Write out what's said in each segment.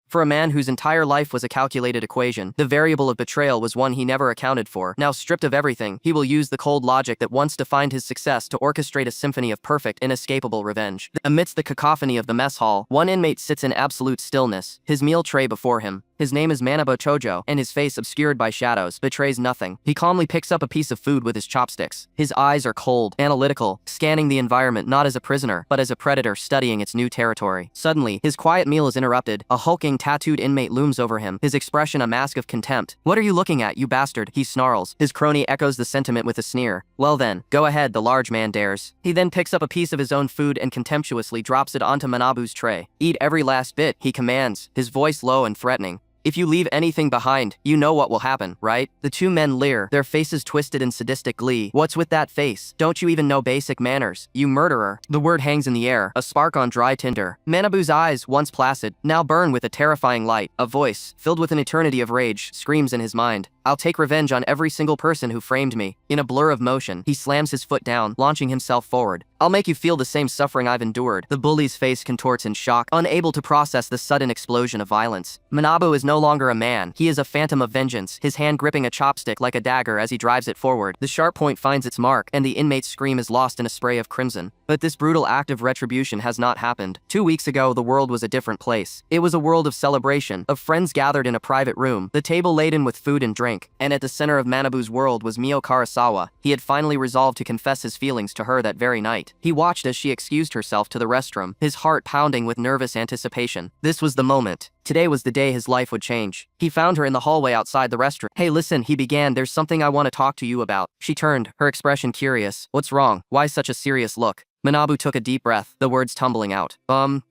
For a man whose entire life was a calculated equation, the variable of betrayal was one he never accounted for. Now stripped of everything, he will use the cold logic that once defined his success to orchestrate a symphony of perfect, inescapable revenge. Amidst the cacophony of the mess hall, one inmate sits in absolute stillness, his meal tray before him. His name is Manhwa, and his face, obscured by shadows, betrays nothing. He calmly picks up a piece of food with his chopsticks. His eyes are cold, analytical, scanning the environment not as a prisoner, but as a predator studying its new territory. Suddenly, his quiet meal is interrupted. A hulking, tattooed inmate looms over him, his expression a mask of contempt. "What are you looking at, you bastard?" he snarls. His crony echoes the sentiment with a sneer. "Well then, go ahead," the large man dares. He then picks up a piece of his own food and contemptuously drops it onto Manabu's tray. "Eat every last bit," he commands, his voice low and threatening. "If you leave anything behind, you know what will happen, right?" The two men leer, their faces twisted in sadistic glee. "What's with that face? Don't you even know basic manners, you murderer?" The word hangs in the air, a spark on dry tinder. Manabu's eyes, once placid, now burn with a terrifying light. A voice, filled with an eternity of rage, screams in his mind. "I'll take revenge on every single person who framed me." In a blur of motion, he slams his foot down, launching himself forward. "I'll make you feel the same suffering I've endured." The bully's face contorts in shock, unable to process the sudden explosion of violence. Manabu is no longer a man. He is a phantom of vengeance, his hand gripping a chopstick like a dagger as he drives it forward. The sharp point finds its mark, and the inmate's scream is lost in a spray of crimson. But this brutal act of retribution has not happened. 2 weeks ago, the world was a different place. It was a world of celebration, of friends gathered in a private room, the table laden with food and drink. And at the center of Manabu's world was Mio Karasawa. He had finally resolved to confess his feelings to her that very night. He watched as she excused herself to the restroom, his heart pounding with nervous anticipation. This was the moment. Today was the day his life would change. He found her in the hallway outside the restroom. "Hey, listen," he began, "there's something I want to talk to you about." She turned, her expression curious. "What's wrong? Why such a serious look?" Manabu took a deep breath, the words tumbling out.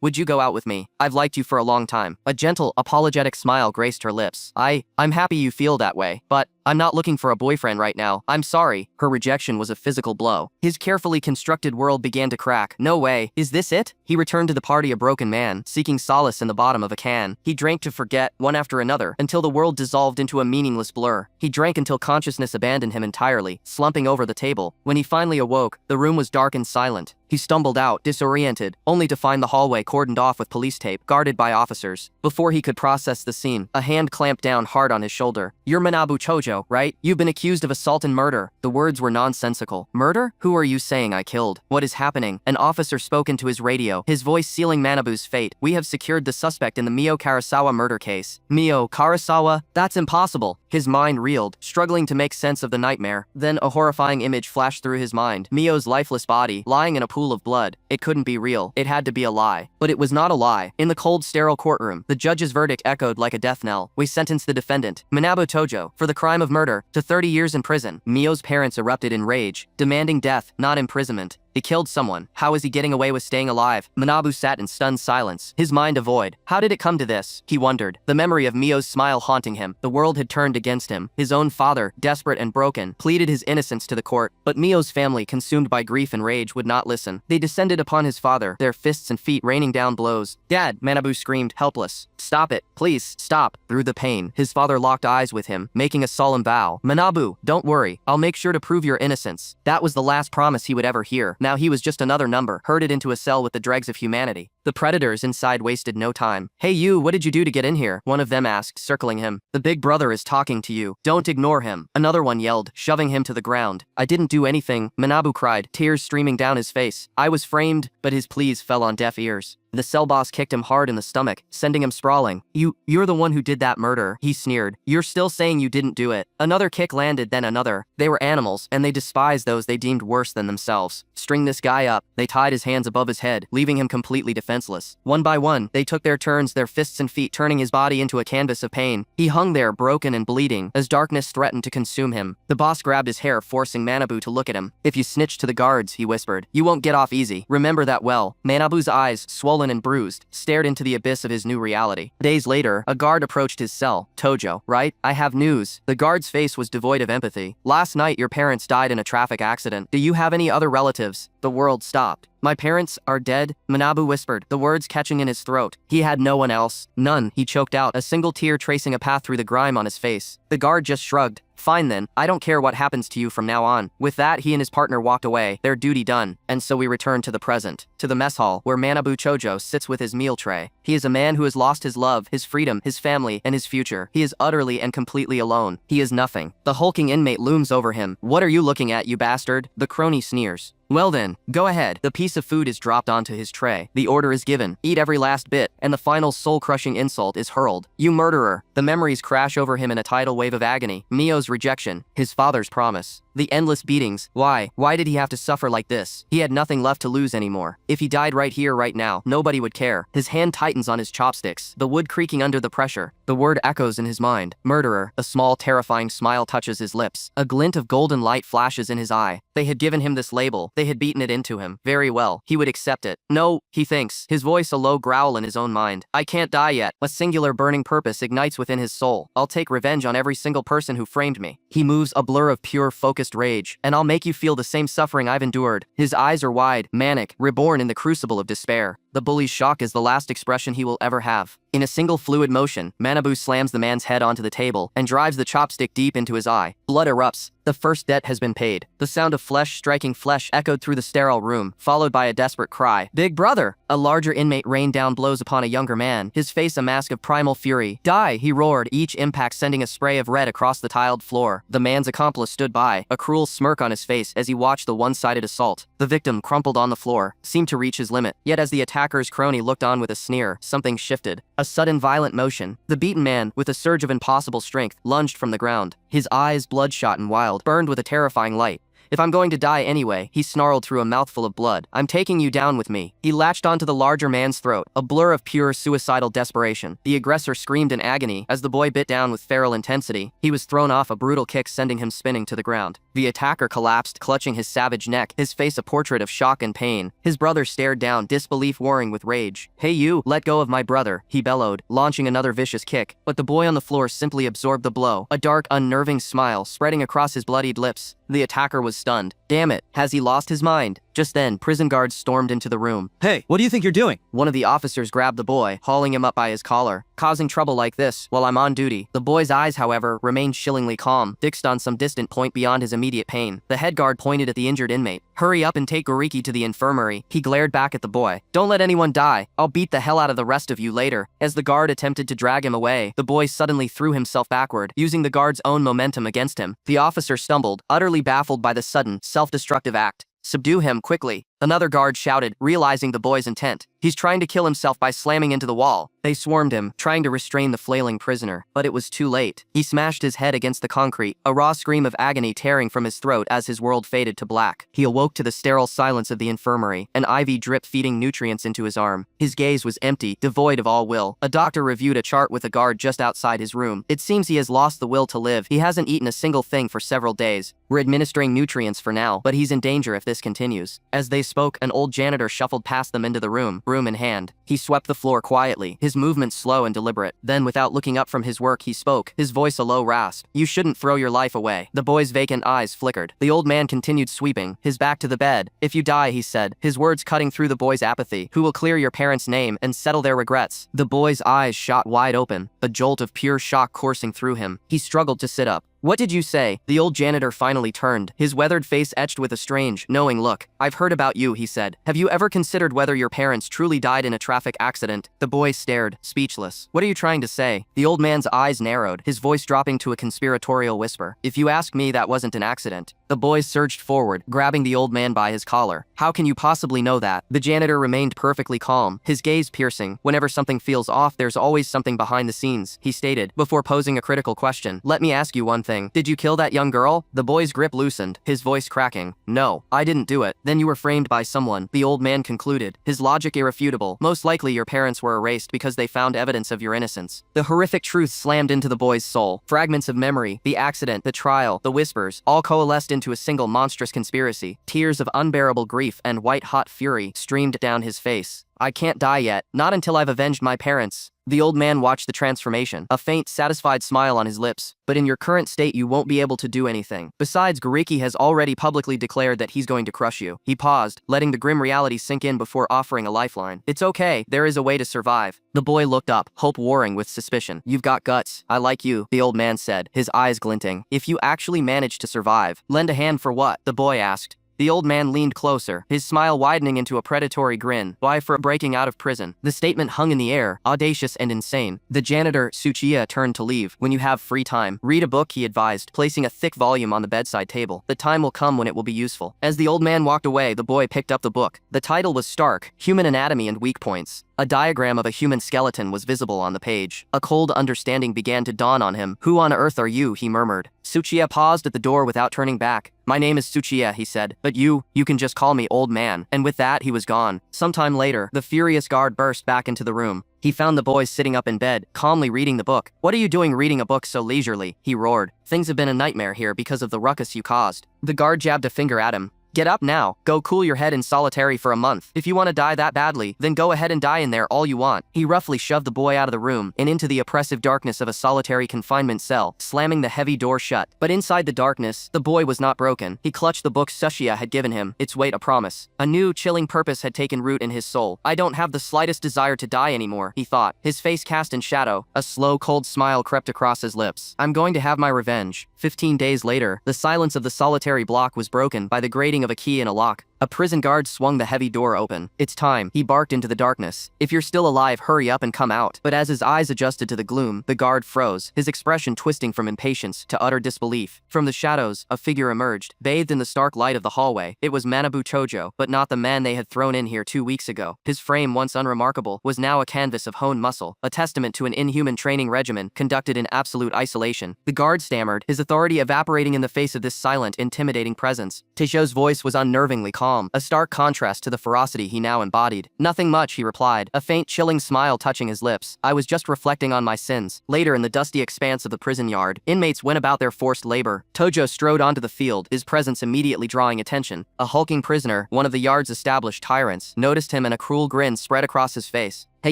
Would you go out with me? I've liked you for a long time." A gentle, apologetic smile graced her lips. I'm happy you feel that way, but I'm not looking for a boyfriend right now. I'm sorry." Her rejection was a physical blow. His carefully constructed world began to crack. "No way. Is this it?" He returned to the party a broken man, seeking solace in the bottom of a can. He drank to forget, one after another, until the world dissolved into a meaningless blur. He drank until consciousness abandoned him entirely, slumping over the table. When he finally awoke, the room was dark and silent. He stumbled out, disoriented, only to find the hallway cordoned off with police tape, guarded by officers. Before he could process the scene, a hand clamped down hard on his shoulder. "You're Manabu Chojo, right? You've been accused of assault and murder." The words were nonsensical. "Murder? Who are you saying I killed? What is happening?" An officer spoke into his radio, his voice sealing Manabu's fate. "We have secured the suspect in the Mio Karasawa murder case." Mio Karasawa? That's impossible. His mind reeled, struggling to make sense of the nightmare. Then a horrifying image flashed through his mind. Mio's lifeless body, lying in a pool of blood. It couldn't be real. It had to be a lie. But it was not a lie. In the cold, sterile courtroom, the judge's verdict echoed like a death knell. "We sentence the defendant, Manabu Tojo, for the crime of murder, to 30 years in prison." Mio's parents erupted in rage, demanding death, not imprisonment. He killed someone. How is he getting away with staying alive? Manabu sat in stunned silence, his mind a void. How did it come to this? He wondered, the memory of Mio's smile haunting him. The world had turned against him. His own father, desperate and broken, pleaded his innocence to the court. But Mio's family, consumed by grief and rage, would not listen. They descended upon his father, their fists and feet raining down blows. "Dad!" Manabu screamed, helpless. "Stop it. Please, stop." Through the pain, his father locked eyes with him, making a solemn vow. "Manabu, don't worry. I'll make sure to prove your innocence." That was the last promise he would ever hear. Now he was just another number, herded into a cell with the dregs of humanity. The predators inside wasted no time. "Hey you, what did you do to get in here?" one of them asked, circling him. "The big brother is talking to you. Don't ignore him." Another one yelled, shoving him to the ground. "I didn't do anything," Manabu cried, tears streaming down his face. "I was framed," but his pleas fell on deaf ears. The cell boss kicked him hard in the stomach, sending him sprawling. You're the one who did that murder," he sneered. "You're still saying you didn't do it." Another kick landed, then another. They were animals, and they despised those they deemed worse than themselves. "String this guy up." They tied his hands above his head, leaving him completely defenseless. One by one, they took their turns, their fists and feet turning his body into a canvas of pain. He hung there, broken and bleeding, as darkness threatened to consume him. The boss grabbed his hair, forcing Manabu to look at him. "If you snitch to the guards," he whispered, "you won't get off easy. Remember that well." Manabu's eyes, swollen and bruised, stared into the abyss of his new reality. Days later, a guard approached his cell. "Tojo, right? I have news." The guard's face was devoid of empathy. "Last night, your parents died in a traffic accident. Do you have any other relatives?" The world stopped. "My parents are dead," Manabu whispered, the words catching in his throat. He had no one else. "None," he choked out, a single tear tracing a path through the grime on his face. The guard just shrugged. Fine then, I don't care what happens to you from now on. With that, he and his partner walked away, their duty done. And so we return to the present, to the mess hall, where Manabu Chojo sits with his meal tray. He is a man who has lost his love, his freedom, his family, and his future. He is utterly and completely alone. He is nothing. The hulking inmate looms over him. What are you looking at, you bastard? The crony sneers. Well then, go ahead. The piece of food is dropped onto his tray. The order is given. Eat every last bit, and the final soul-crushing insult is hurled. You murderer! The memories crash over him in a tidal wave of agony. Mio's rejection, his father's promise, the endless beatings. Why did he have to suffer like this? He had nothing left to lose anymore. If he died right here, right now, nobody would care. His hand tightens on his chopsticks, the wood creaking under the pressure. The word echoes in his mind. Murderer. A small, terrifying smile touches his lips. A glint of golden light flashes in his eye. They had given him this label. They had beaten it into him. Very well. He would accept it. No, he thinks, his voice a low growl in his own mind. I can't die yet. A singular burning purpose ignites within his soul. I'll take revenge on every single person who framed me. He moves a blur of pure, focused rage. And I'll make you feel the same suffering I've endured. His eyes are wide, manic, reborn in the crucible of despair. The bully's shock is the last expression he will ever have. In a single fluid motion, Manabu slams the man's head onto the table and drives the chopstick deep into his eye. Blood erupts. The first debt has been paid. The sound of flesh striking flesh echoed through the sterile room, followed by a desperate cry. Big brother! A larger inmate rained down blows upon a younger man, his face a mask of primal fury. Die! He roared, each impact sending a spray of red across the tiled floor. The man's accomplice stood by, a cruel smirk on his face as he watched the one-sided assault. The victim, crumpled on the floor, seemed to reach his limit. Yet as the attacker's crony looked on with a sneer, something shifted. A sudden violent motion. The beaten man, with a surge of impossible strength, lunged from the ground. His eyes, bloodshot and wild, burned with a terrifying light. If I'm going to die anyway, he snarled through a mouthful of blood. I'm taking you down with me. He latched onto the larger man's throat, a blur of pure suicidal desperation. The aggressor screamed in agony as the boy bit down with feral intensity. He was thrown off, a brutal kick sending him spinning to the ground. The attacker collapsed, clutching his savage neck, his face a portrait of shock and pain. His brother stared down, disbelief warring with rage. Hey you, let go of my brother, he bellowed, launching another vicious kick. But the boy on the floor simply absorbed the blow, a dark, unnerving smile spreading across his bloodied lips. The attacker was stunned. Damn it, has he lost his mind? Just then, prison guards stormed into the room. Hey, what do you think you're doing? One of the officers grabbed the boy, hauling him up by his collar. Causing trouble like this while I'm on duty. The boy's eyes, however, remained chillingly calm, fixed on some distant point beyond his immediate pain. The head guard pointed at the injured inmate. Hurry up and take Goriki to the infirmary. He glared back at the boy. Don't let anyone die. I'll beat the hell out of the rest of you later. As the guard attempted to drag him away, the boy suddenly threw himself backward, using the guard's own momentum against him. The officer stumbled, utterly baffled by the sudden, self-destructive act. Subdue him quickly. Another guard shouted, realizing the boy's intent. He's trying to kill himself by slamming into the wall. They swarmed him, trying to restrain the flailing prisoner. But it was too late. He smashed his head against the concrete, a raw scream of agony tearing from his throat as his world faded to black. He awoke to the sterile silence of the infirmary, an IV drip feeding nutrients into his arm. His gaze was empty, devoid of all will. A doctor reviewed a chart with a guard just outside his room. It seems he has lost the will to live. He hasn't eaten a single thing for several days. We're administering nutrients for now, but he's in danger if this continues. As they spoke, an old janitor shuffled past them into the room, broom in hand. He swept the floor quietly, his movements slow and deliberate. Then, without looking up from his work, he spoke, his voice a low rasp. You shouldn't throw your life away. The boy's vacant eyes flickered. The old man continued sweeping, his back to the bed. If you die, he said, his words cutting through the boy's apathy, who will clear your parents' name and settle their regrets? The boy's eyes shot wide open, a jolt of pure shock coursing through him. He struggled to sit up. What did you say? The old janitor finally turned, his weathered face etched with a strange, knowing look. I've heard about you, he said. Have you ever considered whether your parents truly died in a traffic accident? The boy stared, speechless. What are you trying to say? The old man's eyes narrowed, his voice dropping to a conspiratorial whisper. If you ask me, that wasn't an accident. The boy surged forward, grabbing the old man by his collar. How can you possibly know that? The janitor remained perfectly calm, his gaze piercing. Whenever something feels off, there's always something behind the scenes, he stated, before posing a critical question. Let me ask you one thing. Did you kill that young girl? The boy's grip loosened, his voice cracking. No, I didn't do it. Then you were framed by someone, the old man concluded, his logic irrefutable. Most likely your parents were erased because they found evidence of your innocence. The horrific truth slammed into the boy's soul. Fragments of memory, the accident, the trial, the whispers, all coalesced into a single monstrous conspiracy. Tears of unbearable grief and white-hot fury streamed down his face. I can't die yet, not until I've avenged my parents. The old man watched the transformation, a faint, satisfied smile on his lips. But in your current state you won't be able to do anything. Besides, Gariki has already publicly declared that he's going to crush you. He paused, letting the grim reality sink in before offering a lifeline. It's okay, there is a way to survive. The boy looked up, hope warring with suspicion. You've got guts. I like you, the old man said, his eyes glinting. If you actually manage to survive, lend a hand for what? The boy asked. The old man leaned closer, his smile widening into a predatory grin. Why, for breaking out of prison. The statement hung in the air, audacious and insane. The janitor, Tsuchiya, turned to leave. When you have free time, read a book, he advised, placing a thick volume on the bedside table. The time will come when it will be useful. As the old man walked away, the boy picked up the book. The title was stark, Human Anatomy and Weak Points. A diagram of a human skeleton was visible on the page. A cold understanding began to dawn on him. Who on earth are you? He murmured. Tsuchiya paused at the door without turning back. My name is Tsuchiya, he said, but you can just call me old man. And with that, he was gone. Sometime later, the furious guard burst back into the room. He found the boy sitting up in bed, calmly reading the book. What are you doing reading a book so leisurely? He roared. Things have been a nightmare here because of the ruckus you caused. The guard jabbed a finger at him. Get up now. Go cool your head in solitary for a month. If you want to die that badly, then go ahead and die in there all you want. He roughly shoved the boy out of the room and into the oppressive darkness of a solitary confinement cell, slamming the heavy door shut. But inside the darkness, the boy was not broken. He clutched the book Tsuchiya had given him, its weight a promise. A new, chilling purpose had taken root in his soul. I don't have the slightest desire to die anymore, he thought, his face cast in shadow. A slow, cold smile crept across his lips. I'm going to have my revenge. 15 days later, the silence of the solitary block was broken by the grating of a key in a lock. A prison guard swung the heavy door open. It's time, he barked into the darkness. If you're still alive, hurry up and come out. But as his eyes adjusted to the gloom, the guard froze, his expression twisting from impatience to utter disbelief. From the shadows, a figure emerged, bathed in the stark light of the hallway. It was Manabu Chojo, but not the man they had thrown in here 2 weeks ago. His frame, once unremarkable, was now a canvas of honed muscle, a testament to an inhuman training regimen conducted in absolute isolation. The guard stammered, his authority evaporating in the face of this silent, intimidating presence. Tejo's voice was unnervingly calm, a stark contrast to the ferocity he now embodied. Nothing much, he replied, a faint, chilling smile touching his lips. I was just reflecting on my sins. Later, in the dusty expanse of the prison yard, inmates went about their forced labor. Tojo strode onto the field, his presence immediately drawing attention. A hulking prisoner, one of the yard's established tyrants, noticed him and a cruel grin spread across his face. Hey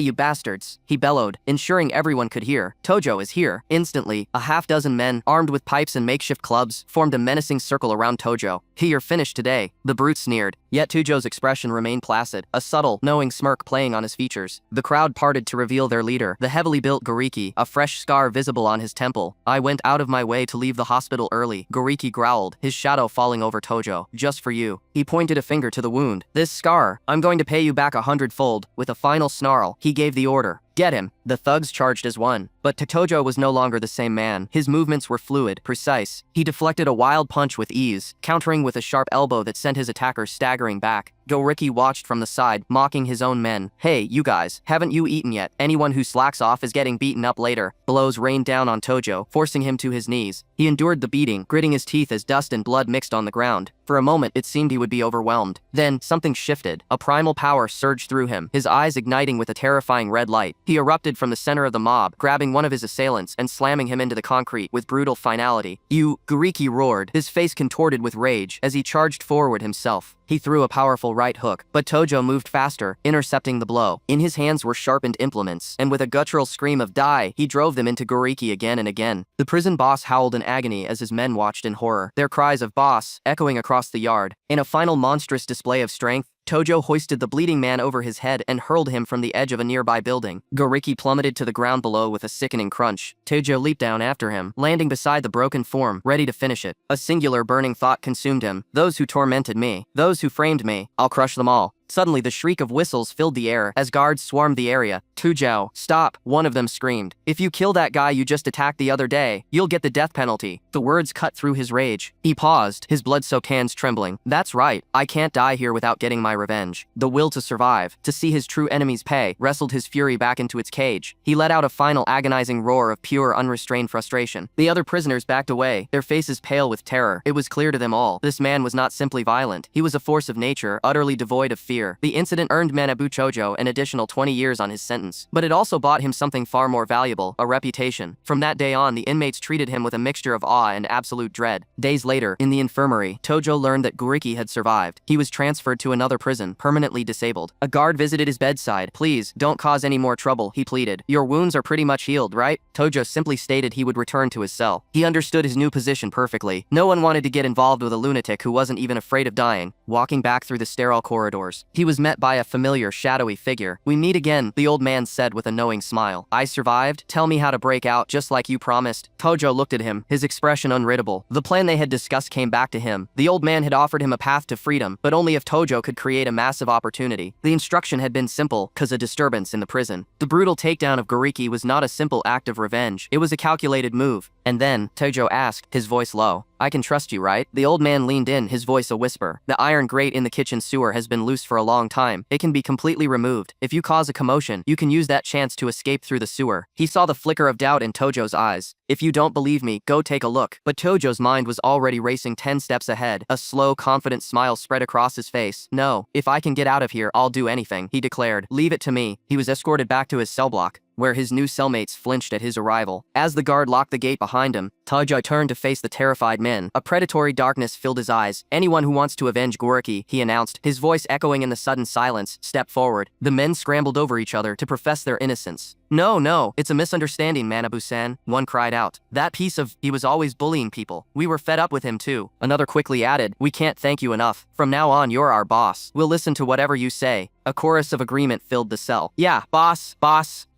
you bastards, he bellowed, ensuring everyone could hear. Tojo is here. Instantly, a half-dozen men, armed with pipes and makeshift clubs, formed a menacing circle around Tojo. You're finished today, the brute sneered. Yet Tojo's expression remained placid, a subtle, knowing smirk playing on his features. The crowd parted to reveal their leader, the heavily built Gariki, a fresh scar visible on his temple. I went out of my way to leave the hospital early, Gariki growled, his shadow falling over Tojo. Just for you. He pointed a finger to the wound. This scar, I'm going to pay you back 100-fold. With a final snarl, he gave the order. Get him. The thugs charged as one. But Tojo was no longer the same man. His movements were fluid, precise. He deflected a wild punch with ease, countering with a sharp elbow that sent his attacker staggering back. Gariki watched from the side, mocking his own men. Hey, you guys, haven't you eaten yet? Anyone who slacks off is getting beaten up later. Blows rained down on Tojo, forcing him to his knees. He endured the beating, gritting his teeth as dust and blood mixed on the ground. For a moment, it seemed he would be overwhelmed. Then, something shifted. A primal power surged through him, his eyes igniting with a terrifying red light. He erupted from the center of the mob, grabbing one of his assailants and slamming him into the concrete with brutal finality. You, Gariki roared, his face contorted with rage as he charged forward himself. He threw a powerful right hook, but Tojo moved faster, intercepting the blow. In his hands were sharpened implements, and with a guttural scream of die, he drove them into Gariki again and again. The prison boss howled in agony as his men watched in horror, their cries of "boss" echoing across the yard. In a final monstrous display of strength, Tojo hoisted the bleeding man over his head and hurled him from the edge of a nearby building. Gariki plummeted to the ground below with a sickening crunch. Tojo leaped down after him, landing beside the broken form, ready to finish it. A singular burning thought consumed him. Those who tormented me, those who framed me, I'll crush them all. Suddenly, the shriek of whistles filled the air as guards swarmed the area. Tojo, stop, one of them screamed. If you kill that guy you just attacked the other day, you'll get the death penalty. The words cut through his rage. He paused, his blood-soaked hands trembling. That's right, I can't die here without getting my revenge. The will to survive, to see his true enemies pay, wrestled his fury back into its cage. He let out a final agonizing roar of pure, unrestrained frustration. The other prisoners backed away, their faces pale with terror. It was clear to them all, this man was not simply violent. He was a force of nature, utterly devoid of fear. fear. The incident earned Manabu Chojo an additional 20 years on his sentence. But it also bought him something far more valuable, a reputation. From that day on, the inmates treated him with a mixture of awe and absolute dread. Days later, in the infirmary, Tojo learned that Guriki had survived. He was transferred to another prison, permanently disabled. A guard visited his bedside. "Please, don't cause any more trouble," he pleaded. "Your wounds are pretty much healed, right?" Tojo simply stated he would return to his cell. He understood his new position perfectly. No one wanted to get involved with a lunatic who wasn't even afraid of dying. Walking back through the sterile corridors, he was met by a familiar, shadowy figure. "We meet again," the old man said with a knowing smile. "I survived? Tell me how to break out, just like you promised." Tojo looked at him, his expression unreadable. The plan they had discussed came back to him. The old man had offered him a path to freedom, but only if Tojo could create a massive opportunity. The instruction had been simple, cause a disturbance in the prison. The brutal takedown of Guriki was not a simple act of revenge. It was a calculated move. And then, Tojo asked, his voice low, "I can trust you, right?" The old man leaned in, his voice a whisper. "The iron grate in the kitchen sewer has been loose for a long time. It can be completely removed. If you cause a commotion, you can use that chance to escape through the sewer." He saw the flicker of doubt in Tojo's eyes. "If you don't believe me, go take a look." But Tojo's mind was already racing 10 steps ahead. A slow, confident smile spread across his face. "No, if I can get out of here, I'll do anything," he declared. "Leave it to me." He was escorted back to his cell block, where his new cellmates flinched at his arrival. As the guard locked the gate behind him, Tojo turned to face the terrified men. A predatory darkness filled his eyes. "Anyone who wants to avenge Guriki," he announced, his voice echoing in the sudden silence, "step forward." The men scrambled over each other to profess their innocence. No, it's a misunderstanding, Manabu-san," one cried out. "That piece of, he was always bullying people. We were fed up with him too." Another quickly added, "We can't thank you enough. From now on, you're our boss. We'll listen to whatever you say." A chorus of agreement filled the cell. "Yeah, boss."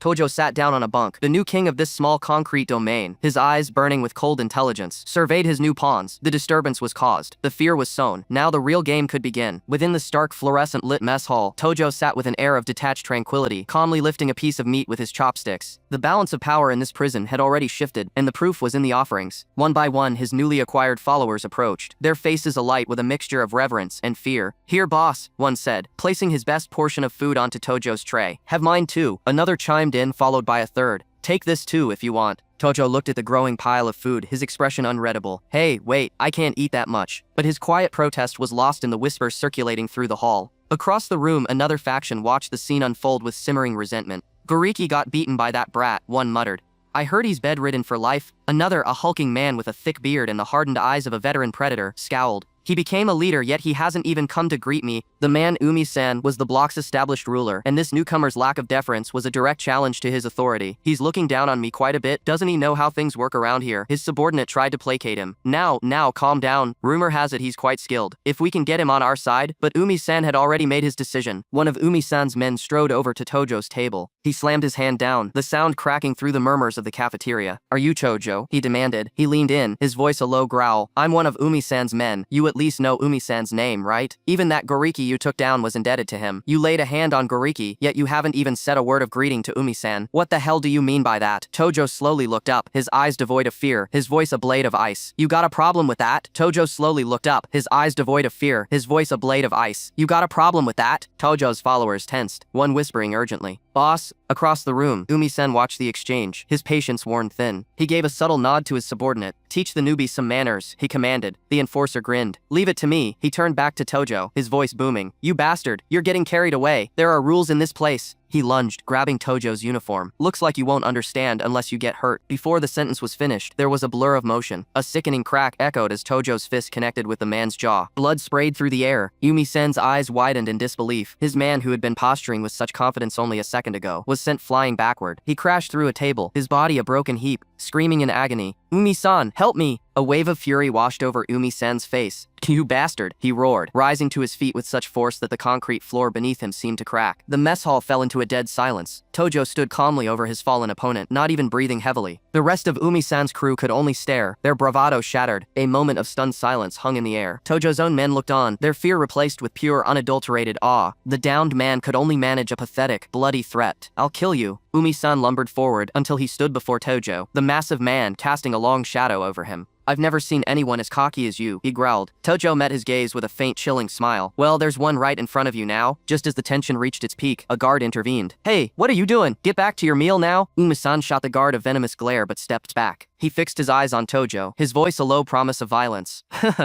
Tojo sat down on a bunk. The new king of this small concrete domain, his eyes burning with cold intelligence, surveyed his new pawns. The disturbance was caused. The fear was sown. Now the real game could begin. Within the stark, fluorescent lit mess hall, Tojo sat with an air of detached tranquility, calmly lifting a piece of meat with his chopsticks. The balance of power in this prison had already shifted, and the proof was in the offerings. One by one, his newly acquired followers approached, their faces alight with a mixture of reverence and fear. "Here, boss," one said, placing his best portion of food onto Tojo's tray. "Have mine too." Another chimed in, followed by a third. "Take this too if you want." Tojo looked at the growing pile of food, his expression unreadable. "Hey, wait, I can't eat that much." But his quiet protest was lost in the whispers circulating through the hall. Across the room, another faction watched the scene unfold with simmering resentment. "Guriki got beaten by that brat," one muttered. "I heard he's bedridden for life." Another, a hulking man with a thick beard and the hardened eyes of a veteran predator, scowled. "He became a leader, yet he hasn't even come to greet me." The man, Umi-san, was the block's established ruler, and this newcomer's lack of deference was a direct challenge to his authority. "He's looking down on me quite a bit. Doesn't he know how things work around here?" His subordinate tried to placate him. Now, calm down. Rumor has it he's quite skilled. If we can get him on our side." But Umi-san had already made his decision. One of Umi-san's men strode over to Tojo's table. He slammed his hand down, the sound cracking through the murmurs of the cafeteria. "Are you Tojo?" he demanded. He leaned in, his voice a low growl. "I'm one of Umi-san's men. You at least know Umi-san's name, right? Even that Guriki you took down was indebted to him. You laid a hand on Guriki, yet you haven't even said a word of greeting to Umi-san. What the hell do you mean by that?" Tojo slowly looked up, his eyes devoid of fear, his voice a blade of ice. "You got a problem with that?" Tojo slowly looked up, his eyes devoid of fear, his voice a blade of ice. "You got a problem with that?" Tojo's followers tensed, one whispering urgently, "Boss." Across the room, Umi-san watched the exchange, his patience worn thin. He gave a subtle nod to his subordinate. "Teach the newbie some manners," he commanded. The enforcer grinned. "Leave it to me." He turned back to Tojo, his voice booming. "You bastard, you're getting carried away. There are rules in this place." He lunged, grabbing Tojo's uniform. "Looks like you won't understand unless you get hurt." Before the sentence was finished, there was a blur of motion. A sickening crack echoed as Tojo's fist connected with the man's jaw. Blood sprayed through the air. Umi-sen's eyes widened in disbelief. His man, who had been posturing with such confidence only a second ago, was sent flying backward. He crashed through a table, his body a broken heap, screaming in agony. "Umi-san, help me!" A wave of fury washed over Umi-san's face. "You bastard," he roared, rising to his feet with such force that the concrete floor beneath him seemed to crack. The mess hall fell into a dead silence. Tojo stood calmly over his fallen opponent, not even breathing heavily. The rest of Umi-san's crew could only stare, their bravado shattered. A moment of stunned silence hung in the air. Tojo's own men looked on, their fear replaced with pure, unadulterated awe. The downed man could only manage a pathetic, bloody threat. "I'll kill you." Umi-san lumbered forward until he stood before Tojo, the massive man casting a long shadow over him. "I've never seen anyone as cocky as you," he growled. Tojo met his gaze with a faint, chilling smile. "Well, there's one right in front of you now." Just as the tension reached its peak, a guard intervened. "Hey, what are you doing? Get back to your meal now." Umi-san shot the guard a venomous glare but stepped back. He fixed his eyes on Tojo, his voice a low promise of violence.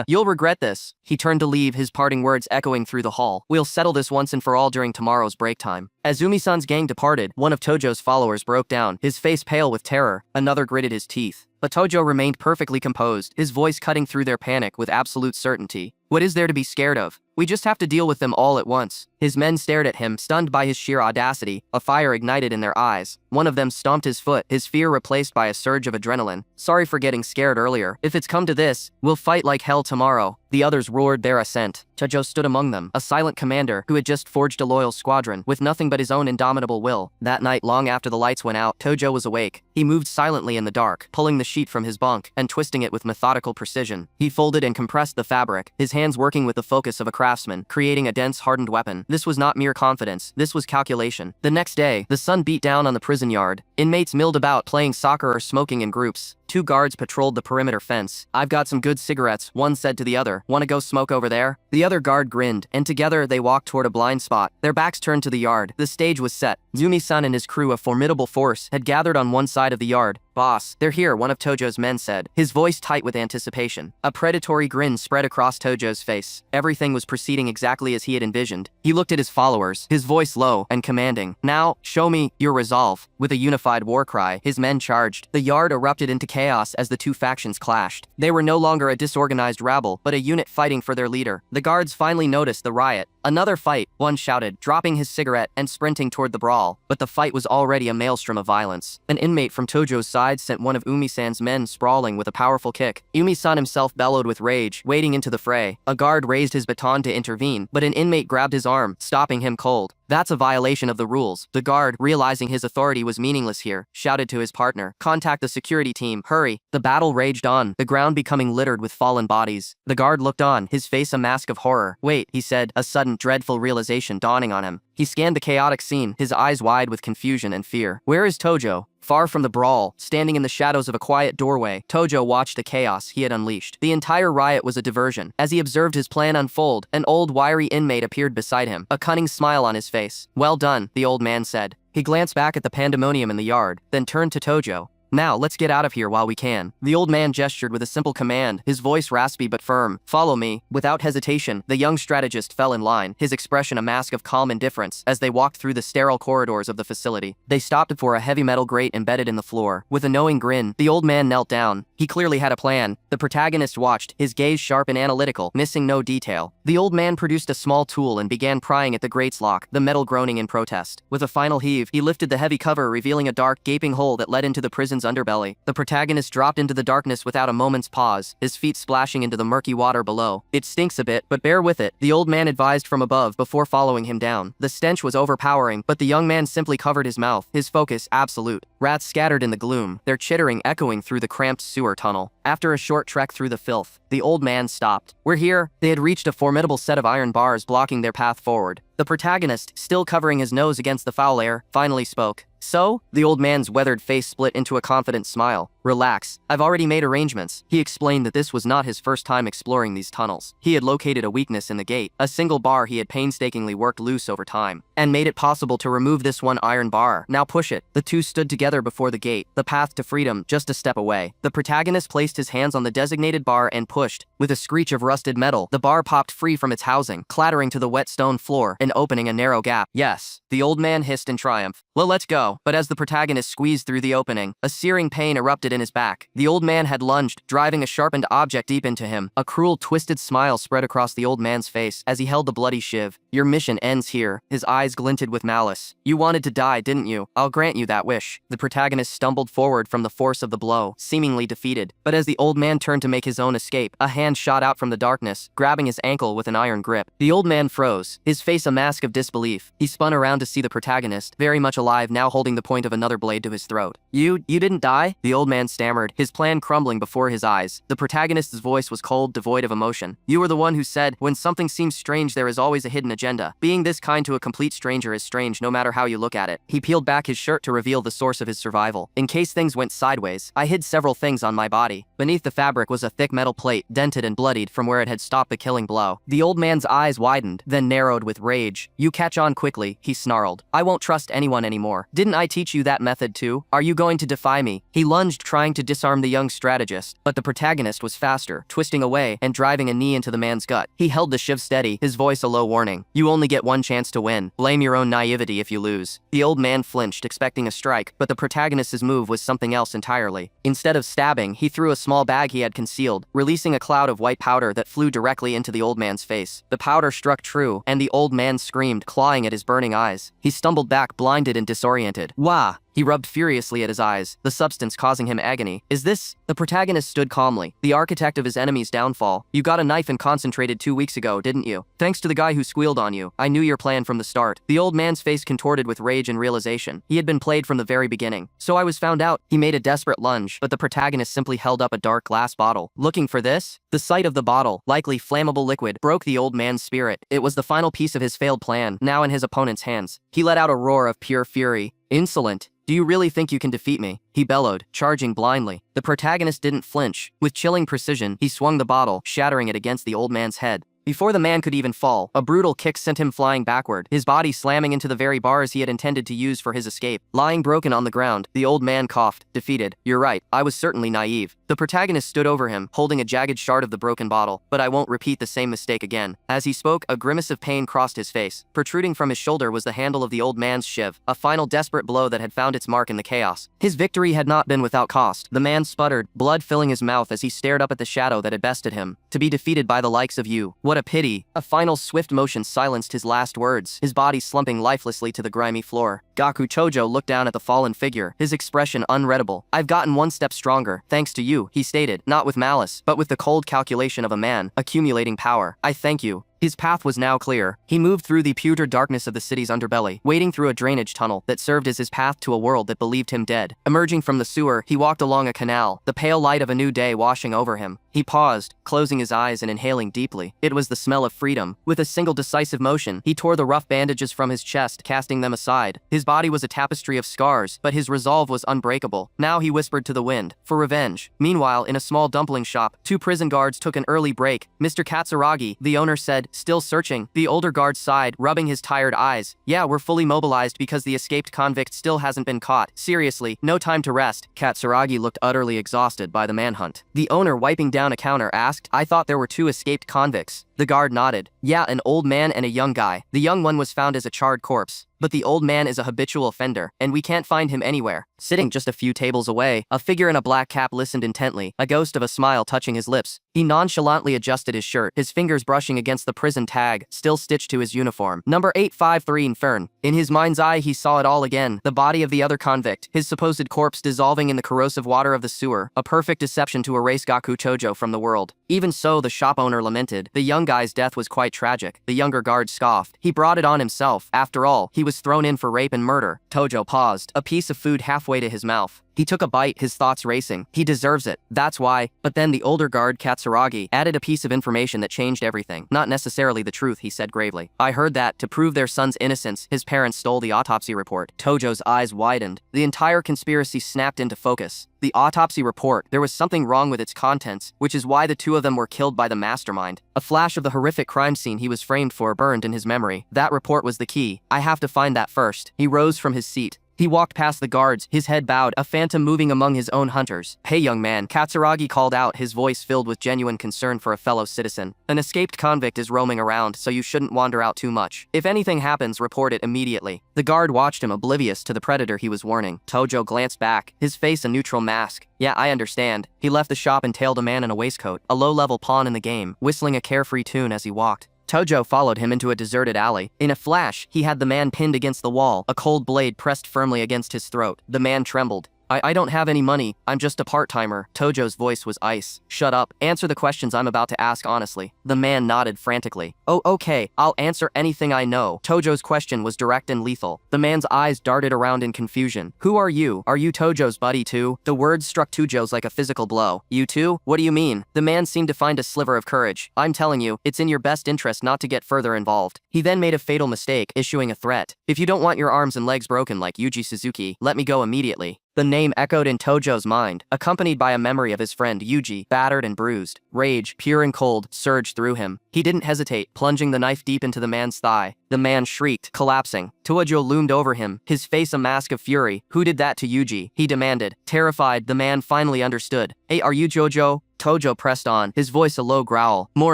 You'll regret this. He turned to leave, his parting words echoing through the hall. We'll settle this once and for all during tomorrow's break time. As Umi-san's gang departed, one of Tojo's followers broke down, his face pale with terror. Another gritted his teeth. But Tojo remained perfectly composed, his voice cutting through their panic with absolute certainty. What is there to be scared of? We just have to deal with them all at once. His men stared at him, stunned by his sheer audacity. A fire ignited in their eyes. One of them stomped his foot, his fear replaced by a surge of adrenaline. Sorry for getting scared earlier. If it's come to this, we'll fight like hell tomorrow. The others roared their assent. Tojo stood among them, a silent commander who had just forged a loyal squadron with nothing but his own indomitable will. That night, long after the lights went out, Tojo was awake. He moved silently in the dark, pulling the sheet from his bunk and twisting it with methodical precision. He folded and compressed the fabric, his hands working with the focus of a craftsman, creating a dense, hardened weapon. This was not mere confidence, this was calculation. The next day, the sun beat down on the prison yard. Inmates milled about, playing soccer or smoking in groups. 2 guards patrolled the perimeter fence. I've got some good cigarettes, one said to the other. Wanna go smoke over there? The other guard grinned, and together they walked toward a blind spot. Their backs turned to the yard. The stage was set. Zumi-san and his crew, a formidable force, had gathered on one side of the yard. Boss, they're here, one of Tojo's men said, his voice tight with anticipation. A predatory grin spread across Tojo's face. Everything was proceeding exactly as he had envisioned. He looked at his followers, his voice low and commanding. Now, show me your resolve. With a unified war cry, his men charged. The yard erupted into chaos as the 2 factions clashed. They were no longer a disorganized rabble, but a unit fighting for their leader. The guards finally noticed the riot. Another fight, one shouted, dropping his cigarette and sprinting toward the brawl. But the fight was already a maelstrom of violence. An inmate from Tojo's side sent one of Umi-san's men sprawling with a powerful kick. Umi-san himself bellowed with rage, wading into the fray. A guard raised his baton to intervene, but an inmate grabbed his arm, stopping him cold. That's a violation of the rules. The guard, realizing his authority was meaningless here, shouted to his partner, contact the security team, hurry. The battle raged on, the ground becoming littered with fallen bodies. The guard looked on, his face a mask of horror. Wait, he said, a sudden, dreadful realization dawning on him. He scanned the chaotic scene, his eyes wide with confusion and fear. Where is Tojo? Far from the brawl, standing in the shadows of a quiet doorway, Tojo watched the chaos he had unleashed. The entire riot was a diversion. As he observed his plan unfold, an old wiry inmate appeared beside him, a cunning smile on his face. Well done, the old man said. He glanced back at the pandemonium in the yard, then turned to Tojo. Now, let's get out of here while we can. The old man gestured with a simple command, his voice raspy but firm. Follow me. Without hesitation, the young strategist fell in line, his expression a mask of calm indifference as they walked through the sterile corridors of the facility. They stopped before a heavy metal grate embedded in the floor. With a knowing grin, the old man knelt down. He clearly had a plan. The protagonist watched, his gaze sharp and analytical, missing no detail. The old man produced a small tool and began prying at the grate's lock, the metal groaning in protest. With a final heave, he lifted the heavy cover, revealing a dark, gaping hole that led into the prison's underbelly. The protagonist dropped into the darkness without a moment's pause, his feet splashing into the murky water below. It stinks a bit, but bear with it, the old man advised from above before following him down. The stench was overpowering, but the young man simply covered his mouth, his focus absolute. Rats scattered in the gloom, their chittering echoing through the cramped sewer tunnel. After a short trek through the filth, the old man stopped. We're here. They had reached a formidable set of iron bars blocking their path forward. The protagonist, still covering his nose against the foul air, finally spoke. So? The old man's weathered face split into a confident smile. Relax, I've already made arrangements. He explained that this was not his first time exploring these tunnels. He had located a weakness in the gate, a single bar he had painstakingly worked loose over time, and made it possible to remove this one iron bar. Now push it. The two stood together before the gate, the path to freedom just a step away. The protagonist placed his hands on the designated bar and pushed. With a screech of rusted metal, the bar popped free from its housing, clattering to the wet stone floor and opening a narrow gap. Yes, the old man hissed in triumph. Well, let's go. But as the protagonist squeezed through the opening, a searing pain erupted in his back. The old man had lunged, driving a sharpened object deep into him. A cruel, twisted smile spread across the old man's face as he held the bloody shiv. Your mission ends here. His eyes glinted with malice. You wanted to die, didn't you? I'll grant you that wish. The protagonist stumbled forward from the force of the blow, seemingly defeated. But as the old man turned to make his own escape, a hand shot out from the darkness, grabbing his ankle with an iron grip. The old man froze, his face a mask of disbelief. He spun around to see the protagonist, very much alive, now holding the point of another blade to his throat. You didn't die? The old man stammered, his plan crumbling before his eyes. The protagonist's voice was cold, devoid of emotion. You were the one who said, when something seems strange there is always a hidden agenda. Being this kind to a complete stranger is strange no matter how you look at it. He peeled back his shirt to reveal the source of his survival. In case things went sideways, I hid several things on my body. Beneath the fabric was a thick metal plate, dented and bloodied from where it had stopped the killing blow. The old man's eyes widened, then narrowed with rage. "You catch on quickly," he snarled. "I won't trust anyone anymore. Didn't I teach you that method too? Are you going to defy me?" He lunged, trying to disarm the young strategist, but the protagonist was faster, twisting away and driving a knee into the man's gut. He held the shiv steady, his voice a low warning. "You only get one chance to win. Blame your own naivety if you lose." The old man flinched, expecting a strike, but the protagonist's move was something else entirely. Instead of stabbing, he threw a small bag he had concealed, releasing a cloud of white powder that flew directly into the old man's face. The powder struck true, and the old man screamed, clawing at his burning eyes. He stumbled back, blinded and disoriented. "Wah!" He rubbed furiously at his eyes, the substance causing him agony. "Is this?" The protagonist stood calmly, the architect of his enemy's downfall. "You got a knife and concentrated 2 weeks ago, didn't you? Thanks to the guy who squealed on you. I knew your plan from the start." The old man's face contorted with rage and realization. He had been played from the very beginning. "So I was found out." He made a desperate lunge, but the protagonist simply held up a dark glass bottle. "Looking for this?" The sight of the bottle, likely flammable liquid, broke the old man's spirit. It was the final piece of his failed plan, now in his opponent's hands. He let out a roar of pure fury. "Insolent! Do you really think you can defeat me?" he bellowed, charging blindly. The protagonist didn't flinch. With chilling precision, he swung the bottle, shattering it against the old man's head. Before the man could even fall, a brutal kick sent him flying backward, his body slamming into the very bars he had intended to use for his escape. Lying broken on the ground, the old man coughed, defeated. "You're right, I was certainly naive." The protagonist stood over him, holding a jagged shard of the broken bottle. "But I won't repeat the same mistake again." As he spoke, a grimace of pain crossed his face. Protruding from his shoulder was the handle of the old man's shiv, a final desperate blow that had found its mark in the chaos. His victory had not been without cost. The man sputtered, blood filling his mouth as he stared up at the shadow that had bested him. "To be defeated by the likes of you. What a pity." A final swift motion silenced his last words, his body slumping lifelessly to the grimy floor. Gaku Chojo looked down at the fallen figure, his expression unreadable. "I've gotten one step stronger, thanks to you," he stated, not with malice, but with the cold calculation of a man, accumulating power. "I thank you." His path was now clear. He moved through the putrid darkness of the city's underbelly, wading through a drainage tunnel that served as his path to a world that believed him dead. Emerging from the sewer, he walked along a canal, the pale light of a new day washing over him. He paused, closing his eyes and inhaling deeply. It was the smell of freedom. With a single decisive motion, he tore the rough bandages from his chest, casting them aside. His body was a tapestry of scars, but his resolve was unbreakable. Now he whispered to the wind, for revenge. Meanwhile, in a small dumpling shop, 2 prison guards took an early break. "Mr. Katsuragi," the owner said, still searching. The older guard sighed, rubbing his tired eyes. "Yeah, we're fully mobilized because the escaped convict still hasn't been caught. Seriously, no time to rest." Katsuragi looked utterly exhausted by the manhunt. The owner, wiping down a counter, asked, "I thought there were 2 escaped convicts." The guard nodded. "Yeah, an old man and a young guy. The young one was found as a charred corpse. But the old man is a habitual offender, and we can't find him anywhere." Sitting just a few tables away, a figure in a black cap listened intently, a ghost of a smile touching his lips. He nonchalantly adjusted his shirt, his fingers brushing against the prison tag, still stitched to his uniform. Number 853 Infern. In his mind's eye, he saw it all again. The body of the other convict, his supposed corpse dissolving in the corrosive water of the sewer, a perfect deception to erase Gaku Chojo from the world. Even so, the shop owner lamented. The young guy's death was quite tragic. The younger guard scoffed. He brought it on himself. After all, he was thrown in for rape and murder. Tojo paused, a piece of food halfway to his mouth. He took a bite, his thoughts racing. He deserves it. That's why. But then the older guard, Katsuragi, added a piece of information that changed everything. Not necessarily the truth, he said gravely. "I heard that, to prove their son's innocence, his parents stole the autopsy report." Tojo's eyes widened. The entire conspiracy snapped into focus. The autopsy report, there was something wrong with its contents, which is why the 2 of them were killed by the mastermind. A flash of the horrific crime scene he was framed for burned in his memory. That report was the key. "I have to find that first." He rose from his seat. He walked past the guards, his head bowed, a phantom moving among his own hunters. "Hey young man," Katsuragi called out, his voice filled with genuine concern for a fellow citizen. "An escaped convict is roaming around, so you shouldn't wander out too much. If anything happens, report it immediately." The guard watched him, oblivious to the predator he was warning. Tojo glanced back, his face a neutral mask. "Yeah, I understand." He left the shop and tailed a man in a waistcoat, a low-level pawn in the game, whistling a carefree tune as he walked. Tojo followed him into a deserted alley. In a flash, he had the man pinned against the wall, a cold blade pressed firmly against his throat. The man trembled. I don't have any money. I'm just a part-timer." Tojo's voice was ice. "Shut up. Answer the questions I'm about to ask honestly." The man nodded frantically. "Oh, okay. I'll answer anything I know." Tojo's question was direct and lethal. The man's eyes darted around in confusion. "Who are you? Are you Tojo's buddy too?" The words struck Tojo's like a physical blow. "You too? What do you mean?" The man seemed to find a sliver of courage. "I'm telling you, it's in your best interest not to get further involved." He then made a fatal mistake, issuing a threat. "If you don't want your arms and legs broken like Yuji Suzuki, let me go immediately." The name echoed in Tojo's mind, accompanied by a memory of his friend Yuji, battered and bruised. Rage, pure and cold, surged through him. He didn't hesitate, plunging the knife deep into the man's thigh. The man shrieked, collapsing. Tojo loomed over him, his face a mask of fury. "Who did that to Yuji?" he demanded. Terrified, the man finally understood. "Hey, are you Jojo?" Tojo pressed on, his voice a low growl. "More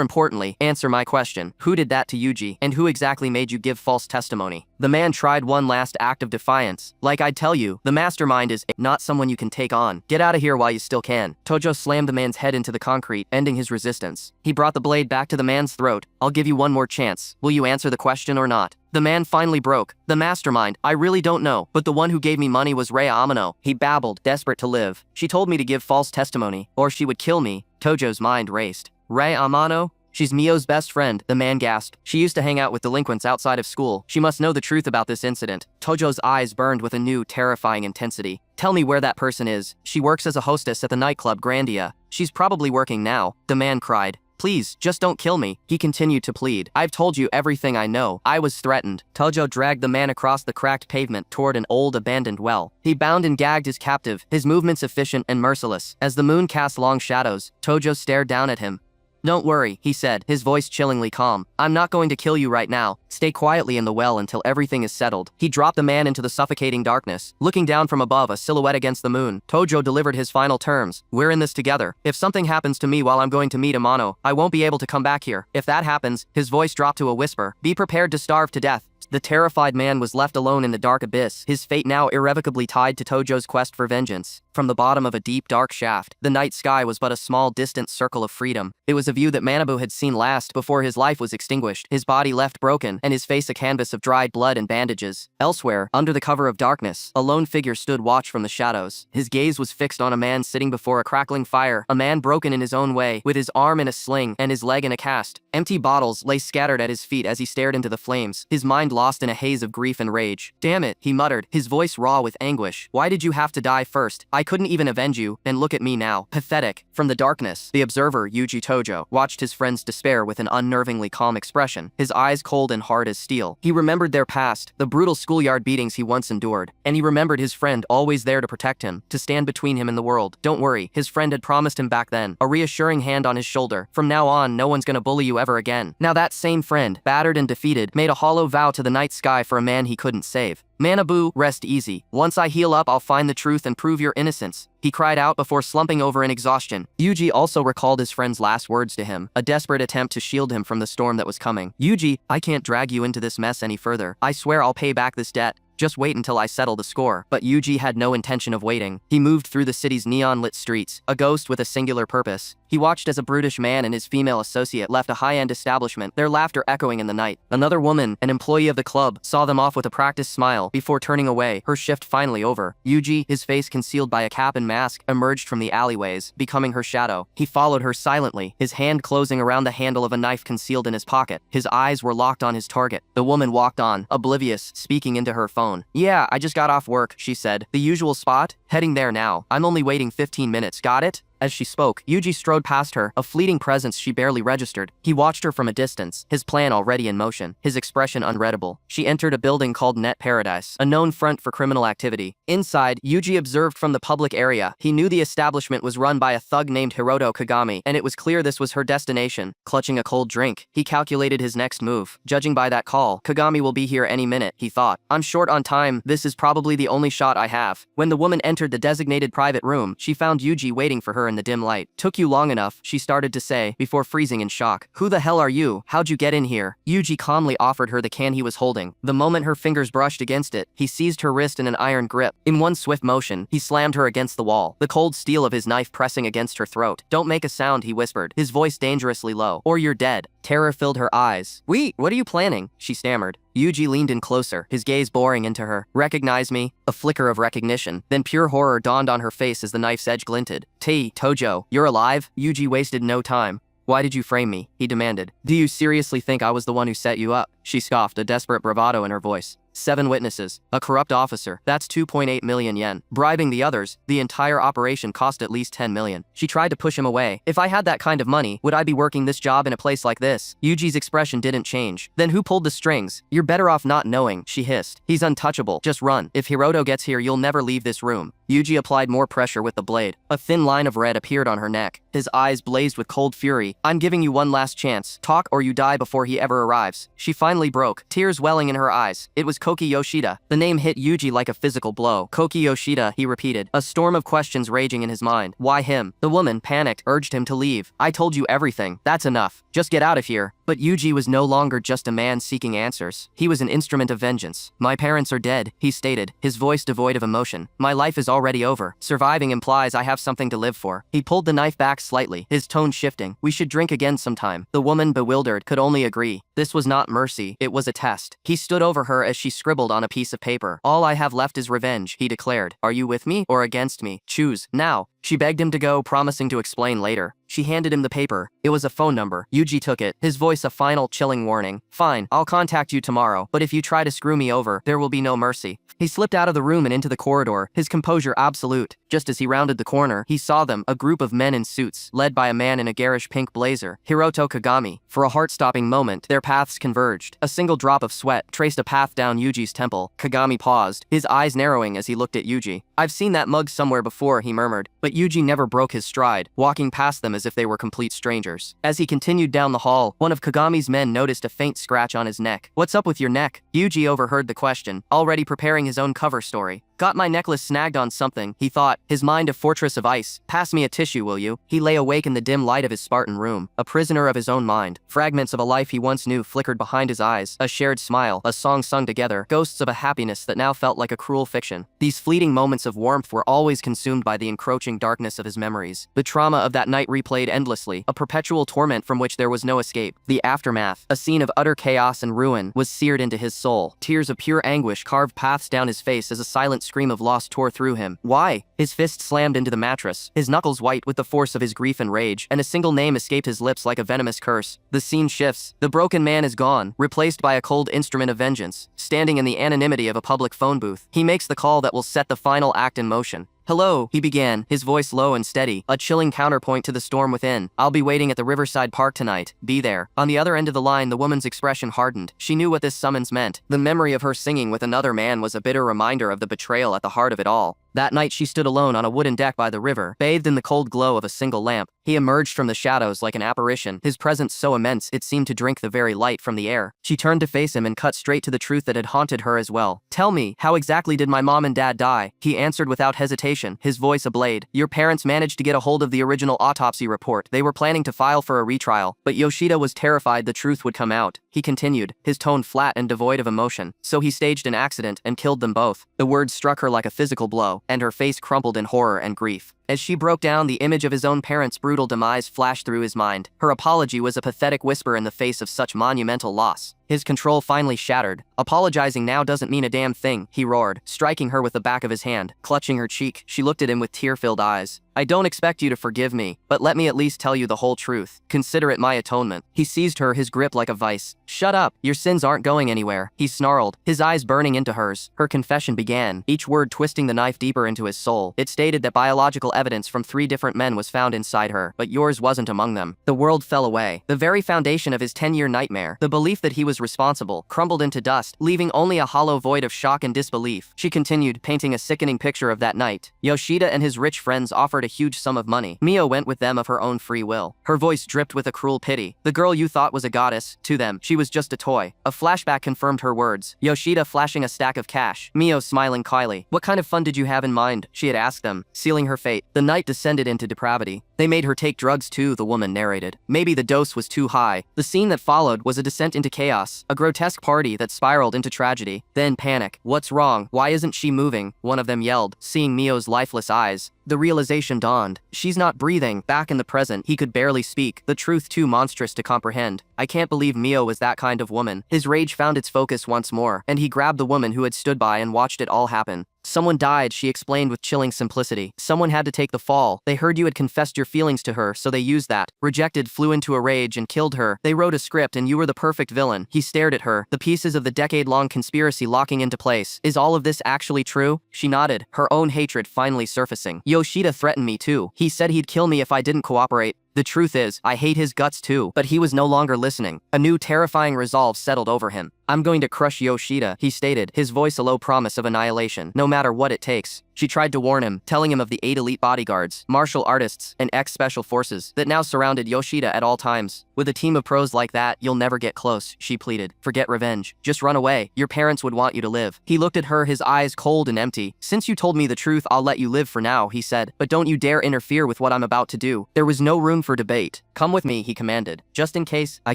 importantly, answer my question. Who did that to Yuji, and who exactly made you give false testimony?" The man tried one last act of defiance. "Like I'd tell you, the mastermind is not someone you can take on. Get out of here while you still can." Tojo slammed the man's head into the concrete, ending his resistance. He brought the blade back to the man's throat. "I'll give you one more chance. Will you answer the question or not?" The man finally broke. "The mastermind, I really don't know, but the one who gave me money was Rhea Amano," he babbled, desperate to live. "She told me to give false testimony, or she would kill me." Tojo's mind raced. "Rhea Amano? She's Mio's best friend," the man gasped. "She used to hang out with delinquents outside of school. She must know the truth about this incident." Tojo's eyes burned with a new, terrifying intensity. "Tell me where that person is." "She works as a hostess at the nightclub Grandia. She's probably working now," the man cried. "Please, just don't kill me," he continued to plead. "I've told you everything I know. I was threatened." Tojo dragged the man across the cracked pavement toward an old abandoned well. He bound and gagged his captive, his movements efficient and merciless. As the moon cast long shadows, Tojo stared down at him. "Don't worry," he said, his voice chillingly calm. "I'm not going to kill you right now. Stay quietly in the well until everything is settled." He dropped the man into the suffocating darkness, looking down from above, a silhouette against the moon. Tojo delivered his final terms. "We're in this together. If something happens to me while I'm going to meet Amano, I won't be able to come back here. If that happens," his voice dropped to a whisper, "be prepared to starve to death." The terrified man was left alone in the dark abyss, his fate now irrevocably tied to Tojo's quest for vengeance. From the bottom of a deep, dark shaft, the night sky was but a small, distant circle of freedom. It was a view that Manabu had seen last before his life was extinguished, his body left broken, and his face a canvas of dried blood and bandages. Elsewhere, under the cover of darkness, a lone figure stood watch from the shadows. His gaze was fixed on a man sitting before a crackling fire, a man broken in his own way, with his arm in a sling and his leg in a cast. Empty bottles lay scattered at his feet as he stared into the flames, his mind lost in a haze of grief and rage. "Damn it," he muttered, his voice raw with anguish. "Why did you have to die first? I couldn't even avenge you, and look at me now. Pathetic." From the darkness, the observer, Yuji Tojo, watched his friend's despair with an unnervingly calm expression, his eyes cold and hard as steel. He remembered their past, the brutal schoolyard beatings he once endured, and he remembered his friend always there to protect him, to stand between him and the world. "Don't worry," his friend had promised him back then, a reassuring hand on his shoulder. "From now on, no one's gonna bully you ever again." Now that same friend, battered and defeated, made a hollow vow to the night sky for a man he couldn't save. "Manabu, rest easy. Once I heal up, I'll find the truth and prove your innocence," he cried out before slumping over in exhaustion. Yuji also recalled his friend's last words to him, a desperate attempt to shield him from the storm that was coming. "Yuji, I can't drag you into this mess any further. I swear I'll pay back this debt. Just wait until I settle the score." But Yuji had no intention of waiting. He moved through the city's neon-lit streets, a ghost with a singular purpose. He watched as a brutish man and his female associate left a high-end establishment, their laughter echoing in the night. Another woman, an employee of the club, saw them off with a practiced smile before turning away, her shift finally over. Yuji, his face concealed by a cap and mask, emerged from the alleyways, becoming her shadow. He followed her silently, his hand closing around the handle of a knife concealed in his pocket. His eyes were locked on his target. The woman walked on, oblivious, speaking into her phone. "Yeah, I just got off work," she said. "The usual spot? Heading there now. I'm only waiting 15 minutes, got it?" As she spoke, Yuji strode past her, a fleeting presence she barely registered. He watched her from a distance, his plan already in motion, his expression unreadable. She entered a building called Net Paradise, a known front for criminal activity. Inside, Yuji observed from the public area. He knew the establishment was run by a thug named Hiroto Kagami, and it was clear this was her destination. Clutching a cold drink, he calculated his next move. Judging by that call, Kagami will be here any minute, he thought. "I'm short on time, this is probably the only shot I have." When the woman entered the designated private room, she found Yuji waiting for her in the dim light. "Took you long enough," she started to say, before freezing in shock. "Who the hell are you? How'd you get in here?" Yuji calmly offered her the can he was holding. The moment her fingers brushed against it, he seized her wrist in an iron grip. In one swift motion, he slammed her against the wall, the cold steel of his knife pressing against her throat. "Don't make a sound," he whispered, his voice dangerously low, "or you're dead." Terror filled her eyes. "Wait, what are you planning?" she stammered. Yuji leaned in closer, his gaze boring into her. "Recognize me?" A flicker of recognition, then pure horror dawned on her face as the knife's edge glinted. Tojo, you're alive?" Yuji wasted no time. "Why did you frame me?" he demanded. "Do you seriously think I was the one who set you up?" She scoffed, a desperate bravado in her voice. 7 witnesses. A corrupt officer. That's 2.8 million yen. Bribing the others. The entire operation cost at least 10 million. She tried to push him away. If I had that kind of money, would I be working this job in a place like this? Yuji's expression didn't change. Then who pulled the strings? You're better off not knowing, she hissed. He's untouchable. Just run. If Hiroto gets here, you'll never leave this room. Yuji applied more pressure with the blade. A thin line of red appeared on her neck. His eyes blazed with cold fury. I'm giving you one last chance. Talk or you die before he ever arrives. She finally broke, tears welling in her eyes. It was Koki Yoshida. The name hit Yuji like a physical blow. Koki Yoshida, he repeated, a storm of questions raging in his mind. Why him? The woman, panicked, urged him to leave. I told you everything. That's enough. Just get out of here. But Yuji was no longer just a man seeking answers. He was an instrument of vengeance. My parents are dead, he stated, his voice devoid of emotion. My life is already over. Surviving implies I have something to live for. He pulled the knife back slightly, his tone shifting. We should drink again sometime. The woman, bewildered, could only agree. This was not mercy, it was a test. He stood over her as she scribbled on a piece of paper. All I have left is revenge, he declared. Are you with me or against me? Choose, now. She begged him to go, promising to explain later. She handed him the paper. It was a phone number. Yuji took it, his voice a final, chilling warning. Fine, I'll contact you tomorrow, but if you try to screw me over, there will be no mercy. He slipped out of the room and into the corridor, his composure absolute. Just as he rounded the corner, he saw them, a group of men in suits, led by a man in a garish pink blazer, Hiroto Kagami. For a heart-stopping moment, their paths converged. A single drop of sweat traced a path down Yuji's temple. Kagami paused, his eyes narrowing as he looked at Yuji. I've seen that mug somewhere before, he murmured, but Yuji never broke his stride, walking past them as if they were complete strangers. As he continued down the hall, one of Kagami's men noticed a faint scratch on his neck. What's up with your neck? Yuji overheard the question, already preparing his own cover story. Got my necklace snagged on something, he thought, his mind a fortress of ice. Pass me a tissue, will you? He lay awake in the dim light of his Spartan room, a prisoner of his own mind. Fragments of a life he once knew flickered behind his eyes, a shared smile, a song sung together, ghosts of a happiness that now felt like a cruel fiction. These fleeting moments of warmth were always consumed by the encroaching darkness of his memories. The trauma of that night replayed endlessly, a perpetual torment from which there was no escape. The aftermath, a scene of utter chaos and ruin, was seared into his soul. Tears of pure anguish carved paths down his face as a silent scream of loss tore through him. Why? His fist slammed into the mattress, his knuckles white with the force of his grief and rage, and a single name escaped his lips like a venomous curse. The scene shifts. The broken man is gone, replaced by a cold instrument of vengeance, standing in the anonymity of a public phone booth. He makes the call that will set the final act in motion. Hello, he began, his voice low and steady, a chilling counterpoint to the storm within. I'll be waiting at the Riverside Park tonight. Be there. On the other end of the line, the woman's expression hardened. She knew what this summons meant. The memory of her singing with another man was a bitter reminder of the betrayal at the heart of it all. That night she stood alone on a wooden deck by the river, bathed in the cold glow of a single lamp. He emerged from the shadows like an apparition, his presence so immense it seemed to drink the very light from the air. She turned to face him and cut straight to the truth that had haunted her as well. Tell me, how exactly did my mom and dad die? He answered without hesitation, his voice ablade. Your parents managed to get a hold of the original autopsy report. They were planning to file for a retrial, but Yoshida was terrified the truth would come out. He continued, his tone flat and devoid of emotion. So he staged an accident and killed them both. The words struck her like a physical blow, and her face crumpled in horror and grief. As she broke down, the image of his own parents' brutal demise flashed through his mind. Her apology was a pathetic whisper in the face of such monumental loss. His control finally shattered. Apologizing now doesn't mean a damn thing, he roared, striking her with the back of his hand. Clutching her cheek, she looked at him with tear-filled eyes. I don't expect you to forgive me, but let me at least tell you the whole truth. Consider it my atonement. He seized her, his grip like a vice. Shut up, your sins aren't going anywhere, he snarled, his eyes burning into hers. Her confession began, each word twisting the knife deeper into his soul. It stated that biological evidence from 3 different men was found inside her, but yours wasn't among them. The world fell away. The very foundation of his 10-year nightmare, the belief that he was responsible, crumbled into dust, leaving only a hollow void of shock and disbelief. She continued, painting a sickening picture of that night. Yoshida and his rich friends offered a huge sum of money. Mio went with them of her own free will. Her voice dripped with a cruel pity. The girl you thought was a goddess, to them, she was just a toy. A flashback confirmed her words. Yoshida flashing a stack of cash. Mio smiling coyly. What kind of fun did you have in mind? She had asked them, sealing her fate. The night descended into depravity. They made her take drugs too, the woman narrated. Maybe the dose was too high. The scene that followed was a descent into chaos, a grotesque party that spiraled into tragedy. Then panic. What's wrong? Why isn't she moving? One of them yelled, seeing Mio's lifeless eyes. The realization dawned. She's not breathing. Back in the present, he could barely speak, the truth too monstrous to comprehend. I can't believe Mio was that kind of woman. His rage found its focus once more, and he grabbed the woman who had stood by and watched it all happen. Someone died, she explained with chilling simplicity. Someone had to take the fall. They heard you had confessed your feelings to her, so they used that. Rejected, flew into a rage and killed her. They wrote a script and you were the perfect villain. He stared at her, the pieces of the decade-long conspiracy locking into place. Is all of this actually true? She nodded, her own hatred finally surfacing. Yoshida threatened me too. He said he'd kill me if I didn't cooperate. The truth is, I hate his guts too. But he was no longer listening. A new terrifying resolve settled over him. I'm going to crush Yoshida, he stated, his voice a low promise of annihilation, no matter what it takes. She tried to warn him, telling him of the 8 elite bodyguards, martial artists, and ex-special forces that now surrounded Yoshida at all times. With a team of pros like that, you'll never get close, she pleaded. Forget revenge. Just run away. Your parents would want you to live. He looked at her, his eyes cold and empty. Since you told me the truth, I'll let you live for now, he said. But don't you dare interfere with what I'm about to do. There was no room for debate. Come with me, he commanded. Just in case, I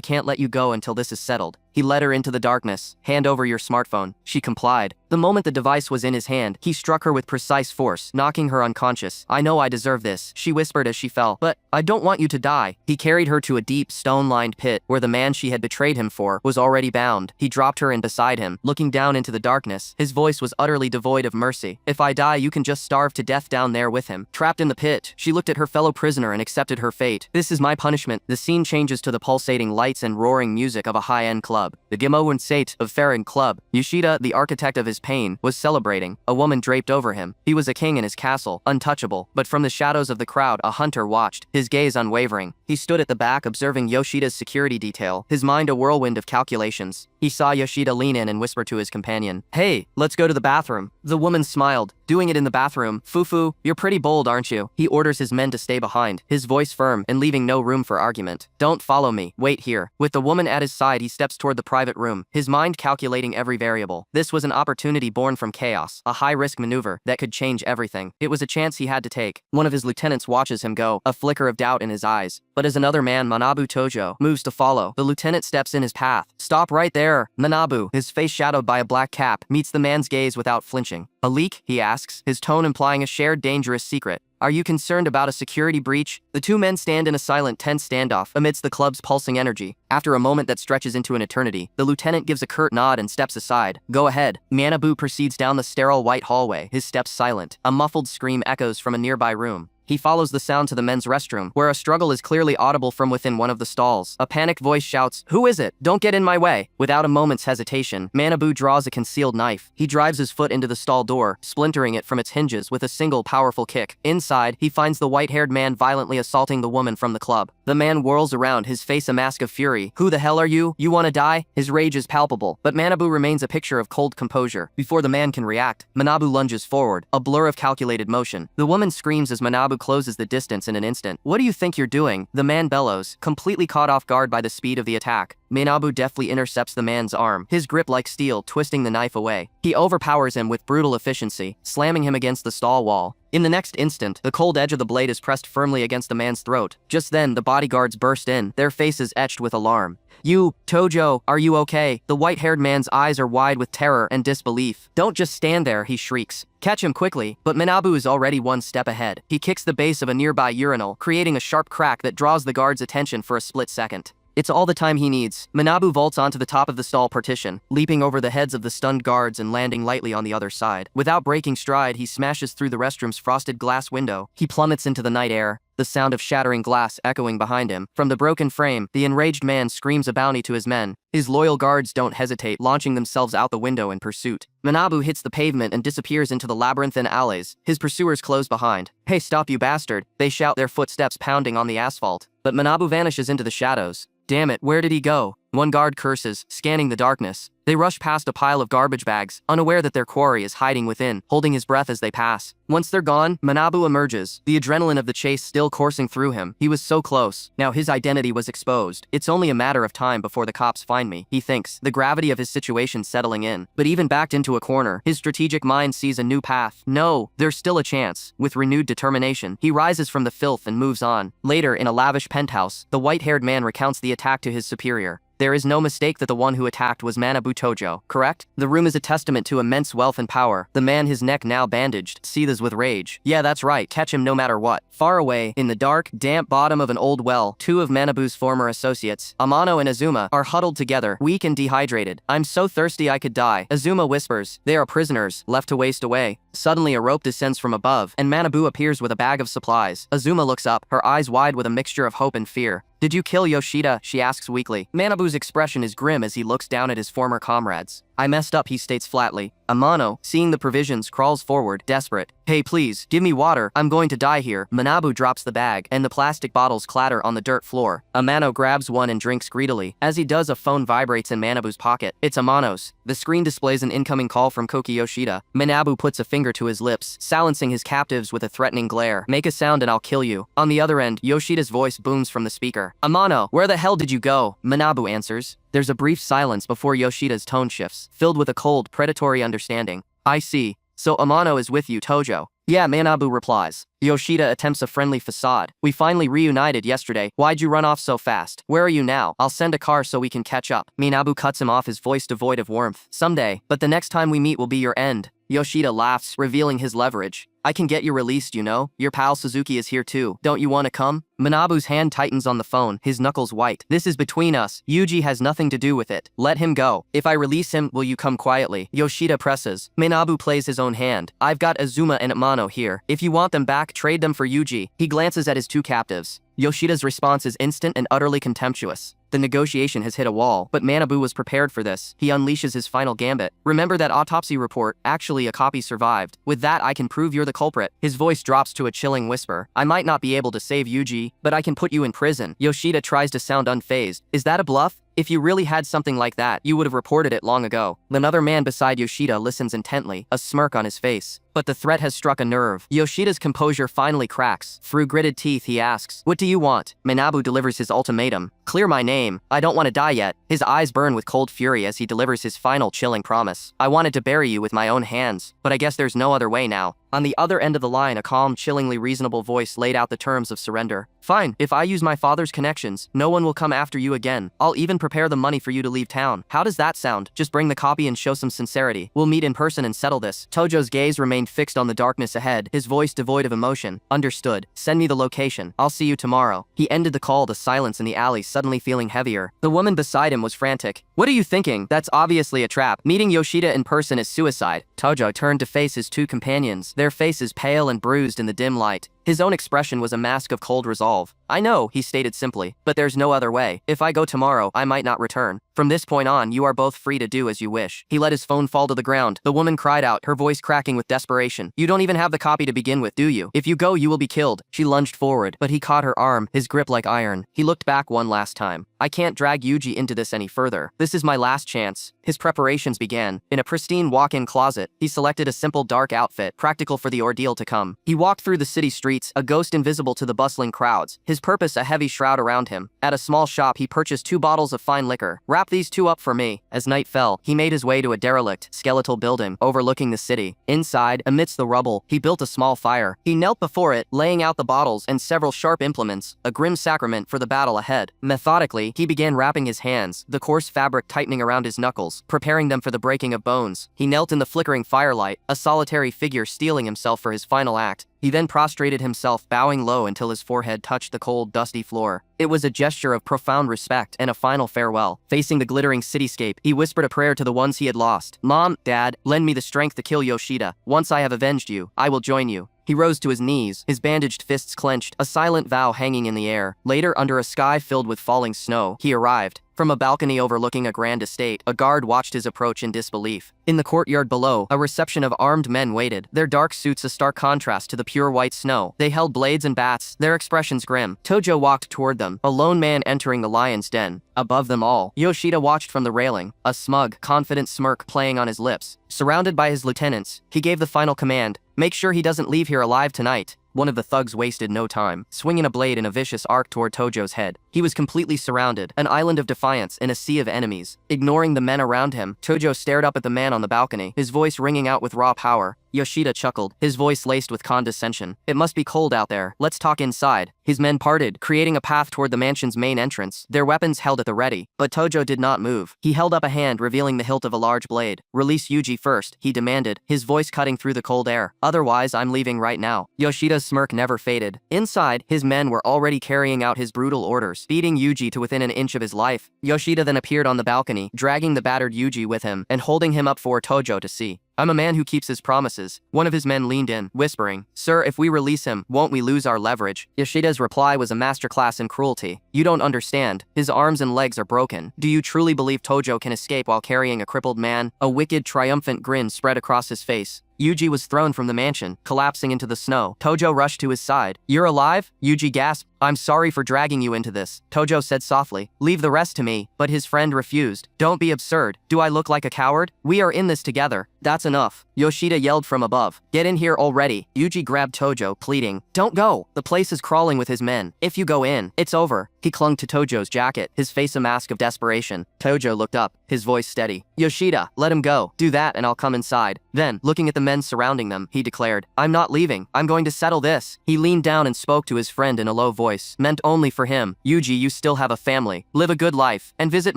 can't let you go until this is settled. He led her into the darkness. Hand over your smartphone. She complied. The moment the device was in his hand, he struck her with precise force, knocking her unconscious. I know I deserve this, she whispered as she fell. But I don't want you to die. He carried her to a deep, stone-lined pit, where the man she had betrayed him for was already bound. He dropped her in beside him, looking down into the darkness. His voice was utterly devoid of mercy. If I die, you can just starve to death down there with him. Trapped in the pit, she looked at her fellow prisoner and accepted her fate. This is my punishment. The scene changes to the pulsating lights and roaring music of a high-end club. The Gimoen Sate of Farron Club. Yoshida, the architect of his pain, was celebrating. A woman draped over him. He was a king in his castle, untouchable. But from the shadows of the crowd, a hunter watched, his gaze unwavering. He stood at the back, observing Yoshida's security detail, his mind a whirlwind of calculations. He saw Yoshida lean in and whisper to his companion, "Hey, let's go to the bathroom." The woman smiled. "Doing it in the bathroom? Fufu, you're pretty bold, aren't you?" He orders his men to stay behind, his voice firm and leaving no room for argument. "Don't follow me. Wait here." With the woman at his side, he steps toward the private room, his mind calculating every variable. This was an opportunity born from chaos, a high-risk maneuver that could change everything. It was a chance he had to take. One of his lieutenants watches him go, a flicker of doubt in his eyes. But as another man, Manabu Tojo, moves to follow, the lieutenant steps in his path. "Stop right there." Manabu, his face shadowed by a black cap, meets the man's gaze without flinching. "A leak?" he asks, his tone implying a shared dangerous secret. "Are you concerned about a security breach?" The two men stand in a silent, tense standoff amidst the club's pulsing energy. After a moment that stretches into an eternity, the lieutenant gives a curt nod and steps aside. "Go ahead." Manabu proceeds down the sterile white hallway, his steps silent. A muffled scream echoes from a nearby room. He follows the sound to the men's restroom, where a struggle is clearly audible from within one of the stalls. A panicked voice shouts, "Who is it? Don't get in my way." Without a moment's hesitation, Manabu draws a concealed knife. He drives his foot into the stall door, splintering it from its hinges with a single powerful kick. Inside, he finds the white-haired man violently assaulting the woman from the club. The man whirls around, his face a mask of fury. "Who the hell are you? You wanna die?" His rage is palpable, but Manabu remains a picture of cold composure. Before the man can react, Manabu lunges forward, a blur of calculated motion. The woman screams as Manabu closes the distance in an instant. "What do you think you're doing?" The man bellows, completely caught off guard by the speed of the attack. Manabu deftly intercepts the man's arm, his grip like steel, twisting the knife away. He overpowers him with brutal efficiency, slamming him against the stall wall. In the next instant, the cold edge of the blade is pressed firmly against the man's throat. Just then, the bodyguards burst in, their faces etched with alarm. "You, Tojo, are you okay?" The white-haired man's eyes are wide with terror and disbelief. "Don't just stand there," he shrieks. "Catch him quickly." But Manabu is already one step ahead. He kicks the base of a nearby urinal, creating a sharp crack that draws the guard's attention for a split second. It's all the time he needs. Manabu vaults onto the top of the stall partition, leaping over the heads of the stunned guards and landing lightly on the other side. Without breaking stride, he smashes through the restroom's frosted glass window. He plummets into the night air, the sound of shattering glass echoing behind him. From the broken frame, the enraged man screams a bounty to his men. His loyal guards don't hesitate, launching themselves out the window in pursuit. Manabu hits the pavement and disappears into the labyrinthine alleys. His pursuers close behind. "Hey, stop, you bastard!" They shout, their footsteps pounding on the asphalt. But Manabu vanishes into the shadows. "Damn it, where did he go?" One guard curses, scanning the darkness. They rush past a pile of garbage bags, unaware that their quarry is hiding within, holding his breath as they pass. Once they're gone, Manabu emerges, the adrenaline of the chase still coursing through him. He was so close. Now his identity was exposed. "It's only a matter of time before the cops find me," he thinks, the gravity of his situation settling in. But even backed into a corner, his strategic mind sees a new path. No, there's still a chance. With renewed determination, he rises from the filth and moves on. Later, in a lavish penthouse, the white-haired man recounts the attack to his superior. There is no mistake that the one who attacked was Manabu Tojo, correct? The room is a testament to immense wealth and power. The man, his neck now bandaged, seethes with rage. Yeah, that's right, catch him no matter what. Far away, in the dark, damp bottom of an old well, two of Manabu's former associates, Amano and Azuma, are huddled together, weak and dehydrated. I'm so thirsty I could die. Azuma whispers. They are prisoners, left to waste away. Suddenly a rope descends from above, and Manabu appears with a bag of supplies. Azuma looks up, her eyes wide with a mixture of hope and fear. Did you kill Yoshida? She asks weakly. Manabu's expression is grim as he looks down at his former comrades. I messed up, he states flatly. Amano, seeing the provisions, crawls forward, desperate. Hey, please, give me water. I'm going to die here. Manabu drops the bag, and the plastic bottles clatter on the dirt floor. Amano grabs one and drinks greedily. As he does, a phone vibrates in Manabu's pocket. It's Amano's. The screen displays an incoming call from Koki Yoshida. Manabu puts a finger to his lips, silencing his captives with a threatening glare. Make a sound and I'll kill you. On the other end, Yoshida's voice booms from the speaker. Amano, where the hell did you go? Manabu answers. There's a brief silence before Yoshida's tone shifts, filled with a cold, predatory understanding. I see. So Amano is with you, Tojo. Yeah, Manabu replies. Yoshida attempts a friendly facade. We finally reunited yesterday. Why'd you run off so fast? Where are you now? I'll send a car so we can catch up. Manabu cuts him off, his voice devoid of warmth. Someday, but the next time we meet will be your end. Yoshida laughs, revealing his leverage. I can get you released, you know? Your pal Suzuki is here too. Don't you want to come? Manabu's hand tightens on the phone, his knuckles white. This is between us. Yuji has nothing to do with it. Let him go. If I release him, will you come quietly? Yoshida presses. Manabu plays his own hand. I've got Azuma and Amano here. If you want them back, trade them for Yuji. He glances at his two captives. Yoshida's response is instant and utterly contemptuous. The negotiation has hit a wall, but Manabu was prepared for this. He unleashes his final gambit. Remember that autopsy report? Actually, a copy survived. With that, I can prove you're the culprit. His voice drops to a chilling whisper. I might not be able to save Yuji, but I can put you in prison. Yoshida tries to sound unfazed. Is that a bluff? If you really had something like that, you would have reported it long ago. Another man beside Yoshida listens intently, a smirk on his face. But the threat has struck a nerve. Yoshida's composure finally cracks. Through gritted teeth, he asks, What do you want? Manabu delivers his ultimatum. Clear my name. I don't want to die yet. His eyes burn with cold fury as he delivers his final chilling promise. I wanted to bury you with my own hands, but I guess there's no other way now. On the other end of the line, a calm, chillingly reasonable voice laid out the terms of surrender. Fine, if I use my father's connections, no one will come after you again. I'll even prepare the money for you to leave town. How does that sound? Just bring the copy and show some sincerity. We'll meet in person and settle this. Tojo's gaze remained fixed on the darkness ahead, his voice devoid of emotion. Understood. Send me the location. I'll see you tomorrow. He ended the call, the silence in the alley suddenly feeling heavier. The woman beside him was frantic. What are you thinking? That's obviously a trap. Meeting Yoshida in person is suicide. Tojo turned to face his two companions, their faces pale and bruised in the dim light. His own expression was a mask of cold resolve. I know, he stated simply, but there's no other way. If I go tomorrow, I might not return. From this point on, you are both free to do as you wish. He let his phone fall to the ground. The woman cried out, her voice cracking with desperation. You don't even have the copy to begin with, do you? If you go, you will be killed. She lunged forward, but he caught her arm, his grip like iron. He looked back one last time. I can't drag Yuji into this any further. This is my last chance. His preparations began. In a pristine walk-in closet, he selected a simple dark outfit, practical for the ordeal to come. He walked through the city streets, a ghost invisible to the bustling crowds, his purpose a heavy shroud around him. At a small shop, he purchased 2 bottles of fine liquor. Wrap these 2 up for me. As night fell, he made his way to a derelict, skeletal building overlooking the city. Inside, amidst the rubble, he built a small fire. He knelt before it, laying out the bottles and several sharp implements, a grim sacrament for the battle ahead. Methodically, he began wrapping his hands, the coarse fabric tightening around his knuckles, preparing them for the breaking of bones. He knelt in the flickering firelight, a solitary figure steeling himself for his final act. He then prostrated himself, bowing low until his forehead touched the cold, dusty floor. It was a gesture of profound respect and a final farewell. Facing the glittering cityscape, he whispered a prayer to the ones he had lost. Mom, Dad, lend me the strength to kill Yoshida. Once I have avenged you, I will join you. He rose to his knees, his bandaged fists clenched, a silent vow hanging in the air. Later, under a sky filled with falling snow, he arrived. From a balcony overlooking a grand estate, a guard watched his approach in disbelief. In the courtyard below, a reception of armed men waited, their dark suits a stark contrast to the pure white snow. They held blades and bats, their expressions grim. Tojo walked toward them, a lone man entering the lion's den. Above them all, Yoshida watched from the railing, a smug, confident smirk playing on his lips. Surrounded by his lieutenants, he gave the final command, "Make sure he doesn't leave here alive tonight." One of the thugs wasted no time, swinging a blade in a vicious arc toward Tojo's head. He was completely surrounded, an island of defiance in a sea of enemies. Ignoring the men around him, Tojo stared up at the man on the balcony, his voice ringing out with raw power. Yoshida chuckled, his voice laced with condescension. It must be cold out there. Let's talk inside. His men parted, creating a path toward the mansion's main entrance, their weapons held at the ready. But Tojo did not move. He held up a hand, revealing the hilt of a large blade. Release Yuji first, he demanded, his voice cutting through the cold air. Otherwise, I'm leaving right now. Yoshida's smirk never faded. Inside, his men were already carrying out his brutal orders, beating Yuji to within an inch of his life. Yoshida then appeared on the balcony, dragging the battered Yuji with him, and holding him up for Tojo to see. I'm a man who keeps his promises. One of his men leaned in, whispering, Sir, if we release him, won't we lose our leverage? Yoshida's reply was a masterclass in cruelty. You don't understand. His arms and legs are broken. Do you truly believe Tojo can escape while carrying a crippled man? A wicked, triumphant grin spread across his face. Yuji was thrown from the mansion, collapsing into the snow. Tojo rushed to his side. You're alive? Yuji gasped. I'm sorry for dragging you into this, Tojo said softly. Leave the rest to me, but his friend refused. Don't be absurd. Do I look like a coward? We are in this together. That's enough. Yoshida yelled from above. Get in here already. Yuji grabbed Tojo, pleading. Don't go. The place is crawling with his men. If you go in, it's over. He clung to Tojo's jacket, his face a mask of desperation. Tojo looked up, his voice steady. Yoshida, let him go. Do that and I'll come inside. Then, looking at the men surrounding them, he declared, I'm not leaving. I'm going to settle this. He leaned down and spoke to his friend in a low voice, meant only for him. Yuji, you still have a family. Live a good life, and visit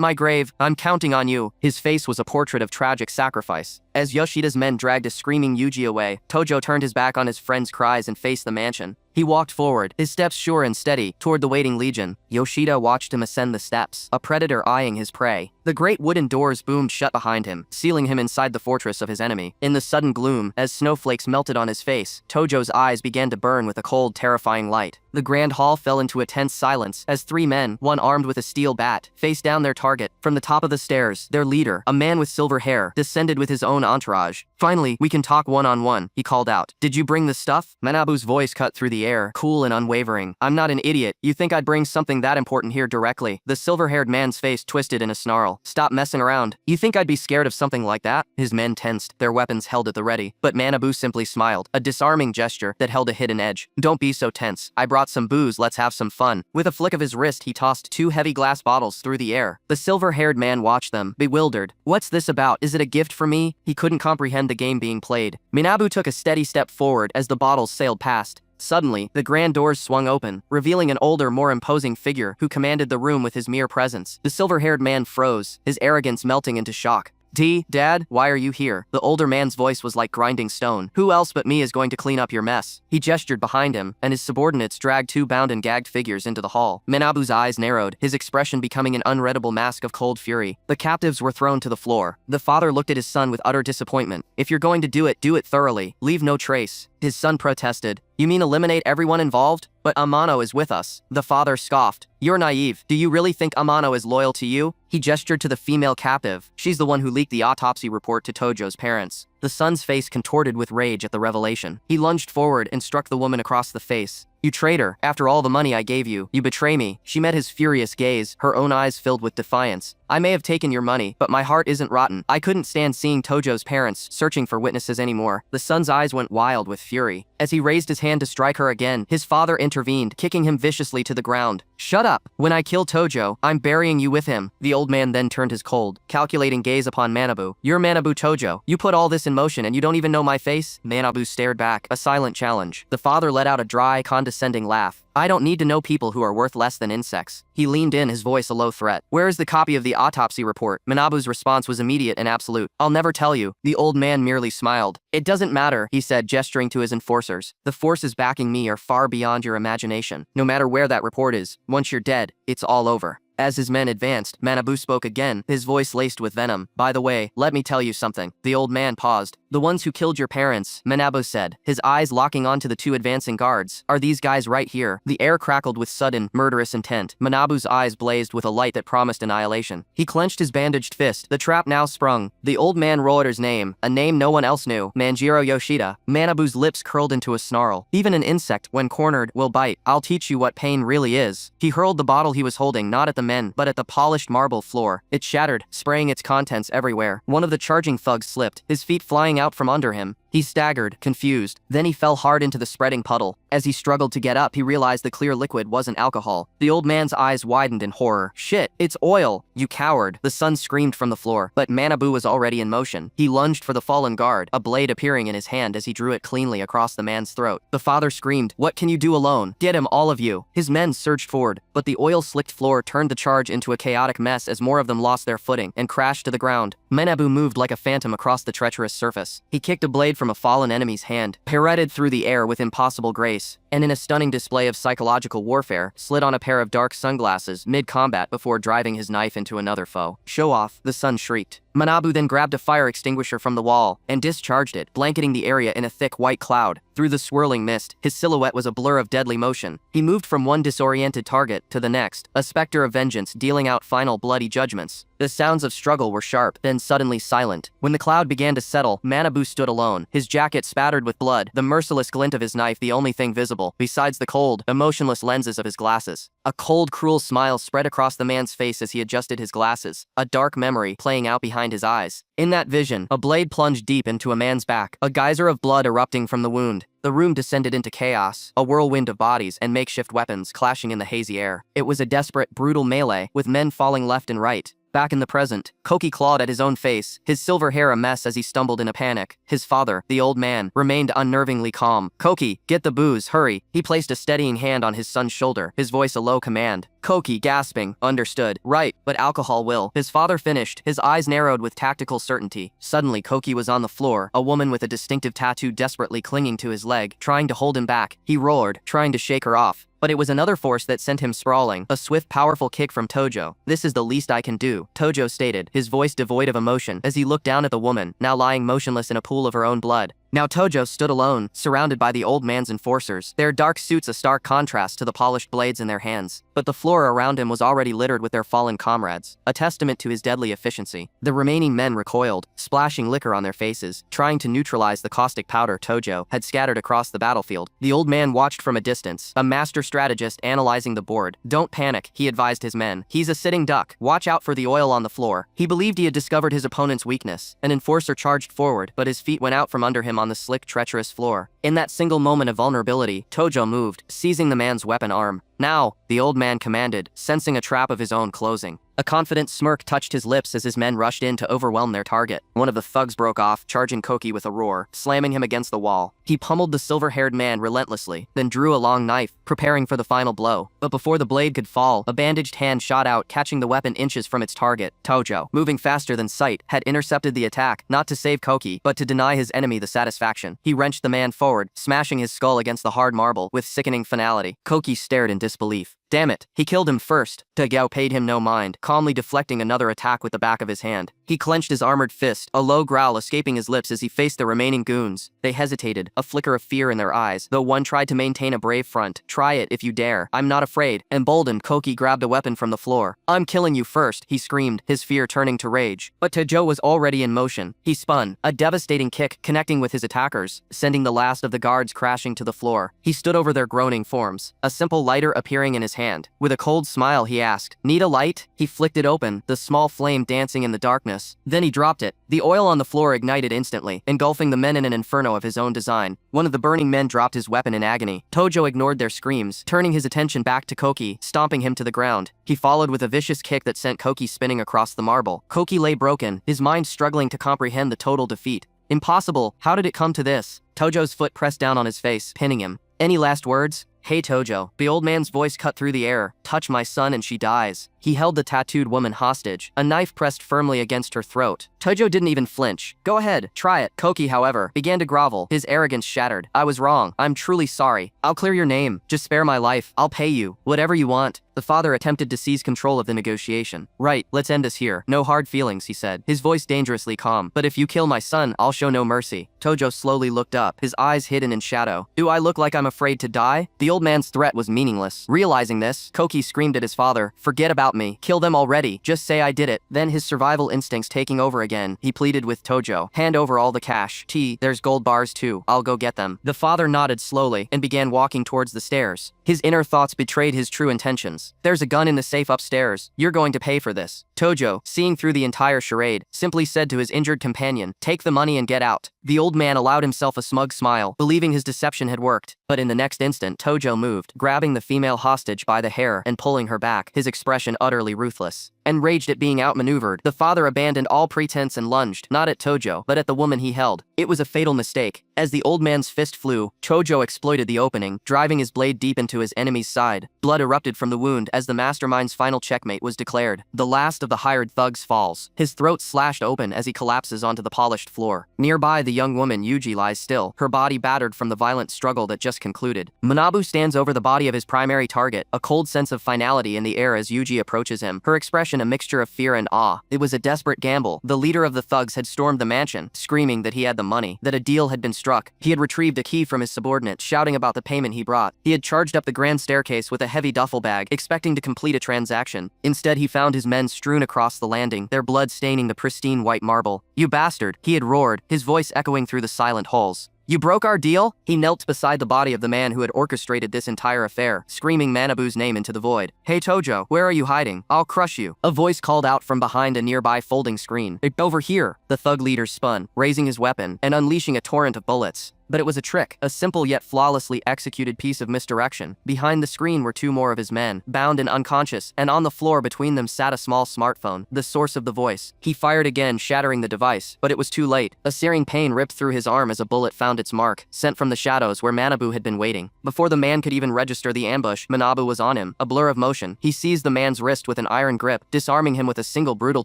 my grave. I'm counting on you. His face was a portrait of tragic sacrifice. As Yoshida's men dragged a screaming Yuji away, Tojo turned his back on his friend's cries and faced the mansion. He walked forward, his steps sure and steady, toward the waiting legion. Yoshida watched him ascend the steps, a predator eyeing his prey. The great wooden doors boomed shut behind him, sealing him inside the fortress of his enemy. In the sudden gloom, as snowflakes melted on his face, Tojo's eyes began to burn with a cold, terrifying light. The grand hall fell into a tense silence as three men, one armed with a steel bat, faced down their target. From the top of the stairs, their leader, a man with silver hair, descended with his own entourage. Finally, we can talk one-on-one, he called out. Did you bring the stuff? Manabu's voice cut through the air, cool and unwavering. I'm not an idiot. You think I'd bring something that important here directly? The silver-haired man's face twisted in a snarl. Stop messing around. You think I'd be scared of something like that? His men tensed, their weapons held at the ready. But Manabu simply smiled, a disarming gesture that held a hidden edge. Don't be so tense. I brought some booze, let's have some fun. With a flick of his wrist, he tossed two heavy glass bottles through the air. The silver-haired man watched them, bewildered. What's this about? Is it a gift for me? He couldn't comprehend the game being played. Manabu took a steady step forward as the bottles sailed past. Suddenly, the grand doors swung open, revealing an older, more imposing figure who commanded the room with his mere presence. The silver-haired man froze, his arrogance melting into shock. Dad, why are you here? The older man's voice was like grinding stone. Who else but me is going to clean up your mess? He gestured behind him, and his subordinates dragged two bound and gagged figures into the hall. Manabu's eyes narrowed, his expression becoming an unreadable mask of cold fury. The captives were thrown to the floor. The father looked at his son with utter disappointment. If you're going to do it thoroughly. Leave no trace. His son protested. You mean eliminate everyone involved? But Amano is with us. The father scoffed. You're naive. Do you really think Amano is loyal to you? He gestured to the female captive. She's the one who leaked the autopsy report to Tojo's parents. The son's face contorted with rage at the revelation. He lunged forward and struck the woman across the face. You traitor, after all the money I gave you, you betray me. She met his furious gaze, her own eyes filled with defiance. I may have taken your money, but my heart isn't rotten. I couldn't stand seeing Tojo's parents searching for witnesses anymore. The son's eyes went wild with fury. As he raised his hand to strike her again, his father intervened, kicking him viciously to the ground. Shut up! When I kill Tojo, I'm burying you with him. The old man then turned his cold, calculating gaze upon Manabu. You're Manabu Tojo. You put all this in motion and you don't even know my face? Manabu stared back, a silent challenge. The father let out a dry, condescending laugh. I don't need to know people who are worth less than insects. He leaned in, his voice a low threat. Where is the copy of the autopsy report? Manabu's response was immediate and absolute. I'll never tell you. The old man merely smiled. It doesn't matter, he said, gesturing to his enforcers. The forces backing me are far beyond your imagination. No matter where that report is, once you're dead, it's all over. As his men advanced, Manabu spoke again, his voice laced with venom. By the way, let me tell you something. The old man paused. The ones who killed your parents, Manabu said, his eyes locking onto the two advancing guards. Are these guys right here? The air crackled with sudden, murderous intent. Manabu's eyes blazed with a light that promised annihilation. He clenched his bandaged fist. The trap now sprung. The old man roared his name, a name no one else knew. Manjiro Yoshida. Manabu's lips curled into a snarl. Even an insect, when cornered, will bite. I'll teach you what pain really is. He hurled the bottle he was holding not at the men, but at the polished marble floor. It shattered, spraying its contents everywhere. One of the charging thugs slipped, his feet flying out from under him. He staggered, confused. Then he fell hard into the spreading puddle. As he struggled to get up, he realized the clear liquid wasn't alcohol. The old man's eyes widened in horror. "Shit, it's oil, you coward!" The son screamed from the floor, but Manabu was already in motion. He lunged for the fallen guard, a blade appearing in his hand as he drew it cleanly across the man's throat. The father screamed, "What can you do alone? Get him, all of you!" His men surged forward, but the oil-slicked floor turned the charge into a chaotic mess as more of them lost their footing and crashed to the ground. Manabu moved like a phantom across the treacherous surface. He kicked a blade from a fallen enemy's hand, pirouetted through the air with impossible grace, and in a stunning display of psychological warfare, slid on a pair of dark sunglasses mid-combat before driving his knife into another foe. "Show off," the son shrieked. Manabu then grabbed a fire extinguisher from the wall and discharged it, blanketing the area in a thick white cloud. Through the swirling mist, his silhouette was a blur of deadly motion. He moved from one disoriented target to the next, a specter of vengeance dealing out final bloody judgments. The sounds of struggle were sharp, then suddenly silent. When the cloud began to settle, Manabu stood alone, his jacket spattered with blood, the merciless glint of his knife the only thing visible, besides the cold, emotionless lenses of his glasses. A cold, cruel smile spread across the man's face as he adjusted his glasses, a dark memory playing out behind his eyes. In that vision, a blade plunged deep into a man's back, a geyser of blood erupting from the wound. The room descended into chaos, a whirlwind of bodies and makeshift weapons clashing in the hazy air. It was a desperate, brutal melee, with men falling left and right. Back in the present, Koki clawed at his own face, his silver hair a mess as he stumbled in a panic. His father, the old man, remained unnervingly calm. "Koki, get the booze, hurry." He placed a steadying hand on his son's shoulder, his voice a low command. Koki, gasping, understood. "Right, but alcohol will." His father finished, his eyes narrowed with tactical certainty. Suddenly, Koki was on the floor, a woman with a distinctive tattoo desperately clinging to his leg, trying to hold him back. He roared, trying to shake her off. But it was another force that sent him sprawling, a swift, powerful kick from Tojo. "This is the least I can do," Tojo stated, his voice devoid of emotion, as he looked down at the woman, now lying motionless in a pool of her own blood. Now Tojo stood alone, surrounded by the old man's enforcers, their dark suits a stark contrast to the polished blades in their hands. But the floor around him was already littered with their fallen comrades, a testament to his deadly efficiency. The remaining men recoiled, splashing liquor on their faces, trying to neutralize the caustic powder Tojo had scattered across the battlefield. The old man watched from a distance, a master strategist analyzing the board. "Don't panic," he advised his men. "He's a sitting duck. Watch out for the oil on the floor." He believed he had discovered his opponent's weakness. An enforcer charged forward, but his feet went out from under him on the slick, treacherous floor. In that single moment of vulnerability, Tojo moved, seizing the man's weapon arm. "Now," the old man commanded, sensing a trap of his own closing. A confident smirk touched his lips as his men rushed in to overwhelm their target. One of the thugs broke off, charging Koki with a roar, slamming him against the wall. He pummeled the silver-haired man relentlessly, then drew a long knife, preparing for the final blow. But before the blade could fall, a bandaged hand shot out, catching the weapon inches from its target. Tojo, moving faster than sight, had intercepted the attack, not to save Koki, but to deny his enemy the satisfaction. He wrenched the man forward, smashing his skull against the hard marble with sickening finality. Koki stared in disbelief. "Damn it, he killed him first." Tojo paid him no mind, calmly deflecting another attack with the back of his hand. He clenched his armored fist, a low growl escaping his lips as he faced the remaining goons. They hesitated, a flicker of fear in their eyes, though one tried to maintain a brave front. "Try it if you dare. I'm not afraid." Emboldened, Koki grabbed a weapon from the floor. "I'm killing you first," he screamed, his fear turning to rage. But Tojo was already in motion. He spun, a devastating kick connecting with his attackers, sending the last of the guards crashing to the floor. He stood over their groaning forms, a simple lighter appearing in his hand. With a cold smile, he asked, "Need a light?" He flicked it open, the small flame dancing in the darkness. Then he dropped it. The oil on the floor ignited instantly, engulfing the men in an inferno of his own design. One of the burning men dropped his weapon in agony. Tojo ignored their screams, turning his attention back to Koki, stomping him to the ground. He followed with a vicious kick that sent Koki spinning across the marble. Koki lay broken, his mind struggling to comprehend the total defeat. Impossible. How did it come to this? Tojo's foot pressed down on his face, pinning him. "Any last words?" "Hey Tojo." The old man's voice cut through the air. "Touch my son and she dies." He held the tattooed woman hostage, a knife pressed firmly against her throat. Tojo didn't even flinch. "Go ahead, try it." Koki, however, began to grovel, his arrogance shattered. "I was wrong. I'm truly sorry. I'll clear your name. Just spare my life. I'll pay you. Whatever you want." The father attempted to seize control of the negotiation. "Right, let's end this here. No hard feelings," he said, his voice dangerously calm. "But if you kill my son, I'll show no mercy." Tojo slowly looked up, his eyes hidden in shadow. "Do I look like I'm afraid to die?" The The old man's threat was meaningless. Realizing this, Koki screamed at his father, "Forget about me. Kill them already. Just say I did it." Then his survival instincts taking over again, he pleaded with Tojo, "Hand over all the cash. There's gold bars too. I'll go get them." The father nodded slowly and began walking towards the stairs. His inner thoughts betrayed his true intentions. "There's a gun in the safe upstairs. You're going to pay for this." Tojo, seeing through the entire charade, simply said to his injured companion, "Take the money and get out." The old man allowed himself a smug smile, believing his deception had worked. But in the next instant, Tojo moved, grabbing the female hostage by the hair and pulling her back, his expression utterly ruthless. Enraged at being outmaneuvered, the father abandoned all pretense and lunged, not at Tojo, but at the woman he held. It was a fatal mistake. As the old man's fist flew, Tojo exploited the opening, driving his blade deep into his enemy's side. Blood erupted from the wound as the mastermind's final checkmate was declared. The last of the hired thugs falls, his throat slashed open as he collapses onto the polished floor. Nearby, the young woman Yuji lies still, her body battered from the violent struggle that just concluded. Manabu stands over the body of his primary target, a cold sense of finality in the air as Yuji approaches him, her expression a mixture of fear and awe. It was a desperate gamble. The leader of the thugs had stormed the mansion, screaming that he had the money, that a deal had been struck. He had retrieved a key from his subordinate, shouting about the payment he brought. He had charged up the grand staircase with a heavy duffel bag, expecting to complete a transaction. Instead, he found his men strewn across the landing, their blood staining the pristine white marble. "You bastard!" he had roared, his voice echoing through the silent halls. "You broke our deal?" He knelt beside the body of the man who had orchestrated this entire affair, screaming Manabu's name into the void. "Hey Tojo, where are you hiding? I'll crush you." A voice called out from behind a nearby folding screen. "Over here." The thug leader spun, raising his weapon and unleashing a torrent of bullets. But it was a trick, a simple yet flawlessly executed piece of misdirection. Behind the screen were two more of his men, bound and unconscious, and on the floor between them sat a small smartphone, the source of the voice. He fired again, shattering the device, but it was too late. A searing pain ripped through his arm as a bullet found its mark, sent from the shadows where Manabu had been waiting. Before the man could even register the ambush, Manabu was on him, a blur of motion. He seized the man's wrist with an iron grip, disarming him with a single brutal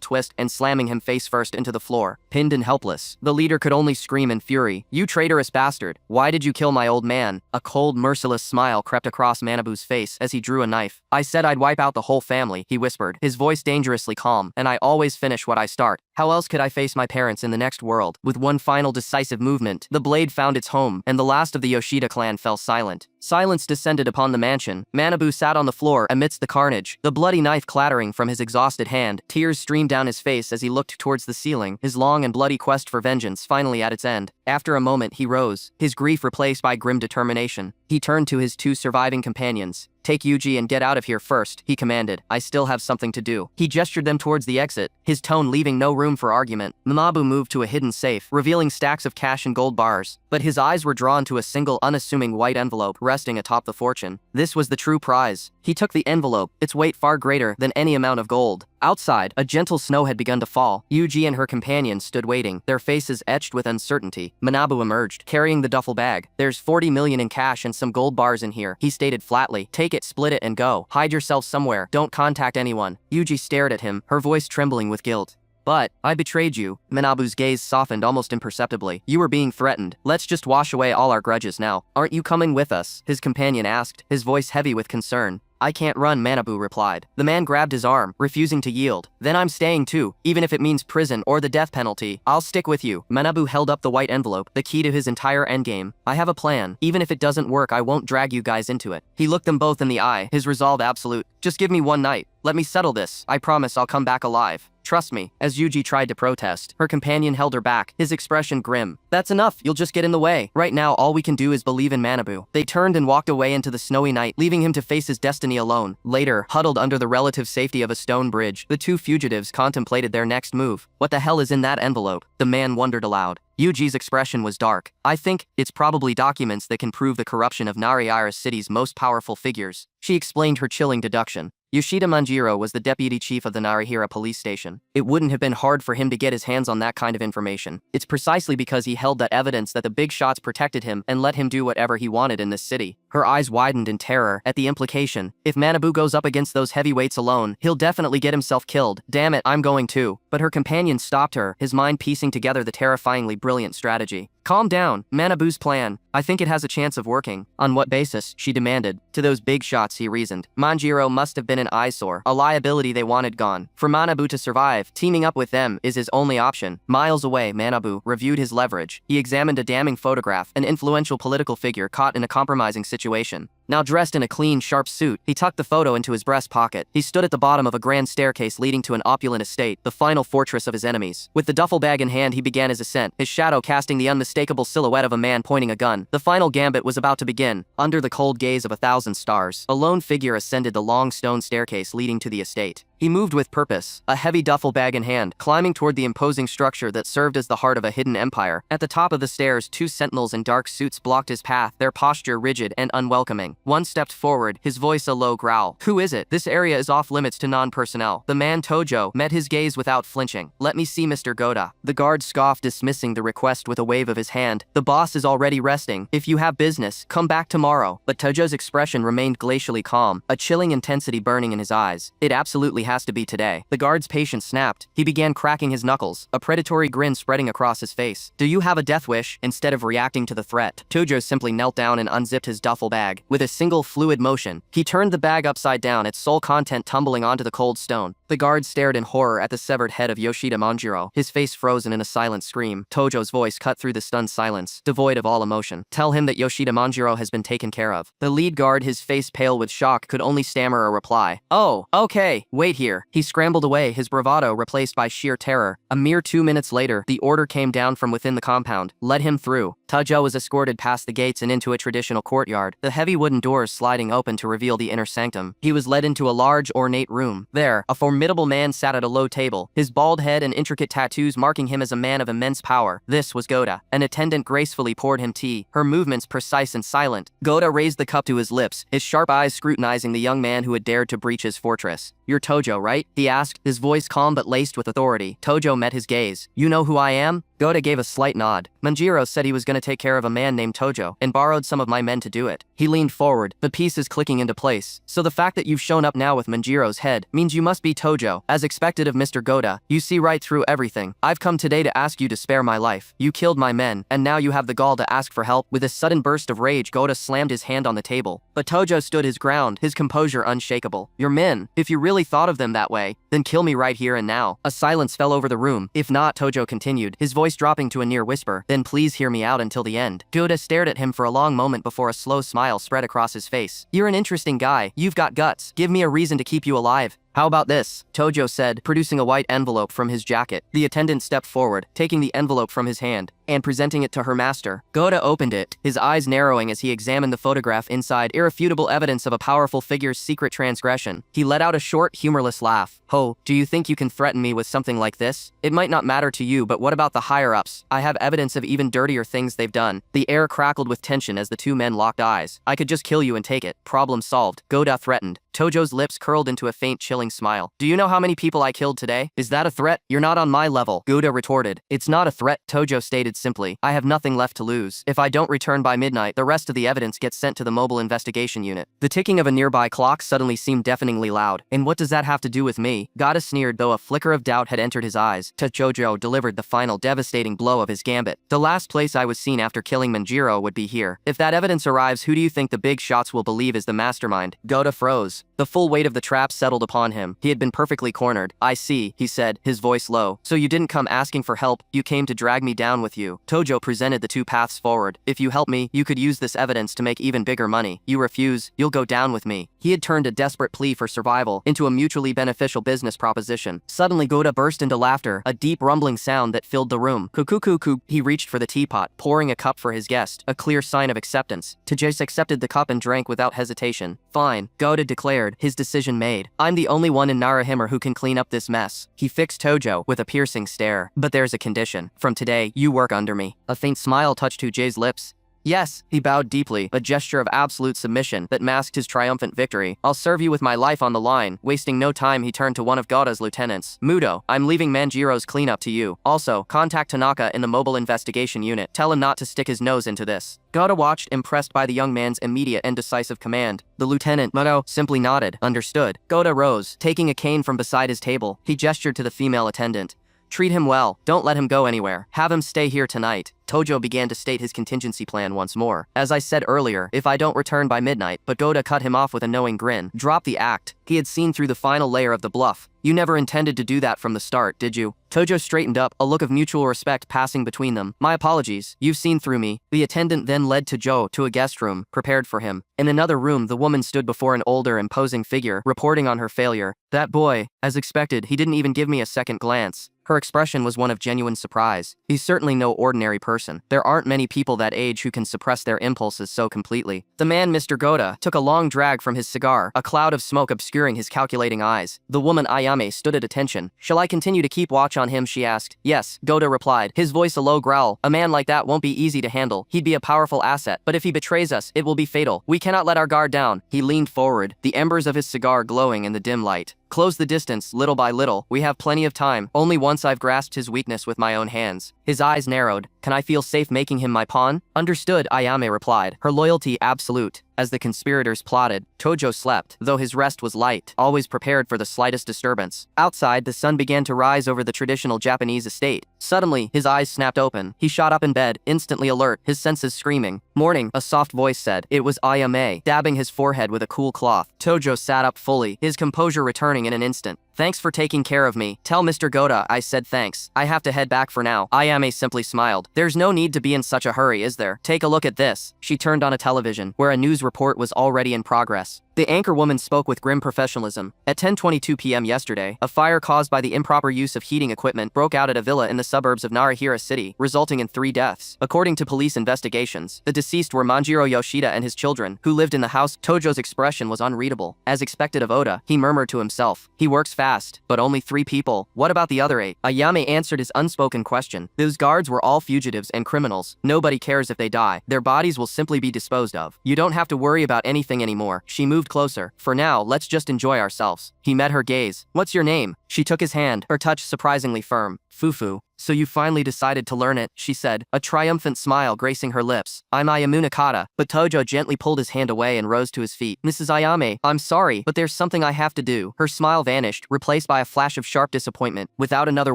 twist and slamming him face first into the floor. Pinned and helpless, the leader could only scream in fury, "You traitorous bastard! Why did you kill my old man?" A cold, merciless smile crept across Manabu's face as he drew a knife. "I said I'd wipe out the whole family," he whispered, his voice dangerously calm, "and I always finish what I start. How else could I face my parents in the next world?" With one final decisive movement, the blade found its home, and the last of the Yoshida clan fell silent. Silence descended upon the mansion. Manabu sat on the floor amidst the carnage, the bloody knife clattering from his exhausted hand. Tears streamed down his face as he looked towards the ceiling, his long and bloody quest for vengeance finally at its end. After a moment, he rose, his grief replaced by grim determination. He turned to his two surviving companions. "Take Yuji and get out of here first," he commanded. "I still have something to do." He gestured them towards the exit, his tone leaving no room for argument. Manabu moved to a hidden safe, revealing stacks of cash and gold bars. But his eyes were drawn to a single unassuming white envelope resting atop the fortune. This was the true prize. He took the envelope, its weight far greater than any amount of gold. Outside, a gentle snow had begun to fall. Yuji and her companions stood waiting, their faces etched with uncertainty. Manabu emerged, carrying the duffel bag. "There's 40 million in cash and some gold bars in here," he stated flatly. "Take it, split it, and go. Hide yourself somewhere. Don't contact anyone." Yuji stared at him, her voice trembling with guilt. "But I betrayed you." Manabu's gaze softened almost imperceptibly. "You were being threatened. Let's just wash away all our grudges now." "Aren't you coming with us?" his companion asked, his voice heavy with concern. "I can't run," Manabu replied. The man grabbed his arm, refusing to yield. "Then I'm staying too, even if it means prison or the death penalty. I'll stick with you." Manabu held up the white envelope, the key to his entire endgame. "I have a plan. Even if it doesn't work, I won't drag you guys into it." He looked them both in the eye, his resolve absolute. "Just give me one night. Let me settle this. I promise I'll come back alive. Trust me." As Yuji tried to protest, her companion held her back, his expression grim. "That's enough, you'll just get in the way. Right now all we can do is believe in Manabu." They turned and walked away into the snowy night, leaving him to face his destiny alone. Later, huddled under the relative safety of a stone bridge, the two fugitives contemplated their next move. "What the hell is in that envelope?" the man wondered aloud. Yuji's expression was dark. "I think it's probably documents that can prove the corruption of Narihira City's most powerful figures." She explained her chilling deduction. Yoshida Manjiro was the deputy chief of the Narihira police station. It wouldn't have been hard for him to get his hands on that kind of information. It's precisely because he held that evidence that the big shots protected him and let him do whatever he wanted in this city. Her eyes widened in terror at the implication. If Manabu goes up against those heavyweights alone, he'll definitely get himself killed. "Damn it, I'm going too." But her companion stopped her, his mind piecing together the terrifyingly brilliant strategy. "Calm down. Manabu's plan. I think it has a chance of working." "On what basis?" she demanded. "To those big shots," he reasoned. "Manjiro must have been an eyesore, a liability they wanted gone. For Manabu to survive, teaming up with them is his only option." Miles away, Manabu reviewed his leverage. He examined a damning photograph, an influential political figure caught in a compromising situation. Now dressed in a clean, sharp suit, he tucked the photo into his breast pocket. He stood at the bottom of a grand staircase leading to an opulent estate, the final fortress of his enemies. With the duffel bag in hand, he began his ascent, his shadow casting the unmistakable silhouette of a man pointing a gun. The final gambit was about to begin. Under the cold gaze of 1,000 stars, a lone figure ascended the long stone staircase leading to the estate. He moved with purpose, a heavy duffel bag in hand, climbing toward the imposing structure that served as the heart of a hidden empire. At the top of the stairs, 2 sentinels in dark suits blocked his path, their posture rigid and unwelcoming. One stepped forward, his voice a low growl. "Who is it? This area is off limits to non-personnel." The man Tojo met his gaze without flinching. "Let me see Mr. Goda." The guard scoffed, dismissing the request with a wave of his hand. "The boss is already resting. If you have business, come back tomorrow." But Tojo's expression remained glacially calm, a chilling intensity burning in his eyes. "It absolutely has to be today." The guard's patience snapped. He began cracking his knuckles, a predatory grin spreading across his face. "Do you have a death wish?" Instead of reacting to the threat, Tojo simply knelt down and unzipped his duffel bag. With a single fluid motion, he turned the bag upside down, its sole content tumbling onto the cold stone. The guard stared in horror at the severed head of Yoshida Manjiro, his face frozen in a silent scream. Tojo's voice cut through the stunned silence, devoid of all emotion. "Tell him that Yoshida Manjiro has been taken care of." The lead guard, his face pale with shock, could only stammer a reply. "Oh, okay, wait here." He scrambled away, his bravado replaced by sheer terror. A mere 2 minutes later, the order came down from within the compound. "Let him through." Tojo was escorted past the gates and into a traditional courtyard, the heavy wooden doors sliding open to reveal the inner sanctum. He was led into a large, ornate room. There, a formidable man sat at a low table, his bald head and intricate tattoos marking him as a man of immense power. This was Goda. An attendant gracefully poured him tea, her movements precise and silent. Goda raised the cup to his lips, his sharp eyes scrutinizing the young man who had dared to breach his fortress. "You're Tojo, right?" he asked, his voice calm but laced with authority. Tojo met his gaze. "You know who I am?" Goda gave a slight nod. "Manjiro said he was going to take care of a man named Tojo, and borrowed some of my men to do it." He leaned forward, the pieces clicking into place. "So the fact that you've shown up now with Manjiro's head means you must be Tojo. As expected of Mr. Goda, you see right through everything. I've come today to ask you to spare my life. You killed my men, and now you have the gall to ask for help." With a sudden burst of rage, Goda slammed his hand on the table. But Tojo stood his ground, his composure unshakable. "Your men, if you really thought of them that way, then kill me right here and now." A silence fell over the room. "If not," Tojo continued, his voice dropping to a near whisper, "then please hear me out until the end." Goda stared at him for a long moment before a slow smile spread across his face. "You're an interesting guy. You've got guts. Give me a reason to keep you alive." "How about this?" Tojo said, producing a white envelope from his jacket. The attendant stepped forward, taking the envelope from his hand, and presenting it to her master. Goda opened it, his eyes narrowing as he examined the photograph inside, irrefutable evidence of a powerful figure's secret transgression. He let out a short, humorless laugh. "Ho, do you think you can threaten me with something like this? It might not matter to you, but what about the higher-ups? I have evidence of even dirtier things they've done." The air crackled with tension as the two men locked eyes. "I could just kill you and take it. Problem solved," Goda threatened. Tojo's lips curled into a faint, chilling smile. "Do you know how many people I killed today? Is that a threat? You're not on my level," Goda retorted. "It's not a threat," Tojo stated simply. "I have nothing left to lose. If I don't return by midnight, the rest of the evidence gets sent to the mobile investigation unit." The ticking of a nearby clock suddenly seemed deafeningly loud. "And what does that have to do with me?" Goda sneered, though a flicker of doubt had entered his eyes. Tojo delivered the final devastating blow of his gambit. "The last place I was seen after killing Manjiro would be here. If that evidence arrives, who do you think the big shots will believe is the mastermind?" Goda froze. The full weight of the trap settled upon him. He had been perfectly cornered. "I see," he said, his voice low. "So you didn't come asking for help, you came to drag me down with you." Tojo presented the two paths forward. "If you help me, you could use this evidence to make even bigger money. You refuse, you'll go down with me." He had turned a desperate plea for survival into a mutually beneficial business proposition. Suddenly Goda burst into laughter, a deep rumbling sound that filled the room. "Cuckoo." He reached for the teapot, pouring a cup for his guest, a clear sign of acceptance. Tojo accepted the cup and drank without hesitation. "Fine," Goda declared, his decision made. "I'm the only one in Narahimmer who can clean up this mess." He fixed Tojo with a piercing stare. "But there's a condition. From today, you work under me." A faint smile touched Tojo's lips. "Yes," he bowed deeply, a gesture of absolute submission that masked his triumphant victory. "I'll serve you with my life on the line." Wasting no time, he turned to one of Goda's lieutenants. "Mudo, I'm leaving Manjiro's cleanup to you. Also, contact Tanaka in the mobile investigation unit. Tell him not to stick his nose into this." Goda watched, impressed by the young man's immediate and decisive command. The lieutenant, Mudo, simply nodded. "Understood." Goda rose, taking a cane from beside his table. He gestured to the female attendant. Treat him well, don't let him go anywhere. Have him stay here tonight. Tojo began to state his contingency plan once more. As I said earlier, if I don't return by midnight, but Goda cut him off with a knowing grin. Drop the act. He had seen through the final layer of the bluff. You never intended to do that from the start, did you? Tojo straightened up, a look of mutual respect passing between them. My apologies, you've seen through me. The attendant then led Tojo to a guest room, prepared for him. In another room, the woman stood before an older, imposing figure, reporting on her failure. That boy, as expected, he didn't even give me a second glance. Her expression was one of genuine surprise. He's certainly no ordinary person. There aren't many people that age who can suppress their impulses so completely. The man, Mr. Goda, took a long drag from his cigar, a cloud of smoke obscuring his calculating eyes. The woman Ayame stood at attention. Shall I continue to keep watch on him, she asked. Yes, Goda replied, his voice a low growl. A man like that won't be easy to handle. He'd be a powerful asset, but if he betrays us, it will be fatal. We cannot let our guard down. He leaned forward, the embers of his cigar glowing in the dim light. Close the distance, little by little. We have plenty of time. Only once I've grasped his weakness with my own hands. His eyes narrowed. Can I feel safe making him my pawn? Understood, Ayame replied, her loyalty absolute. As the conspirators plotted, Tojo slept, though his rest was light, always prepared for the slightest disturbance. Outside, the sun began to rise over the traditional Japanese estate. Suddenly, his eyes snapped open. He shot up in bed, instantly alert, his senses screaming. Morning, a soft voice said. It was Ayame, dabbing his forehead with a cool cloth. Tojo sat up fully, his composure returning in an instant. Thanks for taking care of me. Tell Mr. Goda I said thanks. I have to head back for now. Ayame simply smiled. There's no need to be in such a hurry, is there? Take a look at this. She turned on a television, where a news report was already in progress. The anchor woman spoke with grim professionalism. At 10:22 p.m. yesterday, a fire caused by the improper use of heating equipment broke out at a villa in the suburbs of Narahira City, resulting in 3 deaths. According to police investigations, the deceased were Manjiro Yoshida and his children, who lived in the house. Tojo's expression was unreadable. As expected of Oda, he murmured to himself. He works fast, but only 3 people. What about the other 8? Ayame answered his unspoken question. Those guards were all fugitives and criminals. Nobody cares if they die. Their bodies will simply be disposed of. You don't have to worry about anything anymore. She moved closer. For now, let's just enjoy ourselves. He met her gaze. What's your name? She took his hand, her touch surprisingly firm. Fufu. So you finally decided to learn it, she said, a triumphant smile gracing her lips. I'm Ayamunakata, but Tojo gently pulled his hand away and rose to his feet. Mrs. Ayame, I'm sorry, but there's something I have to do. Her smile vanished, replaced by a flash of sharp disappointment. Without another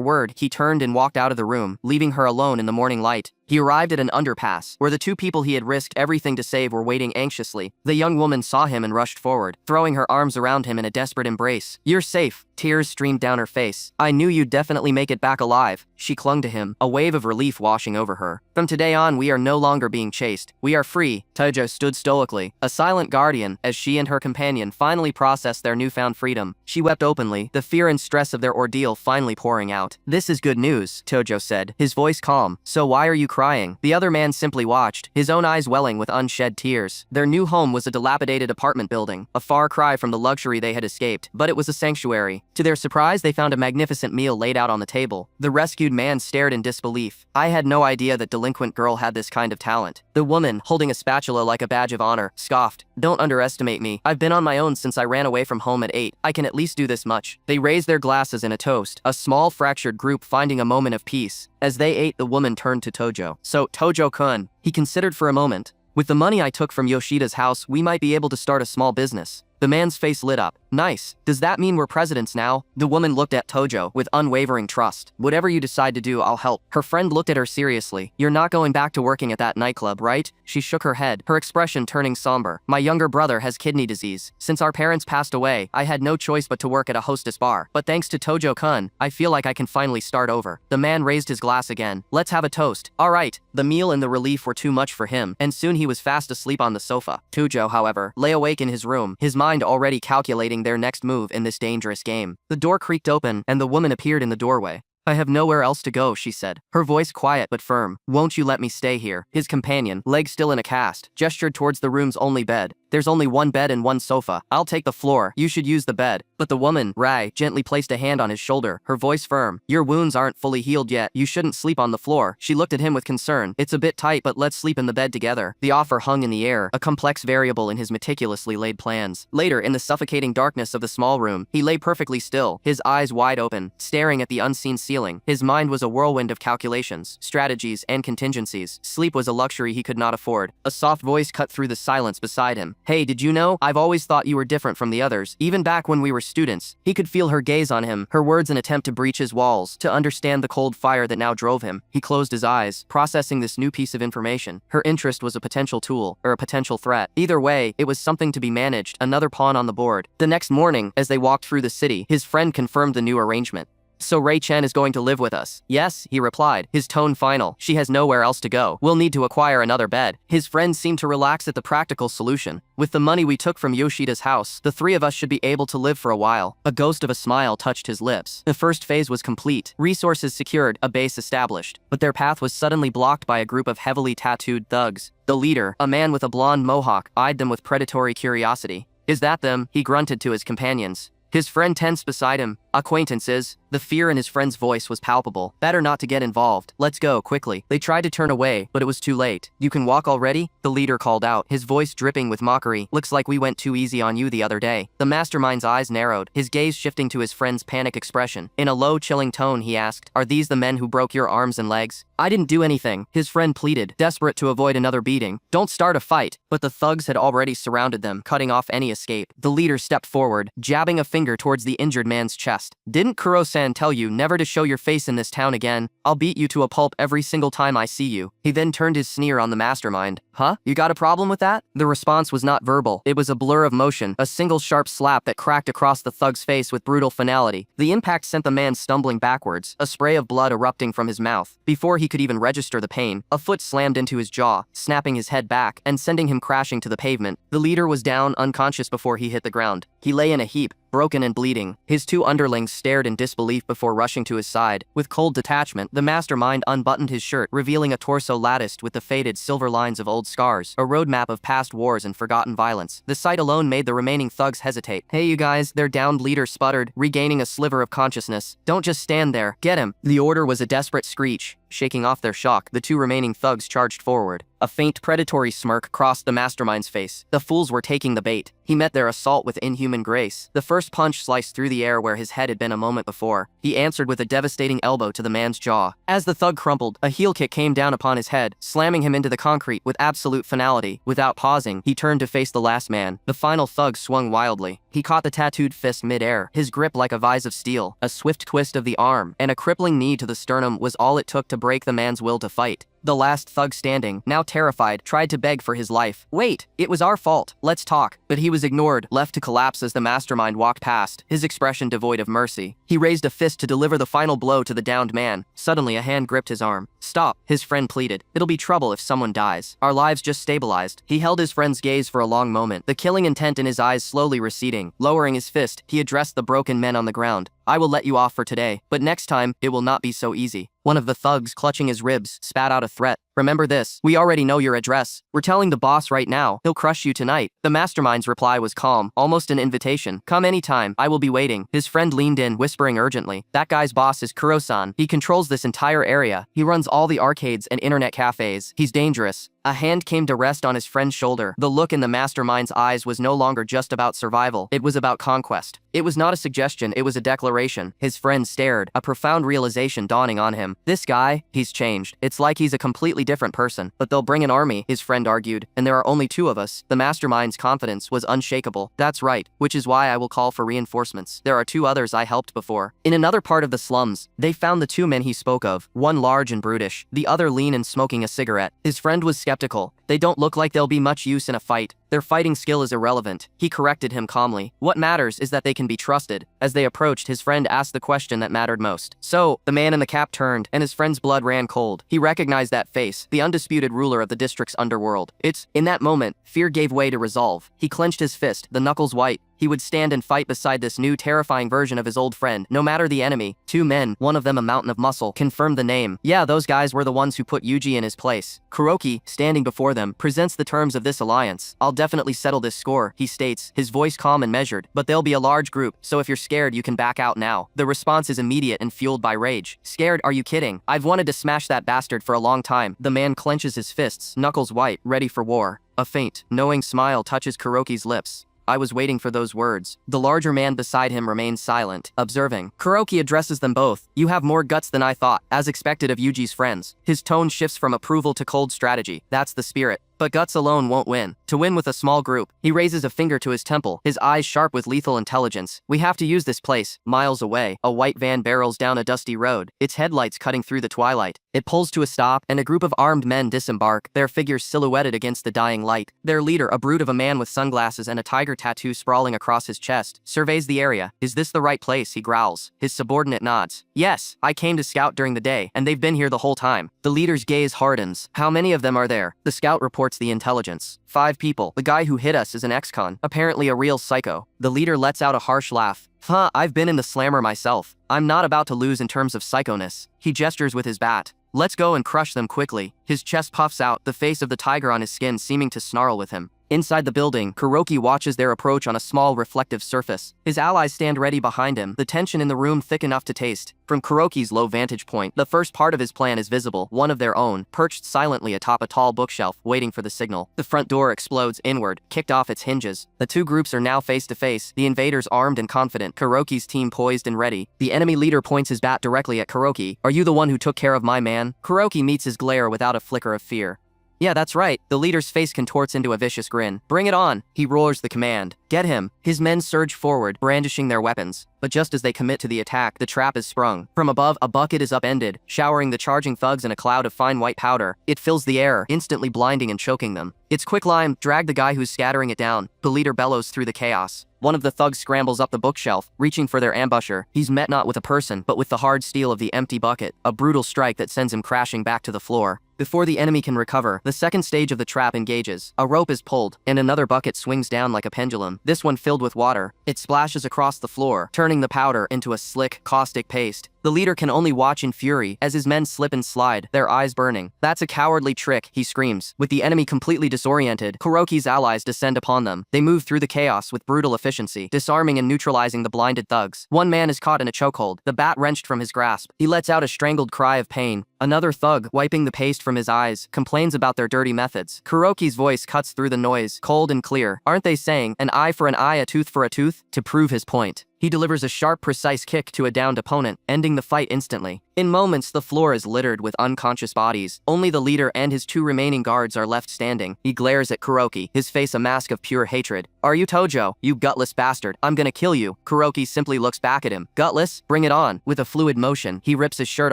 word, he turned and walked out of the room, leaving her alone in the morning light. He arrived at an underpass, where the 2 people he had risked everything to save were waiting anxiously. The young woman saw him and rushed forward, throwing her arms around him in a desperate embrace. You're safe. Tears streamed down her face. I knew you'd definitely make it back alive. She clung to him, a wave of relief washing over her. From today on, we are no longer being chased. We are free. Tojo stood stoically, a silent guardian, as she and her companion finally processed their newfound freedom. She wept openly, the fear and stress of their ordeal finally pouring out. This is good news, Tojo said, his voice calm. So why are you crying? The other man simply watched, his own eyes welling with unshed tears. Their new home was a dilapidated apartment building, a far cry from the luxury they had escaped, but it was a sanctuary. To their surprise, they found a magnificent meal laid out on the table. The rescued man stared in disbelief. I had no idea that delinquent girl had this kind of talent. The woman, holding a spatula like a badge of honor, scoffed. Don't underestimate me. I've been on my own since I ran away from home at 8. I can at least do this much. They raised their glasses in a toast, a small fractured group finding a moment of peace. As they ate, the woman turned to Tojo. So, Tojo-kun. He considered for a moment. With the money I took from Yoshida's house, we might be able to start a small business. The man's face lit up. Nice. Does that mean we're presidents now? The woman looked at Tojo with unwavering trust. Whatever you decide to do, I'll help. Her friend looked at her seriously. You're not going back to working at that nightclub, right? She shook her head, her expression turning somber. My younger brother has kidney disease. Since our parents passed away, I had no choice but to work at a hostess bar. But thanks to Tojo-kun, I feel like I can finally start over. The man raised his glass again. Let's have a toast. All right. The meal and the relief were too much for him, and soon he was fast asleep on the sofa. Tojo, however, lay awake in his room, his mind already calculating their next move in this dangerous game. The door creaked open, and the woman appeared in the doorway. I have nowhere else to go, she said, her voice quiet but firm. Won't you let me stay here? His companion, legs still in a cast, gestured towards the room's only bed. There's only one bed and one sofa. I'll take the floor. You should use the bed. But the woman, Rai, gently placed a hand on his shoulder, her voice firm. Your wounds aren't fully healed yet. You shouldn't sleep on the floor. She looked at him with concern. It's a bit tight, but let's sleep in the bed together. The offer hung in the air, a complex variable in his meticulously laid plans. Later, in the suffocating darkness of the small room, he lay perfectly still, his eyes wide open, staring at the unseen ceiling. His mind was a whirlwind of calculations, strategies, and contingencies. Sleep was a luxury he could not afford. A soft voice cut through the silence beside him. Hey, did you know? I've always thought you were different from the others. Even back when we were students. He could feel her gaze on him, her words an attempt to breach his walls, to understand the cold fire that now drove him. He closed his eyes, processing this new piece of information. Her interest was a potential tool, or a potential threat. Either way, it was something to be managed, another pawn on the board. The next morning, as they walked through the city, his friend confirmed the new arrangement. So Ray Chen is going to live with us? Yes, he replied, his tone final. She has nowhere else to go. We'll need to acquire another bed. His friend seemed to relax at the practical solution. With the money we took from Yoshida's house, the three of us should be able to live for a while. A ghost of a smile touched his lips. The first phase was complete. Resources secured, a base established. But their path was suddenly blocked by a group of heavily tattooed thugs. The leader, a man with a blonde mohawk, eyed them with predatory curiosity. Is that them? He grunted to his companions. His friend tensed beside him. Acquaintances. The fear in his friend's voice was palpable. Better not to get involved. Let's go, quickly. They tried to turn away, but it was too late. You can walk already? The leader called out, his voice dripping with mockery. Looks like we went too easy on you the other day. The mastermind's eyes narrowed, his gaze shifting to his friend's panic expression. In a low, chilling tone, he asked, are these the men who broke your arms and legs? I didn't do anything, his friend pleaded, desperate to avoid another beating. Don't start a fight. But the thugs had already surrounded them, cutting off any escape. The leader stepped forward, jabbing a finger towards the injured man's chest. Didn't Kuro-san tell you never to show your face in this town again? I'll beat you to a pulp every single time I see you. He then turned his sneer on the mastermind. Huh? You got a problem with that? The response was not verbal. It was a blur of motion, a single sharp slap that cracked across the thug's face with brutal finality. The impact sent the man stumbling backwards, a spray of blood erupting from his mouth. Before he could even register the pain, a foot slammed into his jaw, snapping his head back and sending him crashing to the pavement. The leader was down, unconscious before he hit the ground. He lay in a heap, broken and bleeding. His two underlings stared in disbelief before rushing to his side. With cold detachment, the mastermind unbuttoned his shirt, revealing a torso latticed with the faded silver lines of old scars, a roadmap of past wars and forgotten violence. The sight alone made the remaining thugs hesitate. Hey you guys, their downed leader sputtered, regaining a sliver of consciousness. Don't just stand there, get him. The order was a desperate screech. Shaking off their shock, the two remaining thugs charged forward. A faint predatory smirk crossed the mastermind's face. The fools were taking the bait. He met their assault with inhuman grace. The first punch sliced through the air where his head had been a moment before. He answered with a devastating elbow to the man's jaw. As the thug crumpled, a heel kick came down upon his head, slamming him into the concrete with absolute finality. Without pausing, he turned to face the last man. The final thug swung wildly. He caught the tattooed fist mid-air, his grip like a vise of steel. A swift twist of the arm, and a crippling knee to the sternum was all it took to break the man's will to fight. The last thug standing, now terrified, tried to beg for his life. Wait, it was our fault. Let's talk. But he was ignored, left to collapse as the mastermind walked past, his expression devoid of mercy. He raised a fist to deliver the final blow to the downed man. Suddenly, a hand gripped his arm. Stop, his friend pleaded. It'll be trouble if someone dies. Our lives just stabilized. He held his friend's gaze for a long moment, the killing intent in his eyes slowly receding. Lowering his fist, he addressed the broken men on the ground. I will let you off for today, but next time, it will not be so easy. One of the thugs, clutching his ribs, spat out a threat. Remember this, we already know your address. We're telling the boss right now, he'll crush you tonight. The mastermind's reply was calm, almost an invitation. Come anytime, I will be waiting. His friend leaned in, whispering urgently. That guy's boss is Kuro-san. He controls this entire area. He runs all the arcades and internet cafes. He's dangerous. A hand came to rest on his friend's shoulder. The look in the mastermind's eyes was no longer just about survival. It was about conquest. It was not a suggestion, it was a declaration. His friend stared, a profound realization dawning on him. This guy, he's changed. It's like he's a completely different person. But they'll bring an army, his friend argued, and there are only two of us. The mastermind's confidence was unshakable. That's right, which is why I will call for reinforcements. There are two others I helped before. In another part of the slums, they found the two men he spoke of, one large and brutish, the other lean and smoking a cigarette. His friend was skeptical. They don't look like they'll be much use in a fight. Their fighting skill is irrelevant. He corrected him calmly. What matters is that they can be trusted. As they approached, his friend asked the question that mattered most. So, the man in the cap turned, and his friend's blood ran cold. He recognized that face, the undisputed ruler of the district's underworld. In that moment, fear gave way to resolve. He clenched his fist, the knuckles white. He would stand and fight beside this new, terrifying version of his old friend, no matter the enemy. Two men, one of them a mountain of muscle, confirmed the name. Yeah, those guys were the ones who put Yuji in his place. Kuroki, standing before them, presents the terms of this alliance. I'll definitely settle this score, he states, his voice calm and measured. But they'll be a large group, so if you're scared, you can back out now. The response is immediate and fueled by rage. Scared? Are you kidding? I've wanted to smash that bastard for a long time. The man clenches his fists, knuckles white, ready for war. A faint, knowing smile touches Kuroki's lips. I was waiting for those words. The larger man beside him remains silent, observing. Kuroki addresses them both. You have more guts than I thought, as expected of Yuji's friends. His tone shifts from approval to cold strategy. That's the spirit. But guts alone won't win. To win with a small group, he raises a finger to his temple, his eyes sharp with lethal intelligence. We have to use this place. Miles away, a white van barrels down a dusty road, its headlights cutting through the twilight. It pulls to a stop, and a group of armed men disembark, their figures silhouetted against the dying light. Their leader, a brute of a man with sunglasses and a tiger tattoo sprawling across his chest, surveys the area. Is this the right place? He growls. His subordinate nods. Yes, I came to scout during the day, and they've been here the whole time. The leader's gaze hardens. How many of them are there? The scout reports the intelligence. 5 people. The guy who hit us is an ex-con, apparently a real psycho. The leader lets out a harsh laugh. I've been in the slammer myself. I'm not about to lose in terms of psychoness. He gestures with his bat. Let's go and crush them quickly. His chest puffs out, the face of the tiger on his skin seeming to snarl with him. Inside the building, Kuroki watches their approach on a small reflective surface. His allies stand ready behind him, the tension in the room thick enough to taste. From Kuroki's low vantage point, the first part of his plan is visible, one of their own, perched silently atop a tall bookshelf, waiting for the signal. The front door explodes inward, kicked off its hinges. The two groups are now face to face, the invaders armed and confident, Kuroki's team poised and ready. The enemy leader points his bat directly at Kuroki. Are you the one who took care of my man? Kuroki meets his glare without a flicker of fear. Yeah, that's right. The leader's face contorts into a vicious grin. Bring it on. He roars the command. Get him. His men surge forward, brandishing their weapons. But just as they commit to the attack, the trap is sprung. From above, a bucket is upended, showering the charging thugs in a cloud of fine white powder. It fills the air, instantly blinding and choking them. It's quicklime. Drag the guy who's scattering it down. The leader bellows through the chaos. One of the thugs scrambles up the bookshelf, reaching for their ambusher. He's met not with a person, but with the hard steel of the empty bucket, a brutal strike that sends him crashing back to the floor. Before the enemy can recover, the second stage of the trap engages. A rope is pulled, and another bucket swings down like a pendulum, this one filled with water. It splashes across the floor, turning the powder into a slick, caustic paste. The leader can only watch in fury as his men slip and slide, their eyes burning. That's a cowardly trick, he screams. With the enemy completely disoriented, Kuroki's allies descend upon them. They move through the chaos with brutal efficiency, disarming and neutralizing the blinded thugs. One man is caught in a chokehold, the bat wrenched from his grasp. He lets out a strangled cry of pain. Another thug, wiping the paste from his eyes, complains about their dirty methods. Kuroki's voice cuts through the noise, cold and clear. Aren't they saying, an eye for an eye, a tooth for a tooth? To prove his point, he delivers a sharp, precise kick to a downed opponent, ending the fight instantly. In moments, the floor is littered with unconscious bodies. Only the leader and his 2 remaining guards are left standing. He glares at Kuroki, his face a mask of pure hatred. Are you Tojo? You gutless bastard. I'm gonna kill you. Kuroki simply looks back at him. Gutless? Bring it on. With a fluid motion, he rips his shirt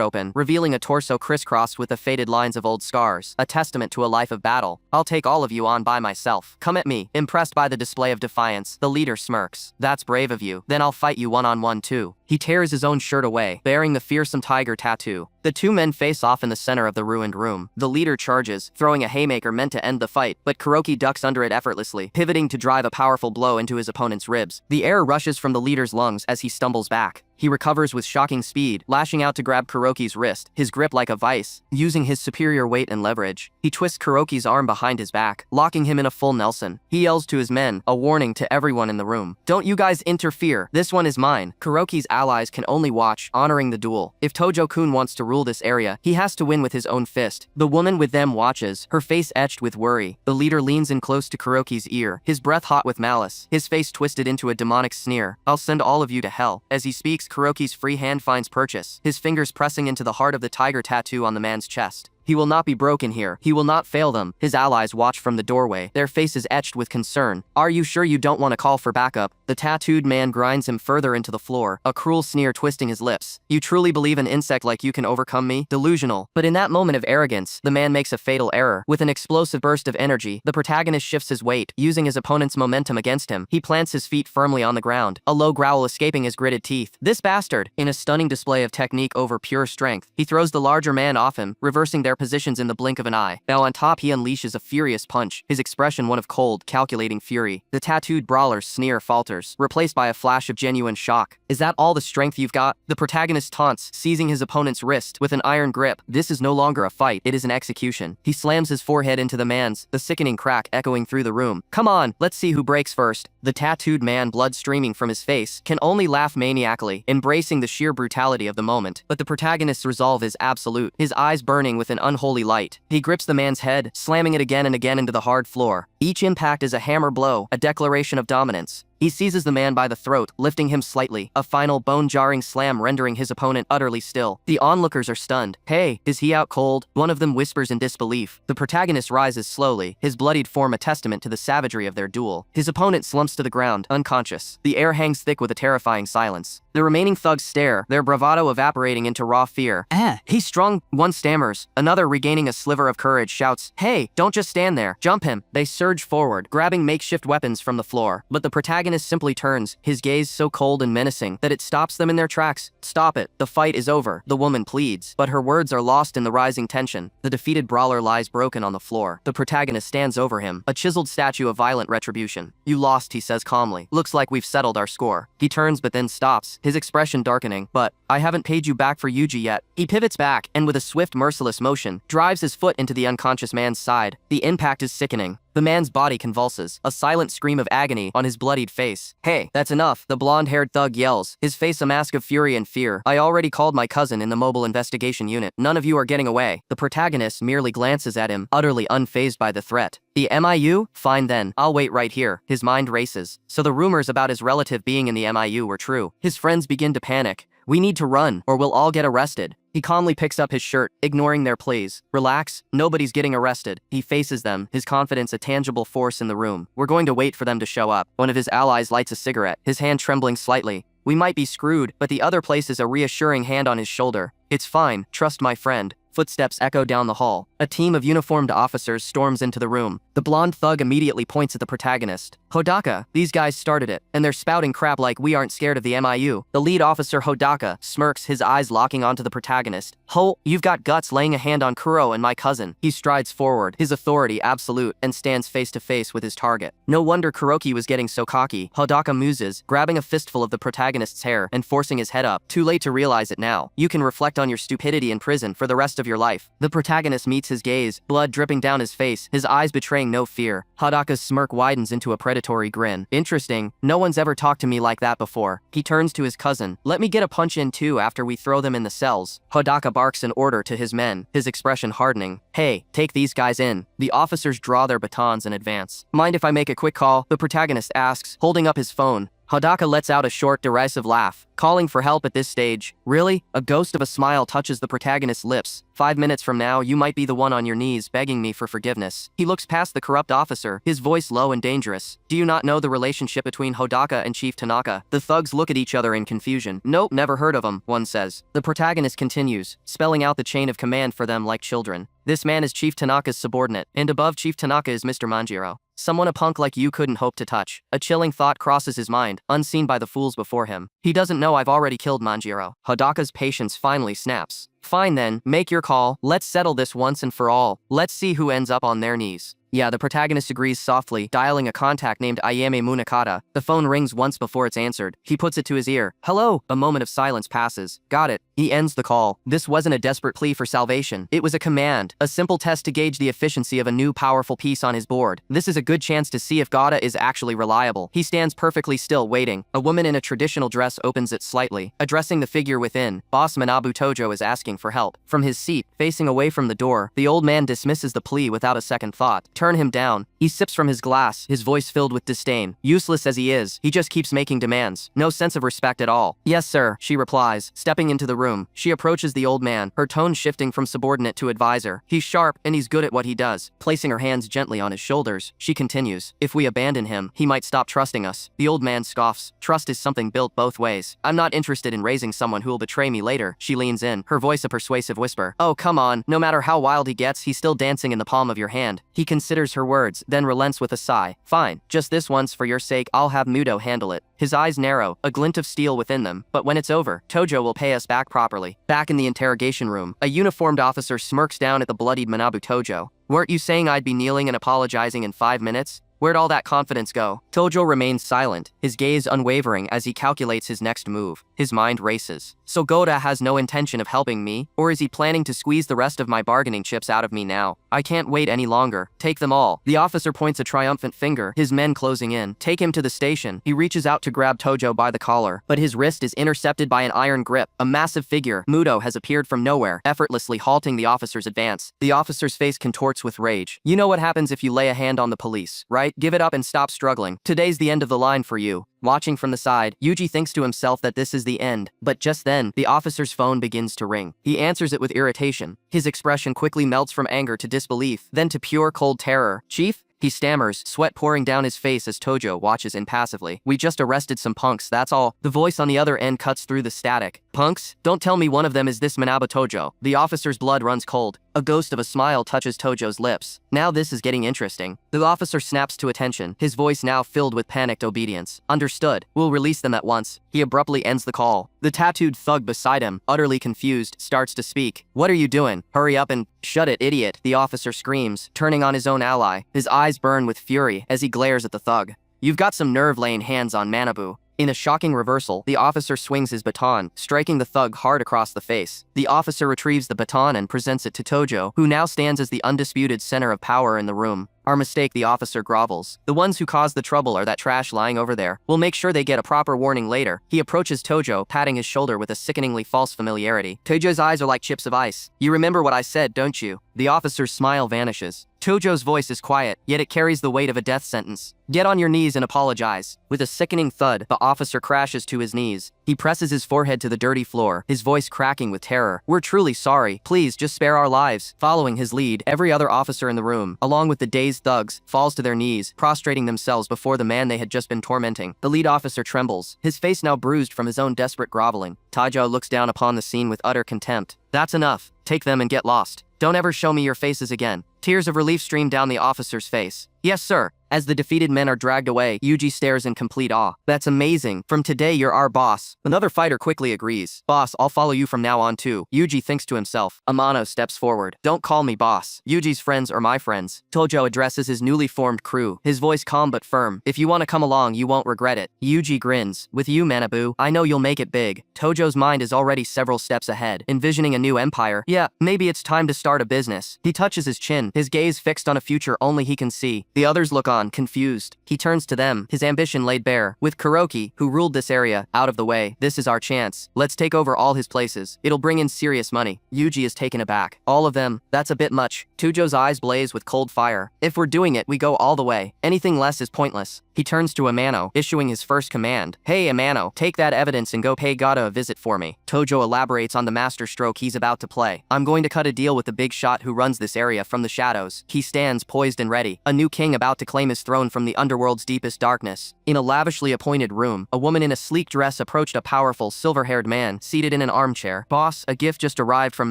open, revealing a torso crisscrossed with the faded lines of old scars, a testament to a life of battle. I'll take all of you on by myself. Come at me. Impressed by the display of defiance, the leader smirks. That's brave of you. Then I'll fight you one-on-one too. He tears his own shirt away, bearing the fearsome tiger tattoo. The 2 men face off in the center of the ruined room. The leader charges, throwing a haymaker meant to end the fight, but Kuroki ducks under it effortlessly, pivoting to drive a powerful blow into his opponent's ribs. The air rushes from the leader's lungs as he stumbles back. He recovers with shocking speed, lashing out to grab Kuroki's wrist, his grip like a vice. Using his superior weight and leverage, he twists Kuroki's arm behind his back, locking him in a full Nelson. He yells to his men, a warning to everyone in the room. Don't you guys interfere. This one is mine. Kuroki's allies can only watch, honoring the duel. If Tojo-kun wants to rule this area, he has to win with his own fist. The woman with them watches, her face etched with worry. The leader leans in close to Kuroki's ear, his breath hot with malice, his face twisted into a demonic sneer. I'll send all of you to hell. As he speaks, Kuroki's free hand finds purchase, his fingers pressing into the heart of the tiger tattoo on the man's chest. He will not be broken here. He will not fail them. His allies watch from the doorway, their faces etched with concern. Are you sure you don't want to call for backup? The tattooed man grinds him further into the floor, a cruel sneer twisting his lips. You truly believe an insect like you can overcome me? Delusional. But in that moment of arrogance, the man makes a fatal error. With an explosive burst of energy, the protagonist shifts his weight, using his opponent's momentum against him. He plants his feet firmly on the ground, a low growl escaping his gritted teeth. This bastard, in a stunning display of technique over pure strength, he throws the larger man off him, reversing their positions in the blink of an eye. Now on top, he unleashes a furious punch, his expression one of cold, calculating fury. The tattooed brawler's sneer falters, replaced by a flash of genuine shock. Is that all the strength you've got? The protagonist taunts, seizing his opponent's wrist with an iron grip. This is no longer a fight, it is an execution. He slams his forehead into the man's, the sickening crack echoing through the room. Come on, let's see who breaks first. The tattooed man, blood streaming from his face, can only laugh maniacally, embracing the sheer brutality of the moment. But the protagonist's resolve is absolute, his eyes burning with an unholy light. He grips the man's head, slamming it again and again into the hard floor. Each impact is a hammer blow, a declaration of dominance. He seizes the man by the throat, lifting him slightly, a final bone-jarring slam rendering his opponent utterly still. The onlookers are stunned. Hey, is he out cold? One of them whispers in disbelief. The protagonist rises slowly, his bloodied form a testament to the savagery of their duel. His opponent slumps to the ground, unconscious. The air hangs thick with a terrifying silence. The remaining thugs stare, their bravado evaporating into raw fear. He's strong, one stammers. Another, regaining a sliver of courage, shouts, Hey, don't just stand there, jump him. They surge forward, grabbing makeshift weapons from the floor. But the protagonist simply turns, his gaze so cold and menacing that it stops them in their tracks. Stop it, the fight is over, the woman pleads. But her words are lost in the rising tension. The defeated brawler lies broken on the floor. The protagonist stands over him, a chiseled statue of violent retribution. You lost, he says calmly. Looks like we've settled our score. He turns but then stops, his expression darkening. But I haven't paid you back for Yuji yet. He pivots back, and with a swift, merciless motion, drives his foot into the unconscious man's side. The impact is sickening. The man's body convulses, a silent scream of agony on his bloodied face. Hey, that's enough, the blonde-haired thug yells, his face a mask of fury and fear. I already called my cousin in the mobile investigation unit. None of you are getting away. The protagonist merely glances at him, utterly unfazed by the threat. The MIU? Fine then, I'll wait right here. His mind races. So the rumors about his relative being in the MIU were true. His friends begin to panic. We need to run, or we'll all get arrested. He calmly picks up his shirt, ignoring their pleas. Relax, nobody's getting arrested. He faces them, his confidence a tangible force in the room. We're going to wait for them to show up. One of his allies lights a cigarette, his hand trembling slightly. We might be screwed, but the other places a reassuring hand on his shoulder. It's fine, trust my friend. Footsteps echo down the hall. A team of uniformed officers storms into the room. The blonde thug immediately points at the protagonist. Hodaka, these guys started it, and they're spouting crap like we aren't scared of the MIU. The lead officer Hodaka smirks, his eyes locking onto the protagonist. You've got guts laying a hand on Kuro and my cousin. He strides forward, his authority absolute, and stands face to face with his target. No wonder Kuroki was getting so cocky. Hodaka muses, grabbing a fistful of the protagonist's hair and forcing his head up. Too late to realize it now. You can reflect on your stupidity in prison for the rest of your life. The protagonist meets his gaze, blood dripping down his face, his eyes betraying no fear. Hodaka's smirk widens into a predatory grin. Interesting, no one's ever talked to me like that before. He turns to his cousin. Let me get a punch in too after we throw them in the cells. Hodaka barks an order to his men, his expression hardening. Hey, take these guys in. The officers draw their batons and advance. Mind if I make a quick call? The protagonist asks, holding up his phone. Hodaka lets out a short, derisive laugh, calling for help at this stage. Really? A ghost of a smile touches the protagonist's lips. 5 minutes from now, you might be the one on your knees begging me for forgiveness. He looks past the corrupt officer, his voice low and dangerous. Do you not know the relationship between Hodaka and Chief Tanaka? The thugs look at each other in confusion. Nope, never heard of him, one says. The protagonist continues, spelling out the chain of command for them like children. This man is Chief Tanaka's subordinate, and above Chief Tanaka is Mr. Manjiro. Someone a punk like you couldn't hope to touch. A chilling thought crosses his mind, unseen by the fools before him. He doesn't know I've already killed Manjiro. Hodaka's patience finally snaps. Fine then, make your call. Let's settle this once and for all. Let's see who ends up on their knees. Yeah, the protagonist agrees softly, dialing a contact named Ayame Munakata. The phone rings once before it's answered. He puts it to his ear. Hello? A moment of silence passes. Got it. He ends the call. This wasn't a desperate plea for salvation. It was a command, a simple test to gauge the efficiency of a new powerful piece on his board. This is a good chance to see if Gata is actually reliable. He stands perfectly still, waiting. A woman in a traditional dress opens it slightly. Addressing the figure within, Boss Manabu Tojo is asking for help. From his seat, facing away from the door, the old man dismisses the plea without a second thought. Turn him down. He sips from his glass, his voice filled with disdain. Useless as he is, he just keeps making demands. No sense of respect at all. Yes, sir, she replies, stepping into the room. She approaches the old man, her tone shifting from subordinate to advisor. He's sharp, and he's good at what he does. Placing her hands gently on his shoulders, she continues. If we abandon him, he might stop trusting us. The old man scoffs. Trust is something built both ways. I'm not interested in raising someone who'll betray me later. She leans in, her voice a persuasive whisper. Oh, come on. No matter how wild he gets, he's still dancing in the palm of your hand. He considers her words, then relents with a sigh. Fine, just this once for your sake, I'll have Muto handle it. His eyes narrow, a glint of steel within them. But when it's over, Tojo will pay us back properly. Back in the interrogation room, a uniformed officer smirks down at the bloodied Manabu Tojo. Weren't you saying I'd be kneeling and apologizing in 5 minutes? Where'd all that confidence go? Tojo remains silent, his gaze unwavering as he calculates his next move. His mind races. So Goda has no intention of helping me? Or is he planning to squeeze the rest of my bargaining chips out of me now? I can't wait any longer. Take them all. The officer points a triumphant finger, his men closing in. Take him to the station. He reaches out to grab Tojo by the collar, but his wrist is intercepted by an iron grip. A massive figure, Muto, has appeared from nowhere, effortlessly halting the officer's advance. The officer's face contorts with rage. You know what happens if you lay a hand on the police, right? Give it up and stop struggling. Today's the end of the line for you. Watching from the side, Yuji thinks to himself that this is the end. But just then, the officer's phone begins to ring. He answers it with irritation. His expression quickly melts from anger to disbelief, then to pure cold terror. "Chief?" He stammers, sweat pouring down his face as Tojo watches impassively. "We just arrested some punks, that's all." The voice on the other end cuts through the static. "Punks? Don't tell me one of them is this Manaba Tojo." The officer's blood runs cold. A ghost of a smile touches Tojo's lips. Now this is getting interesting. The officer snaps to attention, his voice now filled with panicked obedience. "Understood. We'll release them at once." He abruptly ends the call. The tattooed thug beside him, utterly confused, starts to speak. "What are you doing? Hurry up and—" "Shut it, idiot," the officer screams, turning on his own ally. His eyes burn with fury as he glares at the thug. "You've got some nerve laying hands on Manabu." In a shocking reversal, the officer swings his baton, striking the thug hard across the face. The officer retrieves the baton and presents it to Tojo, who now stands as the undisputed center of power in the room. "Our mistake," the officer grovels. "The ones who caused the trouble are that trash lying over there. We'll make sure they get a proper warning later." He approaches Tojo, patting his shoulder with a sickeningly false familiarity. Tojo's eyes are like chips of ice. "You remember what I said, don't you?" The officer's smile vanishes. Tojo's voice is quiet, yet it carries the weight of a death sentence. "Get on your knees and apologize." With a sickening thud, the officer crashes to his knees. He presses his forehead to the dirty floor, his voice cracking with terror. "We're truly sorry. Please, just spare our lives." Following his lead, every other officer in the room, along with the dazed thugs, falls to their knees, prostrating themselves before the man they had just been tormenting. The lead officer trembles, his face now bruised from his own desperate groveling. Tojo looks down upon the scene with utter contempt. "That's enough. Take them and get lost. Don't ever show me your faces again." Tears of relief stream down the officer's face. "Yes, sir." As the defeated men are dragged away, Yuji stares in complete awe. "That's amazing. From today, you're our boss." Another fighter quickly agrees. "Boss, I'll follow you from now on too." Yuji thinks to himself. Amano steps forward. "Don't call me boss. Yuji's friends are my friends." Tojo addresses his newly formed crew, his voice calm but firm. "If you want to come along, you won't regret it." Yuji grins. "With you, Manabu, I know you'll make it big." Tojo's mind is already several steps ahead, envisioning a new empire. "Yeah, maybe it's time to start a business." He touches his chin, his gaze fixed on a future only he can see. The others look on, confused. He turns to them, his ambition laid bare. "With Kuroki, who ruled this area, out of the way, this is our chance. Let's take over all his places. It'll bring in serious money." Yuji is taken aback. "All of them? That's a bit much." Tojo's eyes blaze with cold fire. "If we're doing it, we go all the way. Anything less is pointless." He turns to Amano, issuing his first command. "Hey Amano, take that evidence and go pay Gata a visit for me." Tojo elaborates on the master stroke he's about to play. "I'm going to cut a deal with the big shot who runs this area from the shadows." He stands poised and ready, a new king about to claim his throne from the underworld's deepest darkness. In a lavishly appointed room, a woman in a sleek dress approached a powerful, silver-haired man seated in an armchair. "Boss, a gift just arrived from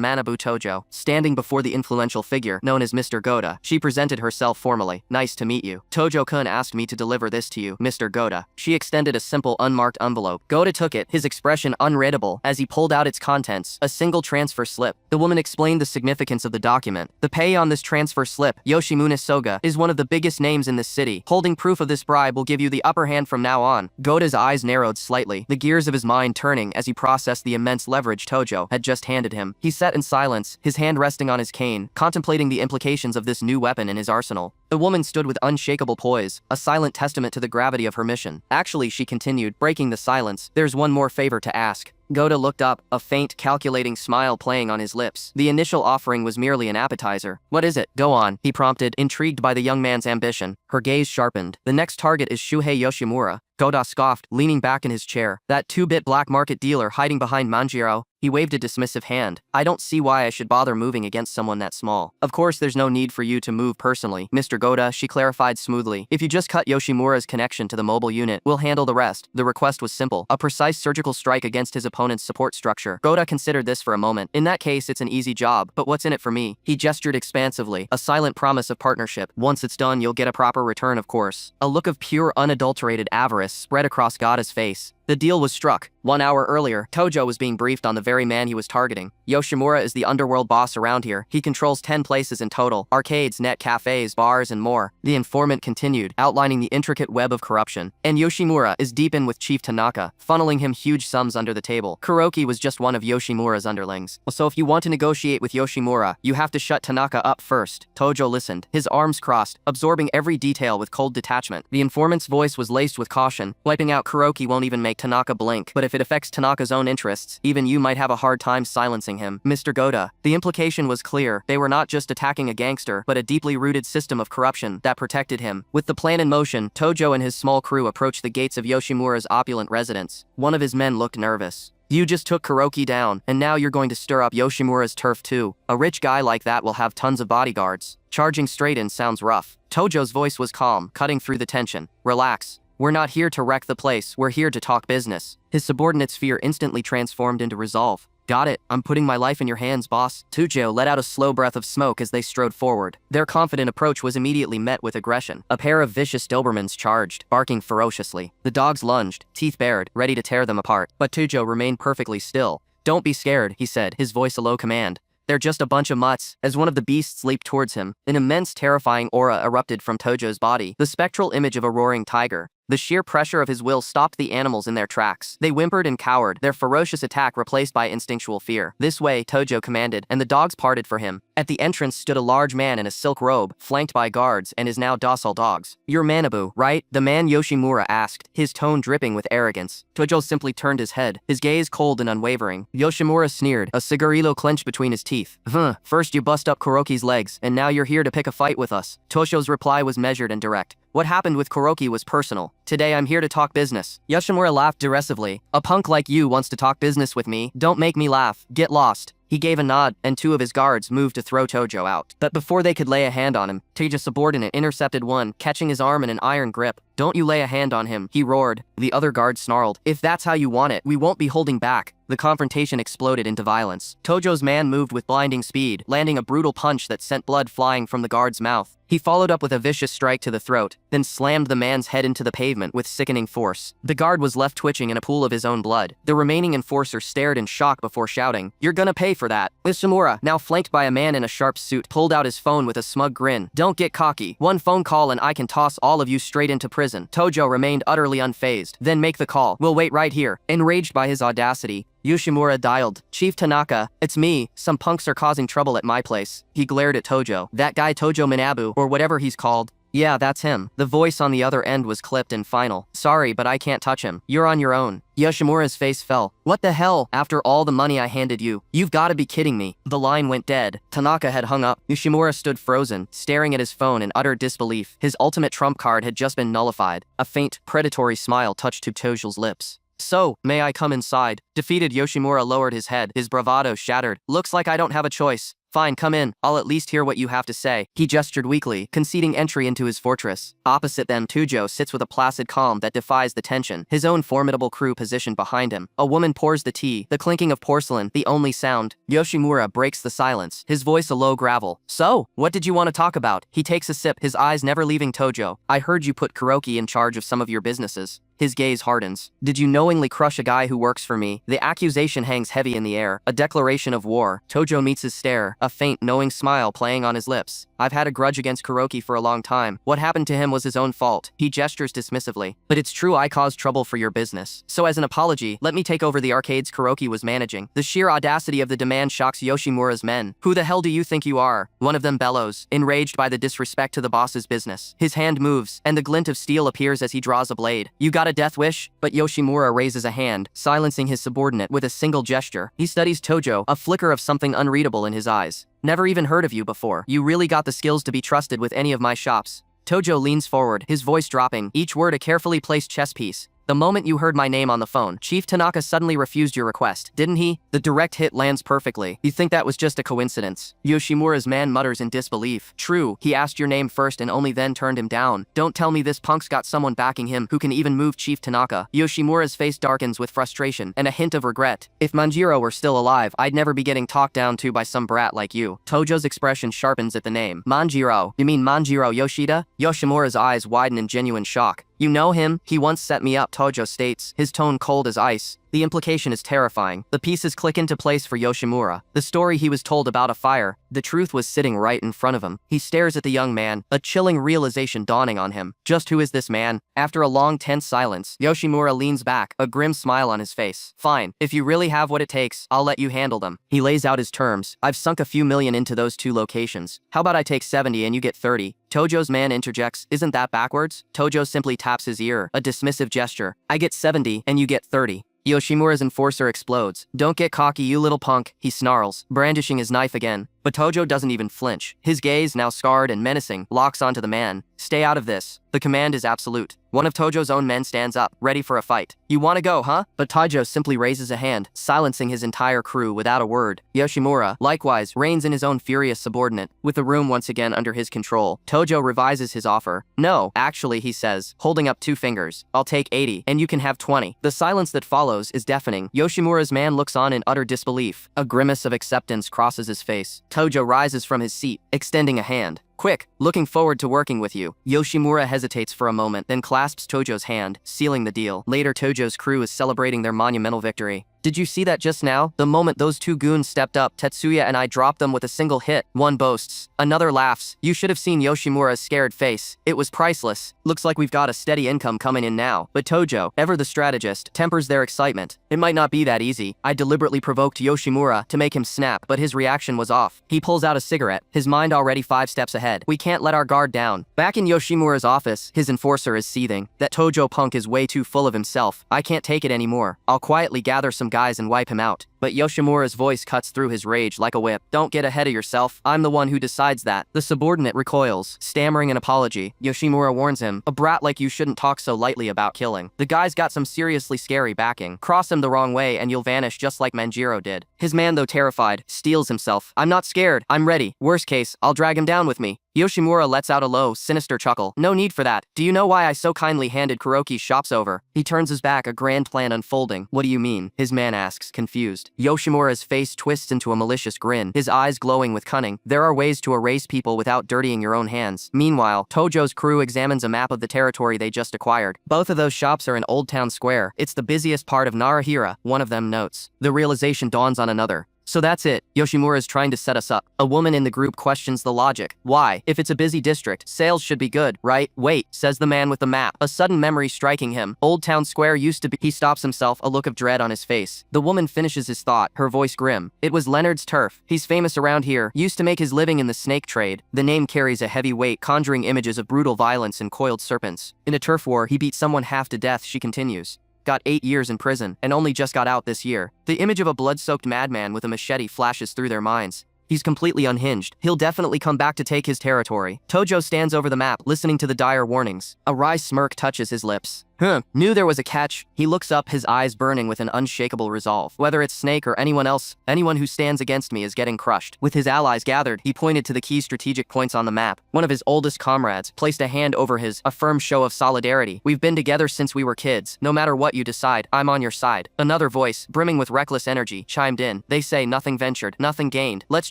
Manabu Tojo." Standing before the influential figure known as Mr. Goda, she presented herself formally. "Nice to meet you. Tojo-kun asked me to deliver this to you, Mr. Goda." She extended a simple, unmarked envelope. Goda took it, his expression unreadable, as he pulled out its contents, a single transfer slip. The woman explained the significance of the document. "The pay on this transfer slip, Yoshimune Soga, is one of the biggest names in this city. Holding proof of this bribe will give you the upper hand from now on." Goda's eyes narrowed slightly, the gears of his mind turning as he processed the immense leverage Tojo had just handed him. He sat in silence, his hand resting on his cane, contemplating the implications of this new weapon in his arsenal. The woman stood with unshakable poise, a silent testament to the gravity of her mission. "Actually," she continued, breaking the silence, "there's one more favor to ask." Goda looked up, a faint, calculating smile playing on his lips. The initial offering was merely an appetizer. "What is it? Go on," he prompted, intrigued by the young man's ambition. Her gaze sharpened. "The next target is Shuhei Yoshimura." Goda scoffed, leaning back in his chair. "That two-bit black market dealer hiding behind Manjiro." He waved a dismissive hand. "I don't see why I should bother moving against someone that small." "Of course there's no need for you to move personally, Mr. Goda," she clarified smoothly. "If you just cut Yoshimura's connection to the mobile unit, we'll handle the rest." The request was simple, a precise surgical strike against his opponent's support structure. Goda considered this for a moment. "In that case, it's an easy job, but what's in it for me?" He gestured expansively, a silent promise of partnership. "Once it's done, you'll get a proper return, of course." A look of pure, unadulterated avarice spread across Goda's face. The deal was struck. 1 hour earlier, Tojo was being briefed on the very man he was targeting. Yoshimura is the underworld boss around here. He controls 10 places in total: arcades, net cafes, bars, and more. The informant continued, outlining the intricate web of corruption. And Yoshimura is deep in with Chief Tanaka, funneling him huge sums under the table. Kuroki was just one of Yoshimura's underlings. "So if you want to negotiate with Yoshimura, you have to shut Tanaka up first." Tojo listened, his arms crossed, absorbing every detail with cold detachment. The informant's voice was laced with caution. "Wiping out Kuroki won't even make Tanaka blink, but if it affects Tanaka's own interests, even you might have a hard time silencing him. Mr. Goda. The implication was clear. They were not just attacking a gangster, but a deeply rooted system of corruption that protected him. With the plan in motion, Tojo and his small crew approached the gates of Yoshimura's opulent residence. One of his men looked nervous. You just took Kuroki down, and now you're going to stir up Yoshimura's turf too. A rich guy like that will have tons of bodyguards. Charging straight in sounds rough. Tojo's voice was calm, cutting through the tension. Relax. We're not here to wreck the place, we're here to talk business. His subordinate's fear instantly transformed into resolve. Got it, I'm putting my life in your hands, boss. Tojo let out a slow breath of smoke as they strode forward. Their confident approach was immediately met with aggression. A pair of vicious Dobermans charged, barking ferociously. The dogs lunged, teeth bared, ready to tear them apart. But Tojo remained perfectly still. Don't be scared, he said, his voice a low command. They're just a bunch of mutts. As one of the beasts leaped towards him, an immense terrifying aura erupted from Tojo's body, the spectral image of a roaring tiger. The sheer pressure of his will stopped the animals in their tracks. They whimpered and cowered, their ferocious attack replaced by instinctual fear. This way, Tojo commanded, and the dogs parted for him. At the entrance stood a large man in a silk robe, flanked by guards and his now docile dogs. You're Manabu, right? The man Yoshimura asked, his tone dripping with arrogance. Tojo simply turned his head, his gaze cold and unwavering. Yoshimura sneered, a cigarillo clenched between his teeth. First you bust up Kuroki's legs, and now you're here to pick a fight with us. Tojo's reply was measured and direct. What happened with Kuroki was personal. Today I'm here to talk business. Yoshimura laughed derisively. A punk like you wants to talk business with me. Don't make me laugh. Get lost. He gave a nod, and two of his guards moved to throw Tojo out. But before they could lay a hand on him, Tojo's subordinate intercepted one, catching his arm in an iron grip. Don't you lay a hand on him, he roared. The other guard snarled. If that's how you want it, we won't be holding back. The confrontation exploded into violence. Tojo's man moved with blinding speed, landing a brutal punch that sent blood flying from the guard's mouth. He followed up with a vicious strike to the throat, then slammed the man's head into the pavement with sickening force. The guard was left twitching in a pool of his own blood. The remaining enforcer stared in shock before shouting, "You're gonna pay for that." Yoshimura, now flanked by a man in a sharp suit, pulled out his phone with a smug grin. Don't get cocky. One phone call and I can toss all of you straight into prison. Tojo remained utterly unfazed. Then make the call. We'll wait right here. Enraged by his audacity, Yoshimura dialed. Chief Tanaka, it's me. Some punks are causing trouble at my place. He glared at Tojo. That guy Tojo Manabu, or whatever he's called. Yeah, that's him. The voice on the other end was clipped and final. Sorry, but I can't touch him. You're on your own. Yoshimura's face fell. What the hell? After all the money I handed you? You've gotta be kidding me. The line went dead. Tanaka had hung up. Yoshimura stood frozen, staring at his phone in utter disbelief. His ultimate trump card had just been nullified. A faint, predatory smile touched Tojo's lips. So, may I come inside? Defeated, Yoshimura lowered his head, his bravado shattered. Looks like I don't have a choice. Fine, come in. I'll at least hear what you have to say. He gestured weakly, conceding entry into his fortress. Opposite them, Tojo sits with a placid calm that defies the tension, his own formidable crew positioned behind him. A woman pours the tea, the clinking of porcelain, the only sound. Yoshimura breaks the silence, his voice a low gravel. So, what did you want to talk about? He takes a sip, his eyes never leaving Tojo. I heard you put Kuroki in charge of some of your businesses. His gaze hardens. Did you knowingly crush a guy who works for me? The accusation hangs heavy in the air, a declaration of war. Tojo meets his stare, a faint, knowing smile playing on his lips. I've had a grudge against Kuroki for a long time. What happened to him was his own fault. He gestures dismissively. But it's true I caused trouble for your business. So as an apology, let me take over the arcades Kuroki was managing. The sheer audacity of the demand shocks Yoshimura's men. Who the hell do you think you are? One of them bellows, enraged by the disrespect to the boss's business. His hand moves, and the glint of steel appears as he draws a blade. You got a death wish? But Yoshimura raises a hand, silencing his subordinate with a single gesture. He studies Tojo, a flicker of something unreadable in his eyes. Never even heard of you before. You really got the skills to be trusted with any of my shops. Tojo leans forward, his voice dropping, each word a carefully placed chess piece. The moment you heard my name on the phone, Chief Tanaka suddenly refused your request, didn't he? The direct hit lands perfectly. You think that was just a coincidence? Yoshimura's man mutters in disbelief. True, he asked your name first and only then turned him down. Don't tell me this punk's got someone backing him who can even move Chief Tanaka. Yoshimura's face darkens with frustration and a hint of regret. If Manjiro were still alive, I'd never be getting talked down to by some brat like you. Tojo's expression sharpens at the name. Manjiro? You mean Manjiro Yoshida? Yoshimura's eyes widen in genuine shock. You know him? He once set me up, Tojo states, his tone cold as ice. The implication is terrifying. The pieces click into place for Yoshimura. The story he was told about a fire, the truth was sitting right in front of him. He stares at the young man, a chilling realization dawning on him. Just who is this man? After a long, tense silence, Yoshimura leans back, a grim smile on his face. Fine, if you really have what it takes, I'll let you handle them. He lays out his terms. I've sunk a few million into those two locations. How about I take 70 and you get 30? Tojo's man interjects, isn't that backwards? Tojo simply taps his ear, a dismissive gesture. I get 70, and you get 30. Yoshimura's enforcer explodes. Don't get cocky, you little punk, he snarls, brandishing his knife again. But Tojo doesn't even flinch. His gaze, now scarred and menacing, locks onto the man. Stay out of this. The command is absolute. One of Tojo's own men stands up, ready for a fight. You wanna go, huh? But Tojo simply raises a hand, silencing his entire crew without a word. Yoshimura, likewise, reins in his own furious subordinate, with the room once again under his control. Tojo revises his offer. No, actually, he says, holding up 2 fingers. I'll take 80, and you can have 20. The silence that follows is deafening. Yoshimura's man looks on in utter disbelief. A grimace of acceptance crosses his face. Tojo rises from his seat, extending a hand. Quick, looking forward to working with you. Yoshimura hesitates for a moment, then clasps Tojo's hand, sealing the deal. Later, Tojo's crew is celebrating their monumental victory. Did you see that just now? The moment those 2 goons stepped up, Tetsuya and I dropped them with a single hit. One boasts. Another laughs. You should have seen Yoshimura's scared face. It was priceless. Looks like we've got a steady income coming in now. But Tojo, ever the strategist, tempers their excitement. It might not be that easy. I deliberately provoked Yoshimura to make him snap, but his reaction was off. He pulls out a cigarette, his mind already 5 steps ahead. We can't let our guard down. Back in Yoshimura's office, his enforcer is seething. That Tojo punk is way too full of himself. I can't take it anymore. I'll quietly gather some guys and wipe him out. But Yoshimura's voice cuts through his rage like a whip. Don't get ahead of yourself. I'm the one who decides that. The subordinate recoils, stammering an apology. Yoshimura warns him, a brat like you shouldn't talk so lightly about killing. The guy's got some seriously scary backing. Cross him the wrong way and you'll vanish just like Manjiro did. His man, though terrified, steels himself. I'm not scared. I'm ready. Worst case, I'll drag him down with me. Yoshimura lets out a low, sinister chuckle. No need for that. Do you know why I so kindly handed Kuroki's shops over? He turns his back, a grand plan unfolding. What do you mean? His man asks, confused. Yoshimura's face twists into a malicious grin, his eyes glowing with cunning. There are ways to erase people without dirtying your own hands. Meanwhile, Tojo's crew examines a map of the territory they just acquired. Both of those shops are in Old Town Square. It's the busiest part of Narahira, one of them notes. The realization dawns on another. So that's it. Yoshimura is trying to set us up. A woman in the group questions the logic. Why? If it's a busy district, sales should be good, right? Wait, says the man with the map, a sudden memory striking him. Old Town Square used to be... He stops himself, a look of dread on his face. The woman finishes his thought, her voice grim. It was Leonard's turf. He's famous around here, used to make his living in the snake trade. The name carries a heavy weight, conjuring images of brutal violence and coiled serpents. In a turf war, he beat someone half to death, she continues. Got 8 years in prison, and only just got out this year. The image of a blood-soaked madman with a machete flashes through their minds. He's completely unhinged. He'll definitely come back to take his territory. Tojo stands over the map, listening to the dire warnings. A wry smirk touches his lips. Knew there was a catch. He looks up, his eyes burning with an unshakable resolve. Whether it's Snake or anyone else, anyone who stands against me is getting crushed. With his allies gathered, he pointed to the key strategic points on the map. One of his oldest comrades placed a hand over his, a firm show of solidarity. We've been together since we were kids. No matter what you decide, I'm on your side. Another voice, brimming with reckless energy, chimed in. They say nothing ventured, nothing gained. Let's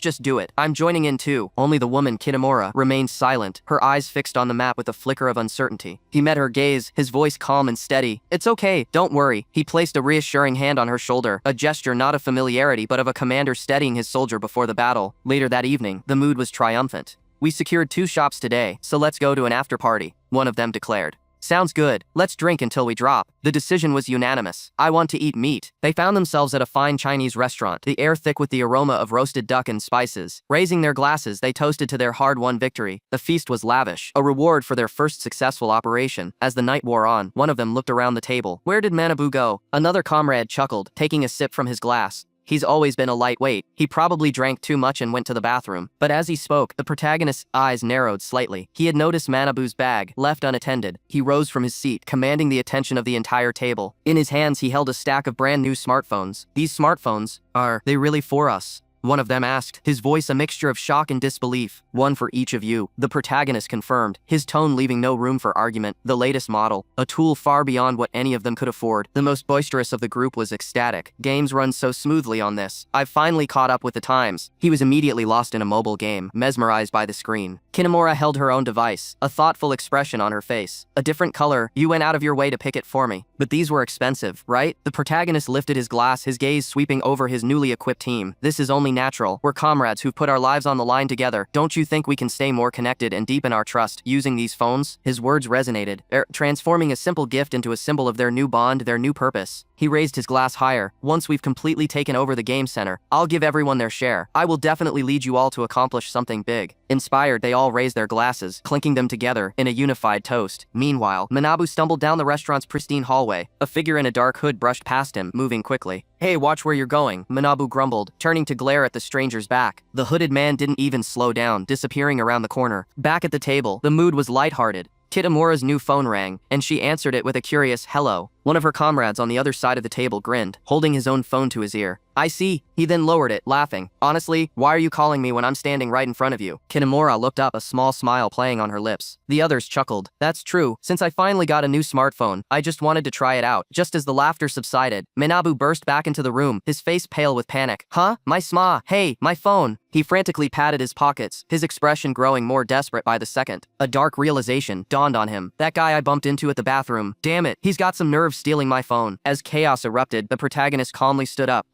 just do it. I'm joining in too. Only the woman, Kitamura, remained silent, her eyes fixed on the map with a flicker of uncertainty. He met her gaze, his voice calm and steady. It's okay, don't worry. He placed a reassuring hand on her shoulder, a gesture not of familiarity but of a commander steadying his soldier before the battle. Later that evening, the mood was triumphant. We secured 2 shops today, so let's go to an after party, one of them declared. Sounds good. Let's drink until we drop. The decision was unanimous. I want to eat meat. They found themselves at a fine Chinese restaurant, the air thick with the aroma of roasted duck and spices. Raising their glasses, they toasted to their hard-won victory. The feast was lavish, a reward for their first successful operation. As the night wore on, one of them looked around the table. Where did Manabu go? Another comrade chuckled, taking a sip from his glass. He's always been a lightweight. He probably drank too much and went to the bathroom. But as he spoke, the protagonist's eyes narrowed slightly. He had noticed Manabu's bag, left unattended. He rose from his seat, commanding the attention of the entire table. In his hands, he held a stack of brand new smartphones. These smartphones, are they really for us? One of them asked, his voice a mixture of shock and disbelief. One for each of you, the protagonist confirmed, his tone leaving no room for argument. The latest model, a tool far beyond what any of them could afford. The most boisterous of the group was ecstatic. Games run so smoothly on this. I've finally caught up with the times. He was immediately lost in a mobile game, mesmerized by the screen. Kinemura held her own device, a thoughtful expression on her face. A different color, you went out of your way to pick it for me. But these were expensive, right? The protagonist lifted his glass, his gaze sweeping over his newly equipped team. This is only natural. We're comrades who've put our lives on the line together. Don't you think we can stay more connected and deepen our trust using these phones? His words resonated, transforming a simple gift into a symbol of their new bond, their new purpose. He raised his glass higher. Once we've completely taken over the game center, I'll give everyone their share. I will definitely lead you all to accomplish something big. Inspired, they all raised their glasses, clinking them together in a unified toast. Meanwhile, Manabu stumbled down the restaurant's pristine hallway. A figure in a dark hood brushed past him, moving quickly. Hey, watch where you're going, Manabu grumbled, turning to glare at the stranger's back. The hooded man didn't even slow down, disappearing around the corner. Back at the table, the mood was lighthearted. Kitamura's new phone rang, and she answered it with a curious hello. One of her comrades on the other side of the table grinned, holding his own phone to his ear. I see. He then lowered it, laughing. Honestly, why are you calling me when I'm standing right in front of you? Kitamura looked up, a small smile playing on her lips. The others chuckled. That's true. Since I finally got a new smartphone, I just wanted to try it out. Just as the laughter subsided, Manabu burst back into the room, his face pale with panic. Huh? My sma? Hey, my phone. He frantically patted his pockets, his expression growing more desperate by the second. A dark realization dawned on him. That guy I bumped into at the bathroom. Damn it, he's got some nerve stealing my phone. As chaos erupted, the protagonist calmly stood up.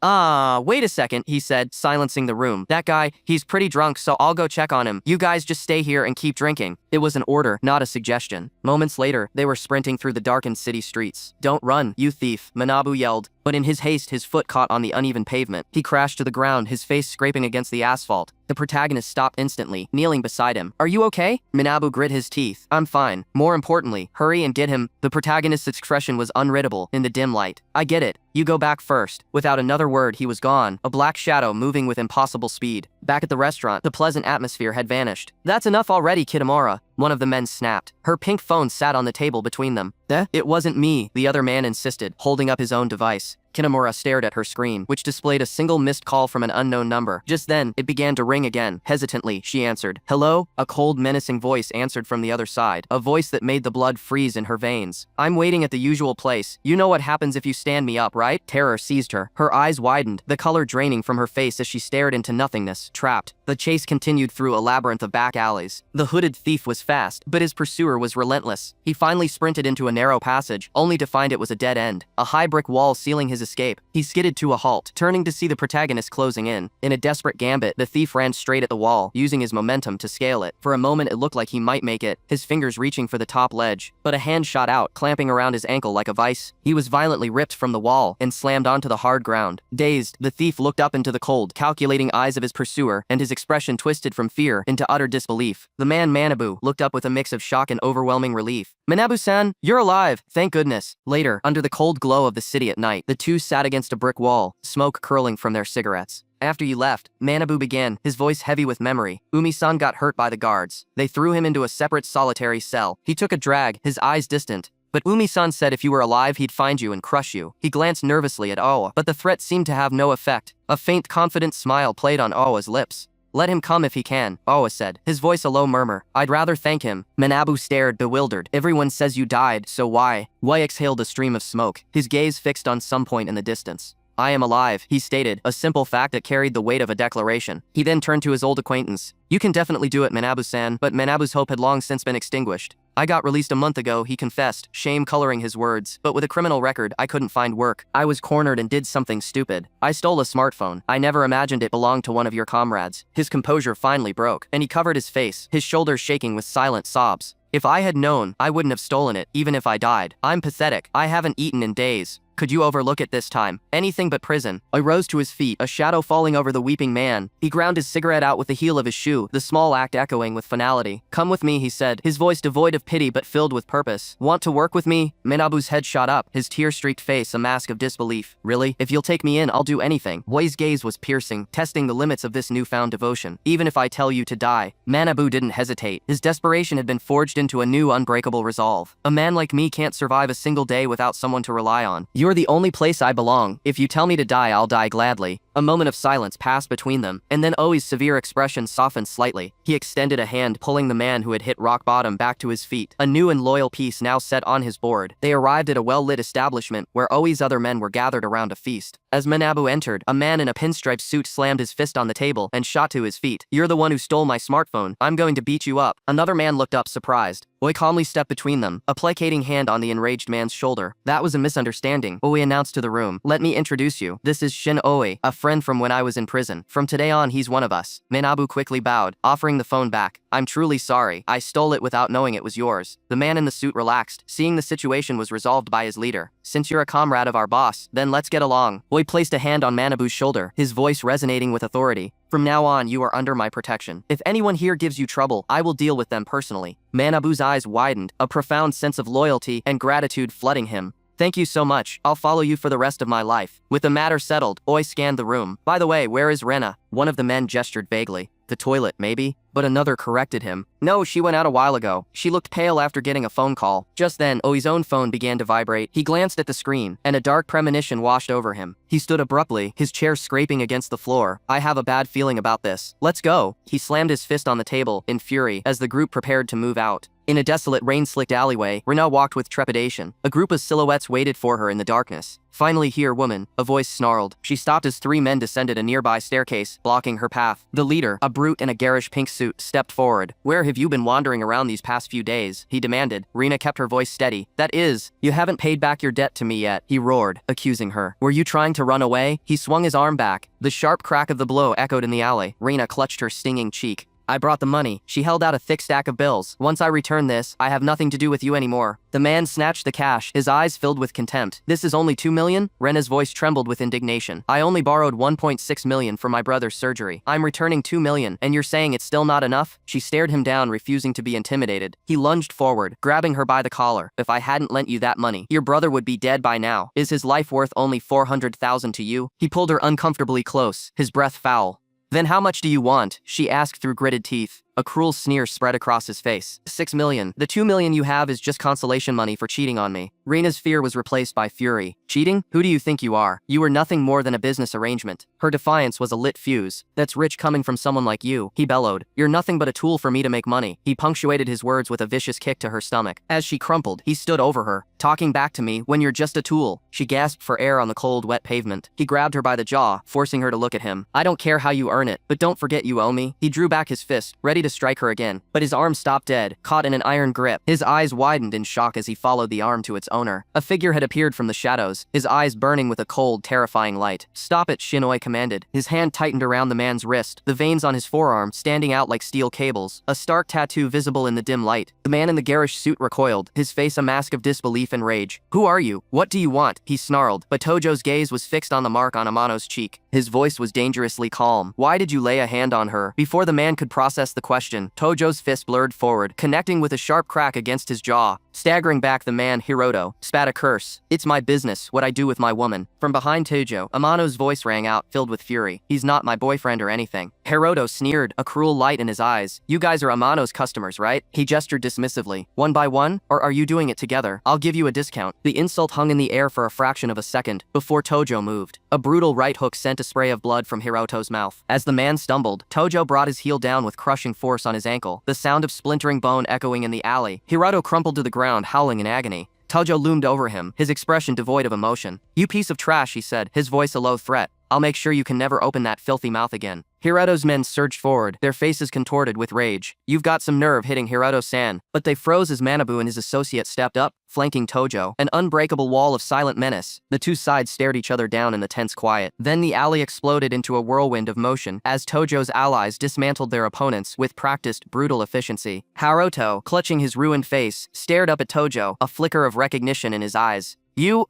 Wait a second, he said, silencing the room. That guy, he's pretty drunk, so I'll go check on him. You guys just stay here and keep drinking. It was an order, not a suggestion. Moments later, they were sprinting through the darkened city streets. Don't run, you thief, Manabu yelled. But in his haste, his foot caught on the uneven pavement. He crashed to the ground, his face scraping against the asphalt. The protagonist stopped instantly, kneeling beside him. Are you okay? Manabu grit his teeth. I'm fine. More importantly, hurry and get him. The protagonist's expression was unreadable in the dim light. I get it. You go back first. Without another word, he was gone, a black shadow moving with impossible speed. Back at the restaurant, the pleasant atmosphere had vanished. That's enough already, Kitamura. One of the men snapped. Her pink phone sat on the table between them. It wasn't me, the other man insisted, holding up his own device. Kitamura stared at her screen, which displayed a single missed call from an unknown number. Just then, it began to ring again. Hesitantly, she answered. Hello? A cold, menacing voice answered from the other side, a voice that made the blood freeze in her veins. I'm waiting at the usual place. You know what happens if you stand me up, right? Terror seized her. Her eyes widened, the color draining from her face as she stared into nothingness. Trapped. The chase continued through a labyrinth of back alleys. The hooded thief was fast, but his pursuer was relentless. He finally sprinted into a narrow passage, only to find it was a dead end. A high brick wall sealing his escape. He skidded to a halt, turning to see the protagonist closing in. In a desperate gambit, the thief ran straight at the wall, using his momentum to scale it. For a moment, it looked like he might make it, his fingers reaching for the top ledge. But a hand shot out, clamping around his ankle like a vice. He was violently ripped from the wall and slammed onto the hard ground. Dazed, the thief looked up into the cold, calculating eyes of his pursuer, and his expression twisted from fear into utter disbelief. The man Manabu looked up with a mix of shock and overwhelming relief. Manabu-san, you're alive! Thank goodness. Later, under the cold glow of the city at night, the two sat against a brick wall, smoke curling from their cigarettes. After you left, Manabu began, his voice heavy with memory. Umi-san got hurt by the guards. They threw him into a separate solitary cell. He took a drag, his eyes distant. But Umi-san said if you were alive, he'd find you and crush you. He glanced nervously at Awa, but the threat seemed to have no effect. A faint, confident smile played on Awa's lips. Let him come if he can, Awa said, his voice a low murmur. I'd rather thank him. Manabu stared, bewildered. Everyone says you died, so why? Why exhaled a stream of smoke, his gaze fixed on some point in the distance. I am alive, he stated, a simple fact that carried the weight of a declaration. He then turned to his old acquaintance. You can definitely do it, Manabu-san, but Manabu's hope had long since been extinguished. I got released a month ago, he confessed, shame coloring his words, but with a criminal record, I couldn't find work. I was cornered and did something stupid. I stole a smartphone. I never imagined it belonged to one of your comrades. His composure finally broke, and he covered his face, his shoulders shaking with silent sobs. If I had known, I wouldn't have stolen it, even if I died. I'm pathetic. I haven't eaten in days. Could you overlook it this time? Anything but prison. I rose to his feet, a shadow falling over the weeping man. He ground his cigarette out with the heel of his shoe, the small act echoing with finality. Come with me, he said, his voice devoid of pity but filled with purpose. Want to work with me? Manabu's head shot up, his tear-streaked face a mask of disbelief. Really? If you'll take me in, I'll do anything. Wai's gaze was piercing, testing the limits of this newfound devotion. Even if I tell you to die. Manabu didn't hesitate. His desperation had been forged into a new unbreakable resolve. A man like me can't survive a single day without someone to rely on. You're the only place I belong. If you tell me to die, I'll die gladly. A moment of silence passed between them, and then Oi's severe expression softened slightly. He extended a hand, pulling the man who had hit rock bottom back to his feet. A new and loyal peace now set on his board. They arrived at a well-lit establishment where Oi's other men were gathered around a feast. As Manabu entered, a man in a pinstripe suit slammed his fist on the table and shot to his feet. "You're the one who stole my smartphone. I'm going to beat you up." Another man looked up, surprised. Oi calmly stepped between them, a placating hand on the enraged man's shoulder. "That was a misunderstanding," Oi announced to the room. "Let me introduce you. This is Shin Oi, a friend from when I was in prison. From today on, he's one of us." Manabu quickly bowed, offering the phone back. "I'm truly sorry. I stole it without knowing it was yours." The man in the suit relaxed, seeing the situation was resolved by his leader. "Since you're a comrade of our boss, then let's get along." Oi placed a hand on Manabu's shoulder, his voice resonating with authority. "From now on, you are under my protection. If anyone here gives you trouble, I will deal with them personally." Manabu's eyes widened, a profound sense of loyalty and gratitude flooding him. "Thank you so much. I'll follow you for the rest of my life." With the matter settled, Oi scanned the room. "By the way, where is Rena?" One of the men gestured vaguely. "The toilet, maybe?" But another corrected him. "No, she went out a while ago. She looked pale after getting a phone call." Just then, Oi's own phone began to vibrate. He glanced at the screen, and a dark premonition washed over him. He stood abruptly, his chair scraping against the floor. "I have a bad feeling about this. Let's go." He slammed his fist on the table, in fury, as the group prepared to move out. In a desolate, rain-slicked alleyway, Rena walked with trepidation. A group of silhouettes waited for her in the darkness. "Finally here, woman," a voice snarled. She stopped as three men descended a nearby staircase, blocking her path. The leader, a brute in a garish pink suit, stepped forward. "Where have you been wandering around these past few days?" he demanded. Rena kept her voice steady. "That is, you haven't paid back your debt to me yet," he roared, accusing her. "Were you trying to run away?" He swung his arm back. The sharp crack of the blow echoed in the alley. Rena clutched her stinging cheek. "I brought the money." She held out a thick stack of bills. "Once I return this, I have nothing to do with you anymore." The man snatched the cash, his eyes filled with contempt. "This is only 2 million? Rena's voice trembled with indignation. "I only borrowed 1.6 million for my brother's surgery. I'm returning 2 million, and you're saying it's still not enough?" She stared him down, refusing to be intimidated. He lunged forward, grabbing her by the collar. "If I hadn't lent you that money, your brother would be dead by now. Is his life worth only 400,000 to you?" He pulled her uncomfortably close, his breath foul. "Then how much do you want?" she asked through gritted teeth. A cruel sneer spread across his face. 6 million. The 2 million you have is just consolation money for cheating on me. Rena's fear was replaced by fury. "Cheating? Who do you think you are? You were nothing more than a business arrangement." Her defiance was a lit fuse. "That's rich coming from someone like you," he bellowed. "You're nothing but a tool for me to make money." He punctuated his words with a vicious kick to her stomach. As she crumpled, he stood over her. "Talking back to me when you're just a tool." She gasped for air on the cold, wet pavement. He grabbed her by the jaw, forcing her to look at him. "I don't care how you earn it, but don't forget you owe me." He drew back his fist, ready to strike her again, but his arm stopped dead, caught in an iron grip. His eyes widened in shock as he followed the arm to its owner. A figure had appeared from the shadows, his eyes burning with a cold, terrifying light. "Stop it," Shinoi commanded. His hand tightened around the man's wrist, the veins on his forearm standing out like steel cables, a stark tattoo visible in the dim light. The man in the garish suit recoiled, his face a mask of disbelief and rage. "Who are you? What do you want?" he snarled, but Tojo's gaze was fixed on the mark on Amano's cheek. His voice was dangerously calm. "Why did you lay a hand on her?" Before the man could process the question, Tojo's fist blurred forward, connecting with a sharp crack against his jaw. Staggering back, the man, Hiroto, spat a curse. "It's my business, what I do with my woman." From behind Tojo, Amano's voice rang out, filled with fury. "He's not my boyfriend or anything." Hiroto sneered, a cruel light in his eyes. "You guys are Amano's customers, right?" He gestured dismissively. "One by one? Or are you doing it together? I'll give you a discount." The insult hung in the air for a fraction of a second, before Tojo moved. A brutal right hook sent a spray of blood from Hiroto's mouth. As the man stumbled, Tojo brought his heel down with crushing force on his ankle, the sound of splintering bone echoing in the alley. Hiroto crumpled to the ground, howling in agony. Tojo loomed over him, his expression devoid of emotion. "You piece of trash," he said, his voice a low threat. "I'll make sure you can never open that filthy mouth again." Hiroto's men surged forward, their faces contorted with rage. "You've got some nerve hitting Hiroto-san." But they froze as Manabu and his associate stepped up, flanking Tojo, an unbreakable wall of silent menace. The two sides stared each other down in the tense quiet. Then the alley exploded into a whirlwind of motion as Tojo's allies dismantled their opponents with practiced, brutal efficiency. Hiroto, clutching his ruined face, stared up at Tojo, a flicker of recognition in his eyes.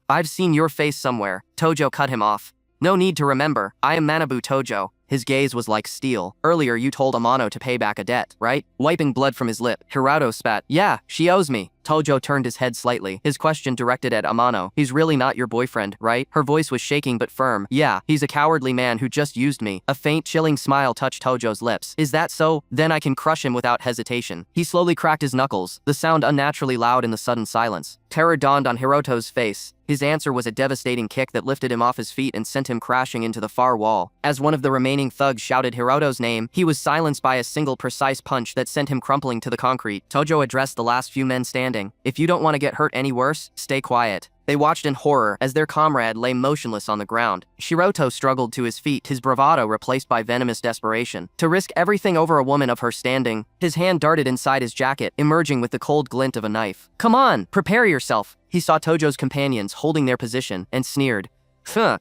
I've seen your face somewhere." Tojo cut him off. "No need to remember. I am Manabu Tojo." His gaze was like steel. "Earlier you told Amano to pay back a debt, right?" Wiping blood from his lip, Hiroto spat. "Yeah, she owes me." Tojo turned his head slightly, his question directed at Amano. He's really not your boyfriend, right? Her voice was shaking but firm. Yeah, he's a cowardly man who just used me. A faint, chilling smile touched Tojo's lips. Is that so? Then I can crush him without hesitation. He slowly cracked his knuckles, the sound unnaturally loud in the sudden silence. Terror dawned on Hiroto's face. His answer was a devastating kick that lifted him off his feet and sent him crashing into the far wall. As one of the remaining thugs shouted Hiroto's name, he was silenced by a single precise punch that sent him crumpling to the concrete. Tojo addressed the last few men standing. If you don't want to get hurt any worse, stay quiet. They watched in horror as their comrade lay motionless on the ground. Hiroto struggled to his feet, his bravado replaced by venomous desperation. To risk everything over a woman of her standing, his hand darted inside his jacket, emerging with the cold glint of a knife. Come on, prepare yourself. He saw Tojo's companions holding their position and sneered.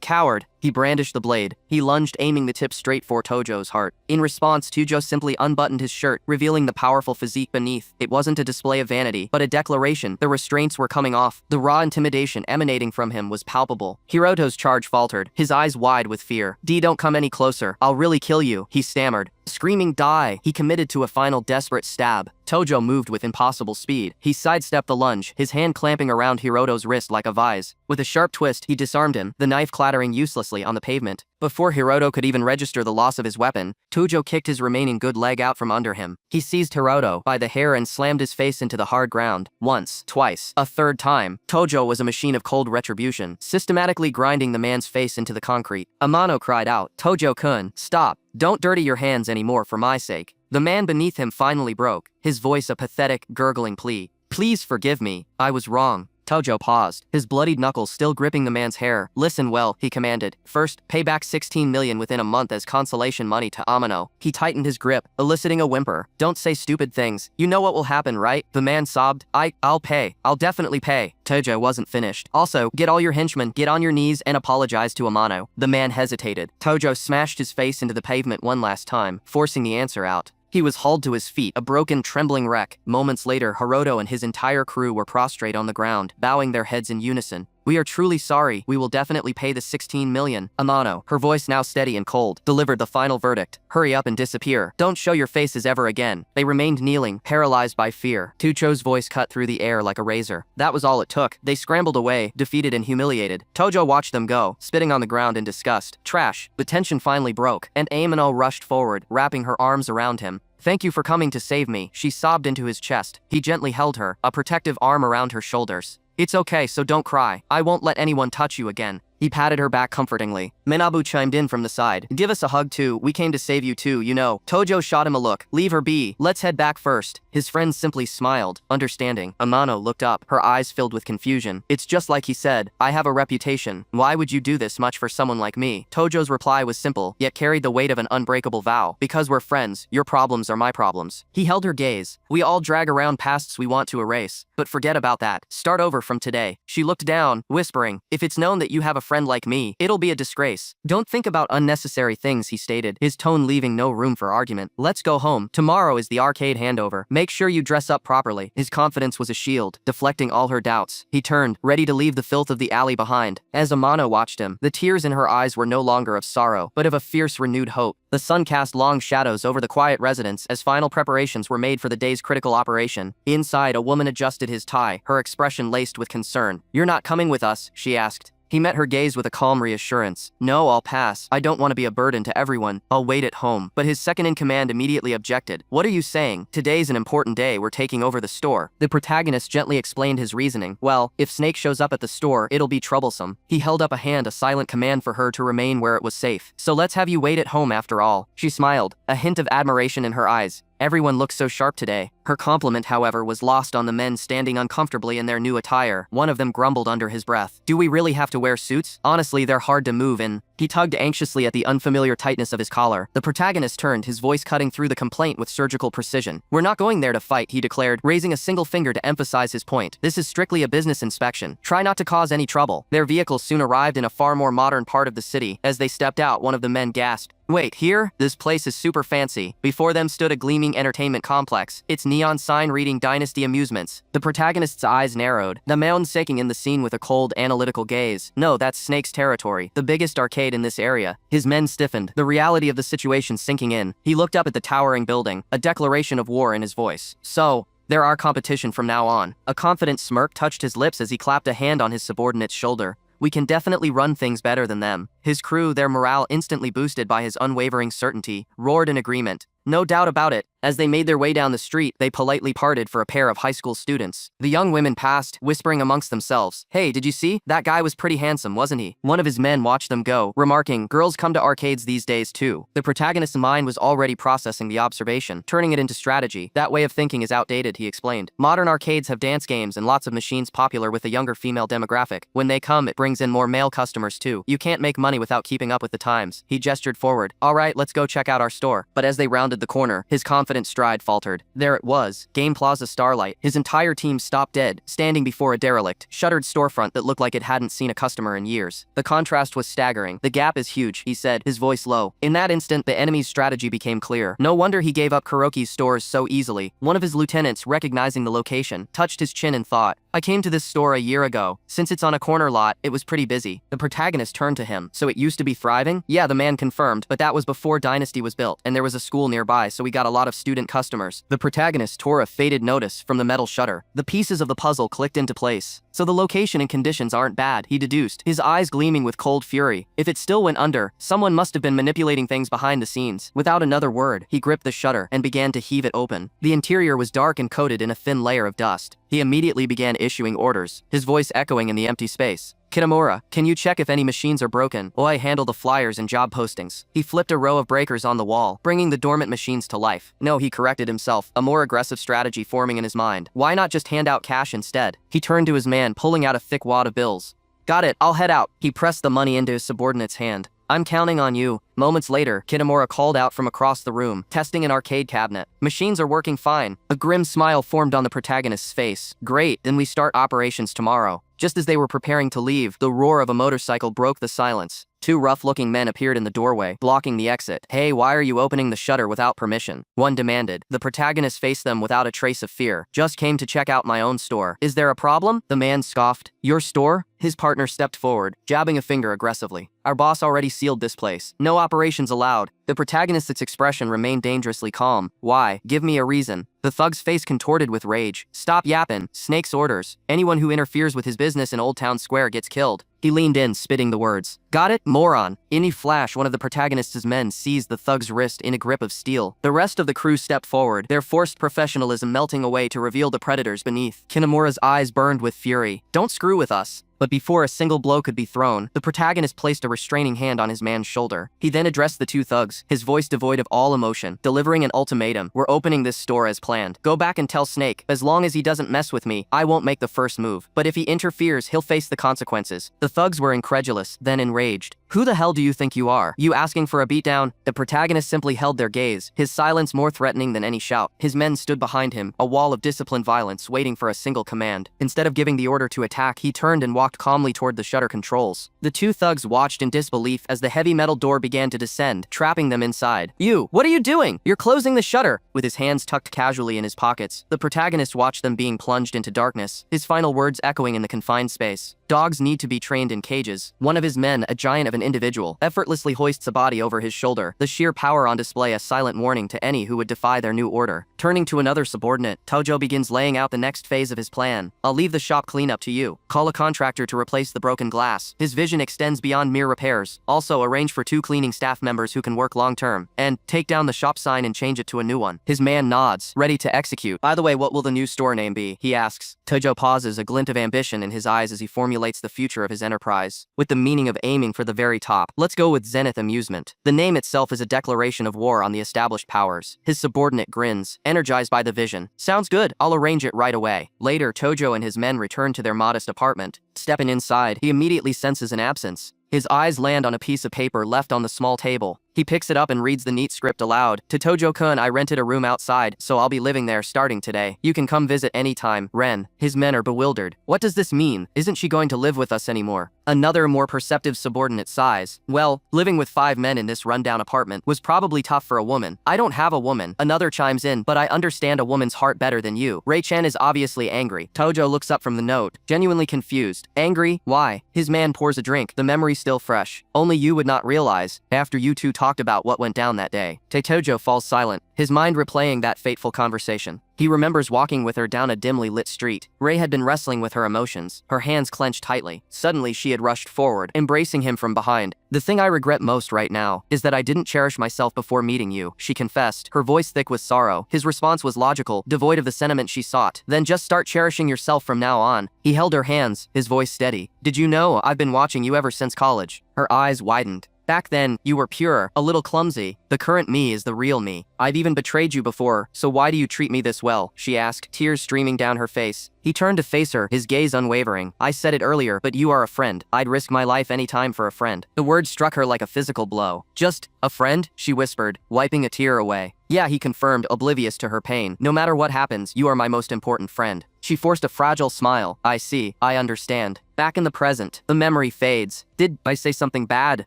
Coward. He brandished the blade. He lunged, aiming the tip straight for Tojo's heart. In response, Tojo simply unbuttoned his shirt, revealing the powerful physique beneath. It wasn't a display of vanity, but a declaration. The restraints were coming off. The raw intimidation emanating from him was palpable. Hiroto's charge faltered, his eyes wide with fear. Don't come any closer. I'll really kill you, he stammered. Screaming die, he committed to a final desperate stab. Tojo moved with impossible speed. He sidestepped the lunge, his hand clamping around Hiroto's wrist like a vise. With a sharp twist, he disarmed him, the knife clattering uselessly on the pavement. Before Hiroto could even register the loss of his weapon, Tojo kicked his remaining good leg out from under him. He seized Hiroto by the hair and slammed his face into the hard ground. Once, twice, a third time. Tojo was a machine of cold retribution, systematically grinding the man's face into the concrete. Amano cried out, Tojo-kun, stop. Don't dirty your hands anymore for my sake. The man beneath him finally broke, his voice a pathetic, gurgling plea. Please forgive me. I was wrong. Tojo paused, his bloodied knuckles still gripping the man's hair. Listen well, he commanded. First, pay back 16 million within a month as consolation money to Amano. He tightened his grip, eliciting a whimper. Don't say stupid things. You know what will happen, right? The man sobbed. I'll pay. I'll definitely pay. Tojo wasn't finished. Also, get all your henchmen, get on your knees and apologize to Amano. The man hesitated. Tojo smashed his face into the pavement one last time, forcing the answer out. He was hauled to his feet, a broken, trembling wreck. Moments later, Hiroto and his entire crew were prostrate on the ground, bowing their heads in unison. We are truly sorry. We will definitely pay the 16 million. Amano, her voice now steady and cold, delivered the final verdict. Hurry up and disappear. Don't show your faces ever again. They remained kneeling, paralyzed by fear. Tojo's voice cut through the air like a razor. That was all it took. They scrambled away, defeated and humiliated. Tojo watched them go, spitting on the ground in disgust. Trash. The tension finally broke, and Amano rushed forward, wrapping her arms around him. Thank you for coming to save me, she sobbed into his chest. He gently held her, a protective arm around her shoulders. It's okay, so don't cry. I won't let anyone touch you again. He patted her back comfortingly. Minabu chimed in from the side. Give us a hug too, we came to save you too, you know. Tojo shot him a look. Leave her be. Let's head back first. His friend simply smiled, understanding. Amano looked up, her eyes filled with confusion. It's just like he said. I have a reputation. Why would you do this much for someone like me? Tojo's reply was simple, yet carried the weight of an unbreakable vow. Because we're friends, your problems are my problems. He held her gaze. We all drag around pasts we want to erase. But forget about that. Start over from today. She looked down, whispering, if it's known that you have a friend like me, it'll be a disgrace. Don't think about unnecessary things, he stated, his tone leaving no room for argument. Let's go home. Tomorrow is the arcade handover. Make sure you dress up properly. His confidence was a shield, deflecting all her doubts. He turned, ready to leave the filth of the alley behind. As Amano watched him, the tears in her eyes were no longer of sorrow, but of a fierce, renewed hope. The sun cast long shadows over the quiet residence as final preparations were made for the day's critical operation. Inside, a woman adjusted his tie, her expression laced with concern. You're not coming with us, she asked. He met her gaze with a calm reassurance. No, I'll pass. I don't want to be a burden to everyone. I'll wait at home. But his second-in-command immediately objected. What are you saying? Today's an important day. We're taking over the store. The protagonist gently explained his reasoning. Well, if Snake shows up at the store, it'll be troublesome. He held up a hand, a silent command for her to remain where it was safe. So let's have you wait at home after all. She smiled, a hint of admiration in her eyes. Everyone looks so sharp today. Her compliment, however, was lost on the men standing uncomfortably in their new attire. One of them grumbled under his breath. Do we really have to wear suits? Honestly, they're hard to move in. He tugged anxiously at the unfamiliar tightness of his collar. The protagonist turned, his voice cutting through the complaint with surgical precision. We're not going there to fight, he declared, raising a single finger to emphasize his point. This is strictly a business inspection. Try not to cause any trouble. Their vehicle soon arrived in a far more modern part of the city. As they stepped out, one of the men gasped. Wait, here? This place is super fancy. Before them stood a gleaming entertainment complex, its neon sign reading Dynasty Amusements. The protagonist's eyes narrowed, the man saking in the scene with a cold, analytical gaze. No, that's Snake's territory, the biggest arcade in this area. His men stiffened, the reality of the situation sinking in. He looked up at the towering building, a declaration of war in his voice. So, They're our competition from now on. A confident smirk touched his lips as he clapped a hand on his subordinate's shoulder. We can definitely run things better than them. His crew, their morale instantly boosted by his unwavering certainty, roared in agreement. No doubt about it. As they made their way down the street, they politely parted for a pair of high school students. The young women passed, whispering amongst themselves. Hey, did you see? That guy was pretty handsome, wasn't he? One of his men watched them go, remarking, girls come to arcades these days too. The protagonist's mind was already processing the observation, turning it into strategy. That way of thinking is outdated, he explained. Modern arcades have dance games and lots of machines popular with the younger female demographic. When they come, it brings in more male customers too. You can't make money without keeping up with the times. He gestured forward. Alright, let's go check out our store. But as they rounded the corner, his confident stride faltered. There it was, Game Plaza Starlight. His entire team stopped dead, standing before a derelict, shuttered storefront that looked like it hadn't seen a customer in years. The contrast was staggering. The gap is huge, he said, his voice low. In that instant, the enemy's strategy became clear. No wonder he gave up Kuroki's stores so easily. One of his lieutenants, recognizing the location, touched his chin and thought, I came to this store a year ago. Since it's on a corner lot, it was pretty busy. The protagonist turned to him. So it used to be thriving? Yeah, the man confirmed, but that was before Dynasty was built, and there was a school nearby, so we got a lot of student customers. The protagonist tore a faded notice from the metal shutter. The pieces of the puzzle clicked into place. So the location and conditions aren't bad, he deduced, his eyes gleaming with cold fury. If it still went under, someone must have been manipulating things behind the scenes. Without another word, he gripped the shutter and began to heave it open. The interior was dark and coated in a thin layer of dust. He immediately began issuing orders, his voice echoing in the empty space. Kitamura, can you check if any machines are broken? I handle the flyers and job postings. He flipped a row of breakers on the wall, bringing the dormant machines to life. No, he corrected himself, a more aggressive strategy forming in his mind. Why not just hand out cash instead? He turned to his man, pulling out a thick wad of bills. Got it, I'll head out. He pressed the money into his subordinate's hand. I'm counting on you. Moments later, Kitamura called out from across the room, testing an arcade cabinet. Machines are working fine. A grim smile formed on the protagonist's face. Great, then we start operations tomorrow. Just as they were preparing to leave, the roar of a motorcycle broke the silence. Two rough-looking men appeared in the doorway, blocking the exit. Hey, why are you opening the shutter without permission? One demanded. The protagonist faced them without a trace of fear. Just came to check out my own store. Is there a problem? The man scoffed. Your store? His partner stepped forward, jabbing a finger aggressively. Our boss already sealed this place. No operations allowed. The protagonist's expression remained dangerously calm. Why? Give me a reason. The thug's face contorted with rage. Stop yappin'. Snake's orders. Anyone who interferes with his business in Old Town Square gets killed. He leaned in, spitting the words. Got it, moron. In a flash, one of the protagonist's men seized the thug's wrist in a grip of steel. The rest of the crew stepped forward, their forced professionalism melting away to reveal the predators beneath. Kitamura's eyes burned with fury. Don't screw with us. But before a single blow could be thrown, the protagonist placed a restraining hand on his man's shoulder. He then addressed the two thugs, his voice devoid of all emotion, delivering an ultimatum. We're opening this store as planned. Go back and tell Snake, as long as he doesn't mess with me, I won't make the first move. But if he interferes, he'll face the consequences. The thugs were incredulous, then enraged. Who the hell do you think you are? You asking for a beatdown? The protagonist simply held their gaze, his silence more threatening than any shout. His men stood behind him, a wall of disciplined violence, waiting for a single command. Instead of giving the order to attack, he turned and walked calmly toward the shutter controls. The two thugs watched in disbelief as the heavy metal door began to descend, trapping them inside. You, what are you doing? You're closing the shutter. With his hands tucked casually in his pockets, the protagonist watched them being plunged into darkness, his final words echoing in the confined space. Dogs need to be trained in cages. One of his men, a giant of an individual, effortlessly hoists a body over his shoulder, the sheer power on display a silent warning to any who would defy their new order. Turning to another subordinate, Tojo begins laying out the next phase of his plan. I'll leave the shop cleanup to you. Call a contractor to replace the broken glass. His vision extends beyond mere repairs. Also, arrange for 2 cleaning staff members who can work long-term. And take down the shop sign and change it to a new one. His man nods, ready to execute. By the way, what will the new store name be? He asks. Tojo pauses, a glint of ambition in his eyes as he formulates the future of his enterprise, with the meaning of aiming for the very top. Let's go with Zenith Amusement. The name itself is a declaration of war on the established powers. His subordinate grins, energized by the vision. Sounds good, I'll arrange it right away. Later, Tojo and his men return to their modest apartment. Stepping inside, he immediately senses an absence. His eyes land on a piece of paper left on the small table. He picks it up and reads the neat script aloud. To Tojo-kun, I rented a room outside, so I'll be living there starting today. You can come visit anytime, Ren. His men are bewildered. What does this mean? Isn't she going to live with us anymore? Another more perceptive subordinate sighs. Well, living with 5 men in this rundown apartment was probably tough for a woman. I don't have a woman. Another chimes in, but I understand a woman's heart better than you. Rei-chan is obviously angry. Tojo looks up from the note, genuinely confused. Angry? Why? His man pours a drink, the memory still fresh. Only you would not realize, after you two talked about what went down that day. Tojo falls silent, his mind replaying that fateful conversation. He remembers walking with her down a dimly lit street. Ray had been wrestling with her emotions, her hands clenched tightly. Suddenly, she had rushed forward, embracing him from behind. "The thing I regret most right now is that I didn't cherish myself before meeting you," she confessed, her voice thick with sorrow. His response was logical, devoid of the sentiment she sought. "Then just start cherishing yourself from now on." He held her hands, his voice steady. "Did you know I've been watching you ever since college?" Her eyes widened. "Back then, you were pure, a little clumsy. The current me is the real me. I've even betrayed you before, so why do you treat me this well?" she asked, tears streaming down her face. He turned to face her, his gaze unwavering. "I said it earlier, but you are a friend. I'd risk my life any time for a friend." The word struck her like a physical blow. "Just a friend?" she whispered, wiping a tear away. "Yeah," he confirmed, oblivious to her pain. "No matter what happens, you are my most important friend." She forced a fragile smile. "I see. I understand." Back in the present, the memory fades. "Did I say something bad?"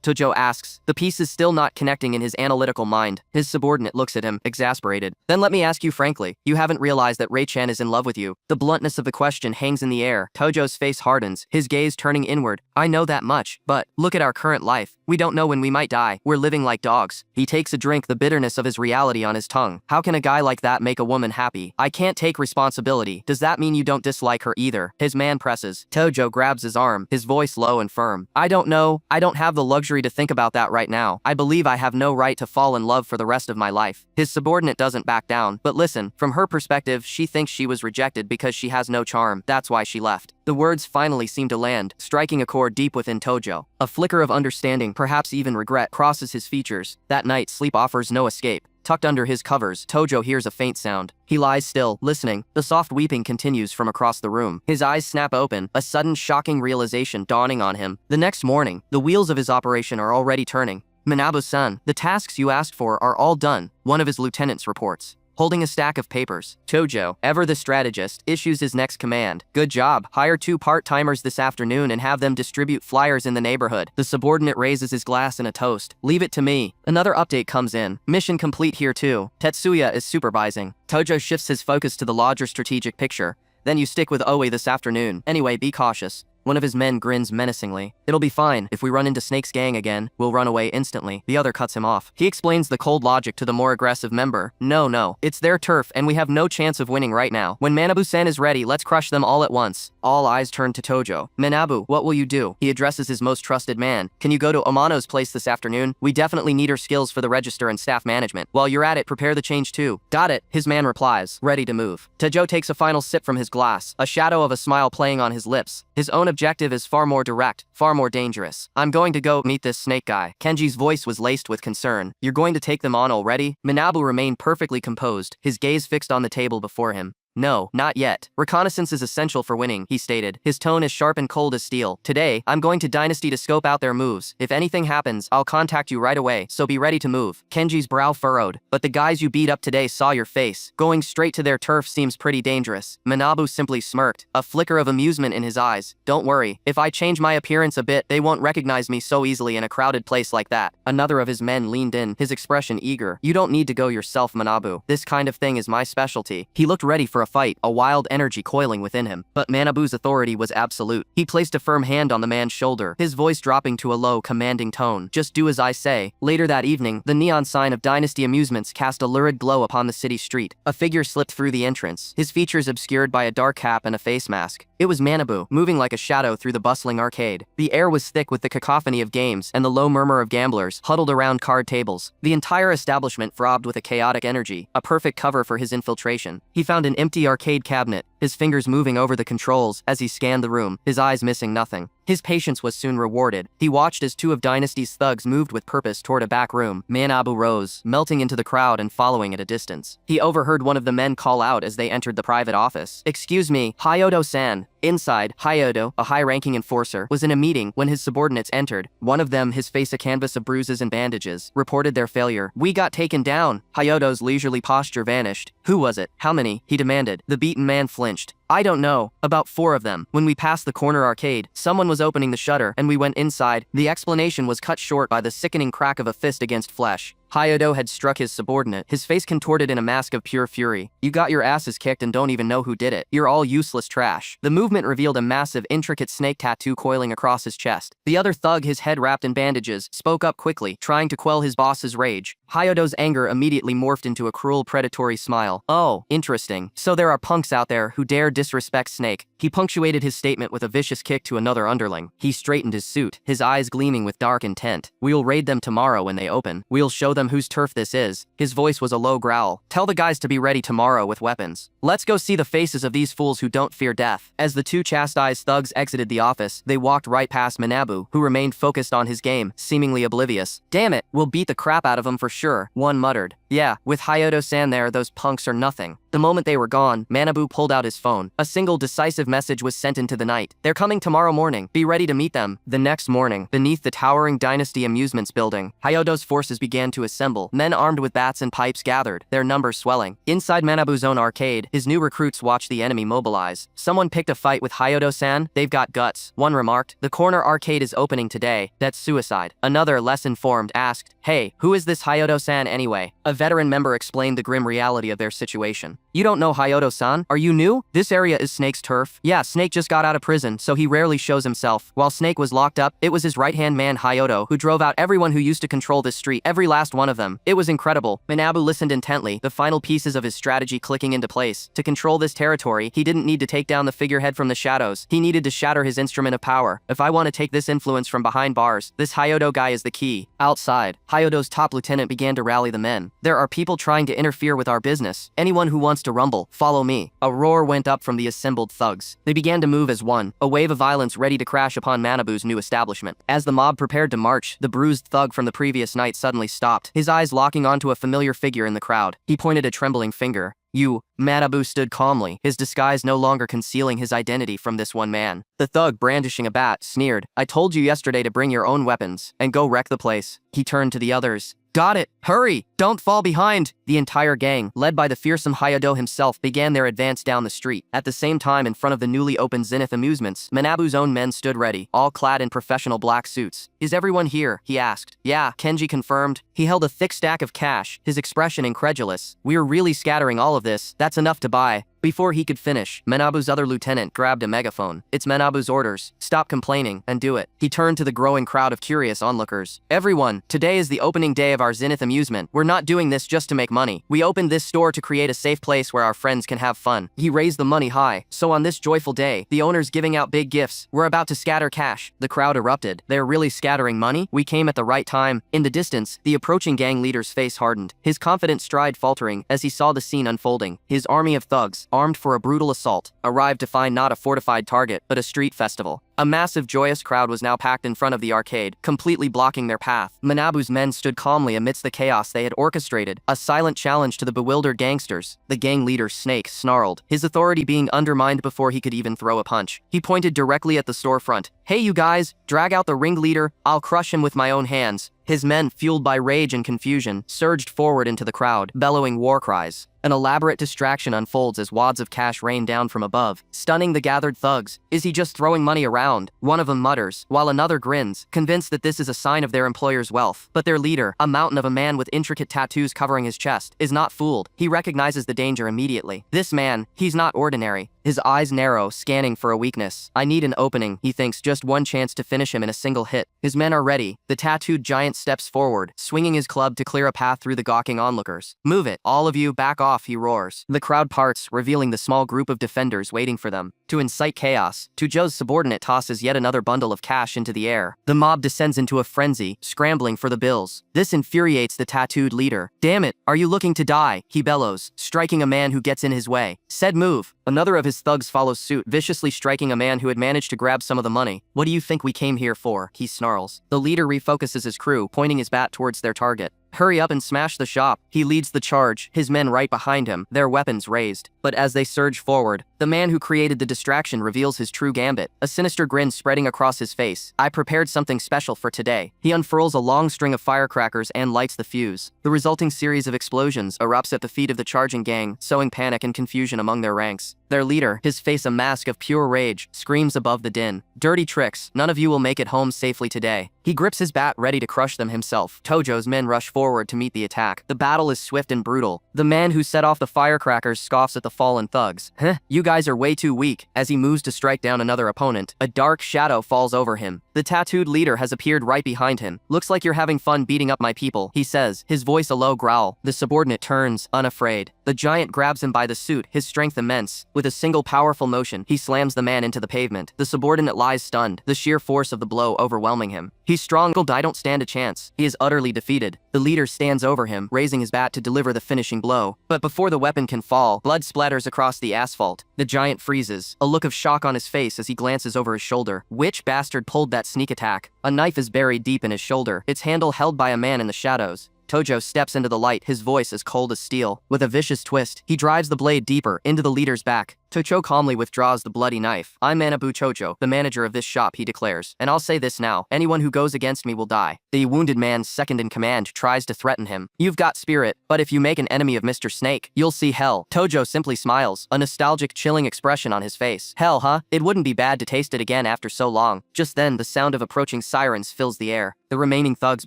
Tojo asks, the pieces still not connecting in his analytical mind. His subordinate looks at him, exasperated. "Then let me ask you frankly, you haven't realized that Ray-chan is in love with you?" The bluntness of the question hangs in the air. Tojo's face hardens, his gaze turning inward. "I know that much, but look at our current life. We don't know when we might die. We're living like dogs." He takes a drink, the bitterness of his reality on his tongue. "How can a guy like that make a woman happy? I can't take responsibility. Does that mean you don't dislike her either?" His man presses. Tojo grabs his arm, his voice low and firm. "I don't know. I don't have the luxury to think about that right now. I believe I have no right to fall in love for the rest of my life." His subordinate doesn't back down. "But listen, from her perspective, she thinks she was rejected because she has no charm. That's why she left." The words finally seem to land, striking a chord deep within Tojo. A flicker of understanding, perhaps even regret, crosses his features. That night, sleep offers no escape. Tucked under his covers, Tojo hears a faint sound. He lies still, listening. The soft weeping continues from across the room. His eyes snap open, a sudden shocking realization dawning on him. The next morning, the wheels of his operation are already turning. "Manabu-san, the tasks you asked for are all done," one of his lieutenants reports. Holding a stack of papers, Tojo, ever the strategist, issues his next command. "Good job. Hire 2 part-timers this afternoon and have them distribute flyers in the neighborhood." The subordinate raises his glass in a toast. "Leave it to me." Another update comes in. "Mission complete here too." Tetsuya is supervising. Tojo shifts his focus to the larger strategic picture. "Then you stick with Oe this afternoon. Anyway, be cautious." One of his men grins menacingly. "It'll be fine. If we run into Snake's gang again, we'll run away instantly." The other cuts him off. He explains the cold logic to the more aggressive member. No, it's their turf and we have no chance of winning right now. When Manabu-san is ready, let's crush them all at once." All eyes turn to Tojo. "Manabu, what will you do?" He addresses his most trusted man. "Can you go to Amano's place this afternoon? We definitely need her skills for the register and staff management. While you're at it, prepare the change too." "Got it," his man replies, ready to move. Tojo takes a final sip from his glass, a shadow of a smile playing on his lips. His own objective is far more direct, far more dangerous. "I'm going to go meet this Snake guy." Kenji's voice was laced with concern. "You're going to take them on already?" Manabu remained perfectly composed, his gaze fixed on the table before him. "No, not yet. Reconnaissance is essential for winning," he stated, his tone as sharp and cold as steel. "Today, I'm going to Dynasty to scope out their moves. If anything happens, I'll contact you right away, so be ready to move." Kenji's brow furrowed. "But the guys you beat up today saw your face. Going straight to their turf seems pretty dangerous." Manabu simply smirked, a flicker of amusement in his eyes. "Don't worry. If I change my appearance a bit, they won't recognize me so easily in a crowded place like that." Another of his men leaned in, his expression eager. "You don't need to go yourself, Manabu. This kind of thing is my specialty." He looked ready for a fight, a wild energy coiling within him. But Manabu's authority was absolute. He placed a firm hand on the man's shoulder, his voice dropping to a low, commanding tone. "Just do as I say." Later that evening, the neon sign of Dynasty Amusements cast a lurid glow upon the city street. A figure slipped through the entrance, his features obscured by a dark cap and a face mask. It was Manabu, moving like a shadow through the bustling arcade. The air was thick with the cacophony of games and the low murmur of gamblers huddled around card tables. The entire establishment throbbed with a chaotic energy, a perfect cover for his infiltration. He found an empty arcade cabinet, his fingers moving over the controls as he scanned the room, his eyes missing nothing. His patience was soon rewarded. He watched as 2 of Dynasty's thugs moved with purpose toward a back room. Manabu rose, melting into the crowd and following at a distance. He overheard one of the men call out as they entered the private office. "Excuse me, Hayodo-san." Inside, Hayodo, a high-ranking enforcer, was in a meeting when his subordinates entered. One of them, his face a canvas of bruises and bandages, reported their failure. "We got taken down." Hayodo's leisurely posture vanished. "Who was it? How many?" he demanded. The beaten man flinched. I don't know. About 4 of them. When we passed the corner arcade, someone was opening the shutter, and we went inside. The explanation was cut short by the sickening crack of a fist against flesh. Yahello had struck his subordinate, his face contorted in a mask of pure fury. You got your asses kicked and don't even know who did it. You're all useless trash. The movement revealed a massive, intricate snake tattoo coiling across his chest. The other thug, his head wrapped in bandages, spoke up quickly, trying to quell his boss's rage. Yahello's anger immediately morphed into a cruel, predatory smile. Oh, interesting. So there are punks out there who dare disrespect Snake. He punctuated his statement with a vicious kick to another underling. He straightened his suit, his eyes gleaming with dark intent. We'll raid them tomorrow when they open. We'll show them whose turf this is. His voice was a low growl. Tell the guys to be ready tomorrow with weapons. Let's go see the faces of these fools who don't fear death. As the 2 chastised thugs exited the office, they walked right past Manabu, who remained focused on his game, seemingly oblivious. Damn it, we'll beat the crap out of them for sure, one muttered. Yeah, with Yahello-san there, those punks are nothing. The moment they were gone, Manabu pulled out his phone. A single decisive message was sent into the night. They're coming tomorrow morning. Be ready to meet them. The next morning, beneath the towering Dynasty Amusements building, Yahello's forces began to assemble. Men armed with bats and pipes gathered, their numbers swelling. Inside Manabu's own arcade, his new recruits watched the enemy mobilize. Someone picked a fight with Yahello-san. They've got guts. One remarked, the corner arcade is opening today. That's suicide. Another, less informed, asked, hey, who is this Yahello-san anyway? A veteran member explained the grim reality of their situation. You don't know Yahello-san? Are you new? This area is Snake's turf. Yeah, Snake just got out of prison, so he rarely shows himself. While Snake was locked up, it was his right-hand man Yahello who drove out everyone who used to control this street, every last one of them. It was incredible. Manabu listened intently, the final pieces of his strategy clicking into place. To control this territory, he didn't need to take down the figurehead from the shadows. He needed to shatter his instrument of power. If I want to take this influence from behind bars, this Yahello guy is the key. Outside, Yahello's top lieutenant began to rally the men. There are people trying to interfere with our business. Anyone who wants to rumble, follow me. A roar went up from the assembled thugs. They began to move as one, a wave of violence ready to crash upon Manabu's new establishment. As the mob prepared to march, the bruised thug from the previous night suddenly stopped, his eyes locking onto a familiar figure in the crowd. He pointed a trembling finger. You. Manabu stood calmly, his disguise no longer concealing his identity from this one man. The thug, brandishing a bat, sneered, I told you yesterday to bring your own weapons, and go wreck the place. He turned to the others. Got it! Hurry! Don't fall behind! The entire gang, led by the fearsome Yahello himself, began their advance down the street. At the same time, in front of the newly opened Zenith Amusements, Manabu's own men stood ready, all clad in professional black suits. Is everyone here? He asked. Yeah, Kenji confirmed. He held a thick stack of cash, his expression incredulous. We're really scattering all of this. That's enough to buy. Before he could finish, Manabu's other lieutenant grabbed a megaphone. It's Manabu's orders. Stop complaining, and do it. He turned to the growing crowd of curious onlookers. Everyone, today is the opening day of our Zenith amusement. We're not doing this just to make money. We opened this store to create a safe place where our friends can have fun. He raised the money high. So on this joyful day, the owner's giving out big gifts. We're about to scatter cash. The crowd erupted. They're really scattering money? We came at the right time. In the distance, the approaching gang leader's face hardened, his confident stride faltering as he saw the scene unfolding. His army of thugs, armed for a brutal assault, arrived to find not a fortified target, but a street festival. A massive, joyous crowd was now packed in front of the arcade, completely blocking their path. Manabu's men stood calmly amidst the chaos they had orchestrated, a silent challenge to the bewildered gangsters. The gang leader, Snake, snarled, his authority being undermined before he could even throw a punch. He pointed directly at the storefront. Hey you guys, drag out the ringleader, I'll crush him with my own hands. His men, fueled by rage and confusion, surged forward into the crowd, bellowing war cries. An elaborate distraction unfolds as wads of cash rain down from above, stunning the gathered thugs. Is he just throwing money around? One of them mutters, while another grins, convinced that this is a sign of their employer's wealth. But their leader, a mountain of a man with intricate tattoos covering his chest, is not fooled. He recognizes the danger immediately. This man, he's not ordinary. His eyes narrow, scanning for a weakness. I need an opening, he thinks, just one chance to finish him in a single hit. His men are ready. The tattooed giant steps forward, swinging his club to clear a path through the gawking onlookers. Move it, all of you, back off, he roars. The crowd parts, revealing the small group of defenders waiting for them. To incite chaos, Tujo's subordinate tosses yet another bundle of cash into the air. The mob descends into a frenzy, scrambling for the bills. This infuriates the tattooed leader. Damn it, are you looking to die? He bellows, striking a man who gets in his way. Said move. Another of his thugs follows suit, viciously striking a man who had managed to grab some of the money. What do you think we came here for? He snarls. The leader refocuses his crew, pointing his bat towards their target. Hurry up and smash the shop. He leads the charge, his men right behind him, their weapons raised. But as they surge forward, The man who created the distraction reveals his true gambit, a sinister grin spreading across his face. I prepared something special for today. He unfurls a long string of firecrackers and lights the fuse. The resulting series of explosions erupts at the feet of the charging gang, sowing panic and confusion among their ranks. Their leader, his face a mask of pure rage, screams above the din. Dirty tricks, none of you will make it home safely today. He grips his bat ready to crush them himself. Tojo's men rush forward to meet the attack. The battle is swift and brutal. The man who set off the firecrackers scoffs at the fallen thugs. You guys are way too weak. As he moves to strike down another opponent, a dark shadow falls over him. The tattooed leader has appeared right behind him. Looks like you're having fun beating up my people, he says, his voice a low growl. The subordinate turns, unafraid. The giant grabs him by the suit, his strength immense. With a single powerful motion, he slams the man into the pavement. The subordinate lies stunned, the sheer force of the blow overwhelming him. He's strong, I don't stand a chance. He is utterly defeated. The leader stands over him, raising his bat to deliver the finishing blow. But before the weapon can fall, blood splatters across the asphalt. The giant freezes, a look of shock on his face as he glances over his shoulder. Which bastard pulled that sneak attack? A knife is buried deep in his shoulder, its handle held by a man in the shadows. Tojo steps into the light, his voice as cold as steel. With a vicious twist, he drives the blade deeper into the leader's back. Tojo calmly withdraws the bloody knife. I'm Manabu Tojo, the manager of this shop, he declares. And I'll say this now, anyone who goes against me will die. The wounded man's second in command tries to threaten him. You've got spirit, but if you make an enemy of Mr. Snake, you'll see hell. Tojo simply smiles, a nostalgic, chilling expression on his face. Hell, huh? It wouldn't be bad to taste it again after so long. Just then, the sound of approaching sirens fills the air. The remaining thugs